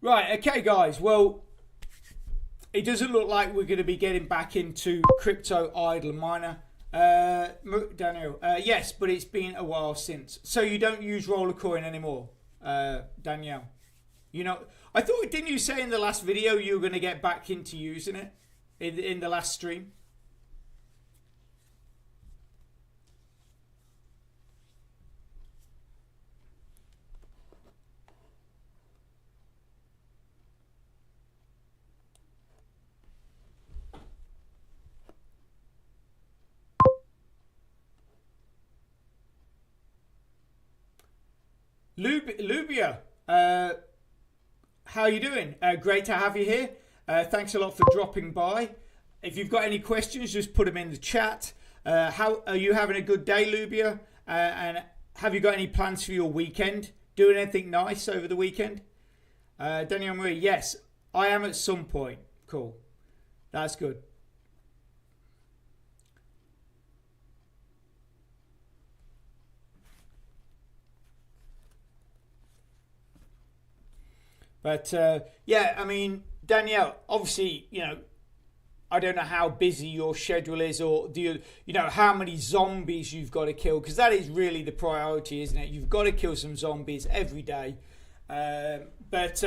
Right, okay, guys. Well, it doesn't look like we're going to be getting back into crypto idle miner. Daniel, yes, but it's been a while since. So you don't use Rollercoin anymore, Danielle? You know, I thought, didn't you say in the last video you were going to get back into using it in the last stream? Lubia, how you doing? Great to have you here. Thanks a lot for dropping by. If you've got any questions, just put them in the chat. How are you having a good day, Lubia? And have you got any plans for your weekend? Doing anything nice over the weekend? Danielle Marie, yes, I am at some point. Cool. That's good. But yeah, I mean, Danielle, obviously, you know, I don't know how busy your schedule is, or do you know how many zombies you've got to kill, because that is really the priority, isn't it? You've got to kill some zombies every day. But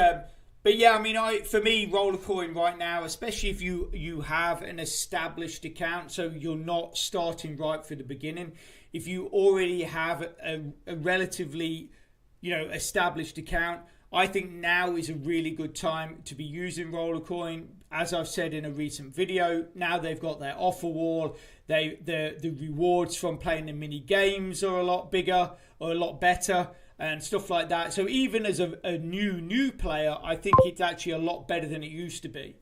yeah, I mean, for me, Rollercoin right now, especially if you have an established account, so you're not starting right from the beginning. If you already have a relatively, you know, established account, I think now is a really good time to be using Rollercoin. As I've said in a recent video, now they've got their offer wall. The rewards from playing the mini games are a lot bigger or a lot better and stuff like that. So even as a new player, I think it's actually a lot better than it used to be.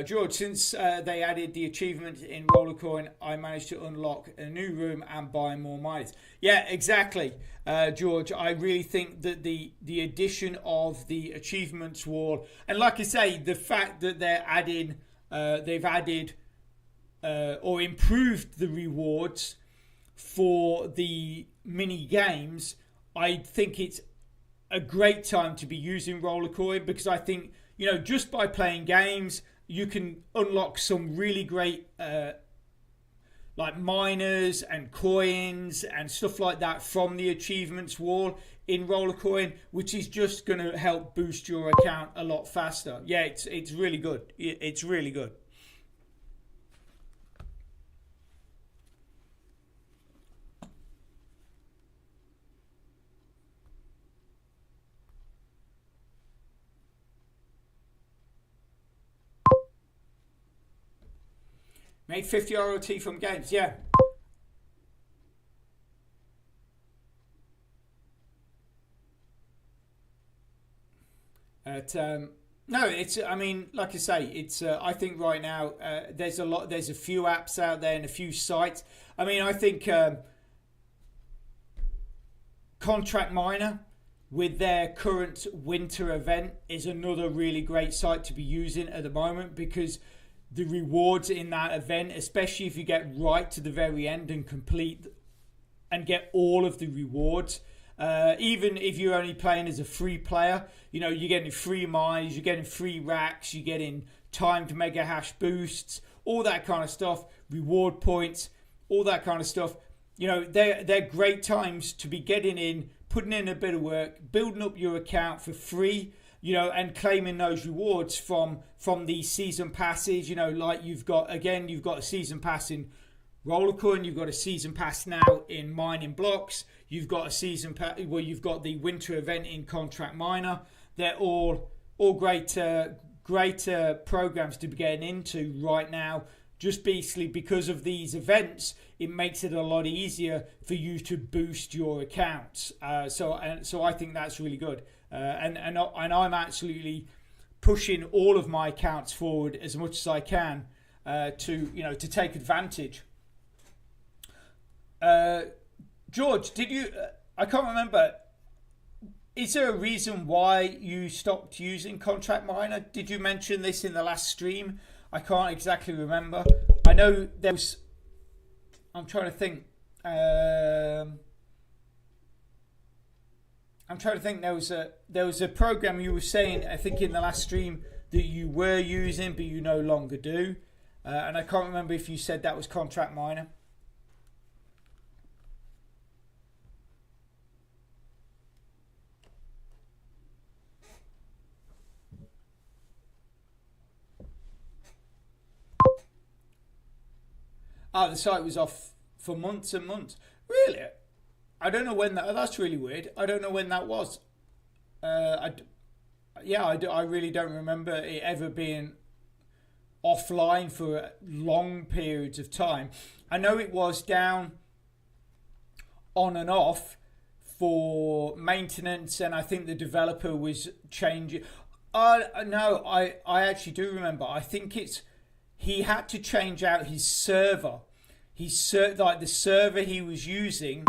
George, since they added the achievement in Rollercoin, I managed to unlock a new room and buy more miners. Yeah, exactly, George. I really think that the addition of the achievements wall, and like I say, the fact that they've added or improved the rewards for the mini games, I think it's a great time to be using Rollercoin, because I think, you know, just by playing games, you can unlock some really great like miners and coins and stuff like that from the achievements wall in Rollercoin, which is just going to help boost your account a lot faster. Yeah, it's really good. It's really good. Made 50 ROT from games, yeah. No, it's. I mean, like I say, it's. I think right now there's a few apps out there and a few sites. I mean, I think Contract Miner, with their current winter event, is another really great site to be using at the moment, because the rewards in that event, especially if you get right to the very end and complete and get all of the rewards, even if you're only playing as a free player, you know, you're getting free mines, you're getting free racks, you're getting timed mega hash boosts, all that kind of stuff, reward points, all that kind of stuff. You know, they're great times to be getting in, putting in a bit of work, building up your account for free, you know, and claiming those rewards from the season passes. You know, like you've got a season pass in Rollercoin, you've got a season pass now in mining blocks, you've got a season pass, well, you've got the winter event in Contract Miner. They're all great programs to be getting into right now. Just basically because of these events, it makes it a lot easier for you to boost your accounts. So I think that's really good. And I'm absolutely pushing all of my accounts forward as much as I can to take advantage. George, did you? I can't remember. Is there a reason why you stopped using Contract Miner? Did you mention this in the last stream? I can't exactly remember. I know there was. I'm trying to think. I'm trying to think. There was a program you were saying, I think in the last stream, that you were using but you no longer do, and I can't remember if you said that was Contract Miner. Oh, the site was off for months and months. Really? I don't know when that. That's really weird. I don't know when that was. I really don't remember it ever being offline for long periods of time. I know it was down on and off for maintenance, and I think the developer was changing. No, I actually do remember. I think he had to change out his server. Like the server he was using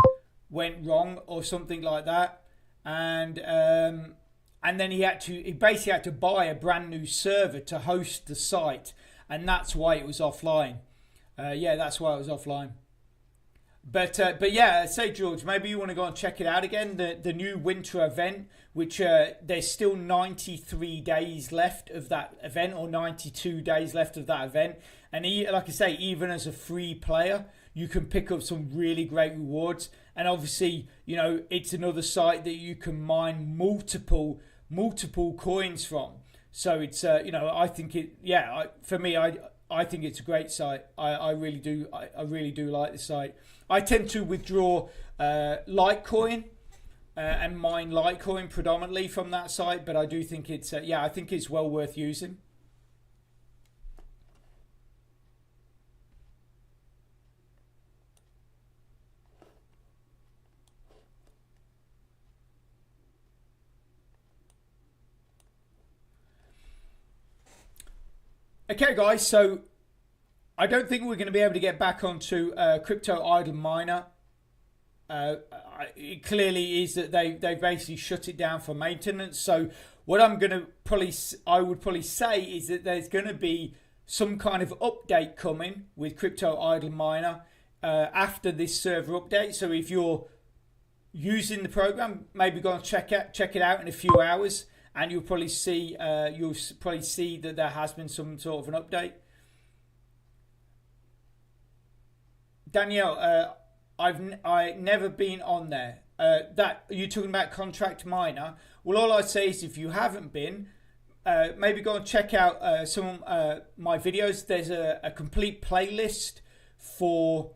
went wrong or something like that, and then he basically had to buy a brand new server to host the site, and that's why it was offline. That's why it was offline. But yeah, say George, maybe you want to go and check it out again. The new winter event, which there's still 93 days left of that event, or 92 days left of that event. And like I say, even as a free player, you can pick up some really great rewards. And obviously, you know, it's another site that you can mine multiple coins from. So it's I think I think it's a great site. I really do. I really do like the site. I tend to withdraw Litecoin and mine Litecoin predominantly from that site, but I do think I think it's well worth using. Okay, guys, so I don't think we're going to be able to get back onto Crypto Idle Miner. It clearly is that they basically shut it down for maintenance. So what I would probably say is that there's going to be some kind of update coming with Crypto Idle Miner after this server update. So if you're using the program, maybe go and check it out in a few hours, and you'll probably see that there has been some sort of an update. Danielle, I've never been on there. That you're talking about Contract Miner. Well, all I'd say is if you haven't been, maybe go and check out some of my videos. There's a complete playlist for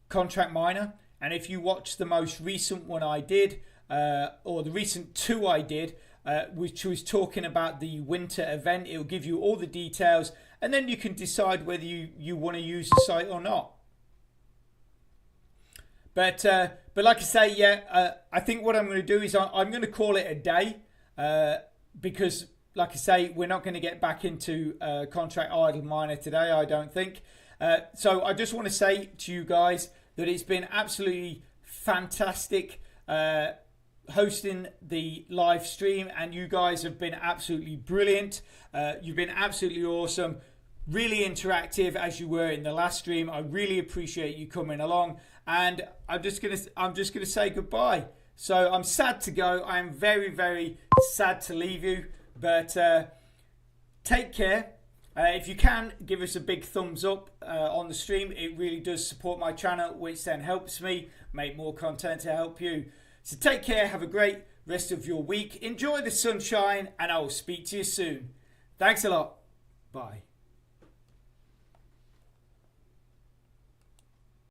Contract Miner, and if you watch the most recent one I did, or the recent two I did, which was talking about the winter event, it'll give you all the details, and then you can decide whether you want to use the site or not. But like I say, I think what I'm going to do is I'm going to call it a day, because like I say, we're not going to get back into Contract Idle Miner today, I don't think. So I just want to say to you guys that it's been absolutely fantastic hosting the live stream, and you guys have been absolutely brilliant. You've been absolutely awesome, really interactive as you were in the last stream. I really appreciate you coming along, and I'm just gonna say goodbye. So I'm sad to go. I'm very, very sad to leave you, but take care. If you can, give us a big thumbs up on the stream. It really does support my channel, which then helps me make more content to help you. So take care, have a great rest of your week. Enjoy the sunshine, and I will speak to you soon. Thanks a lot. Bye.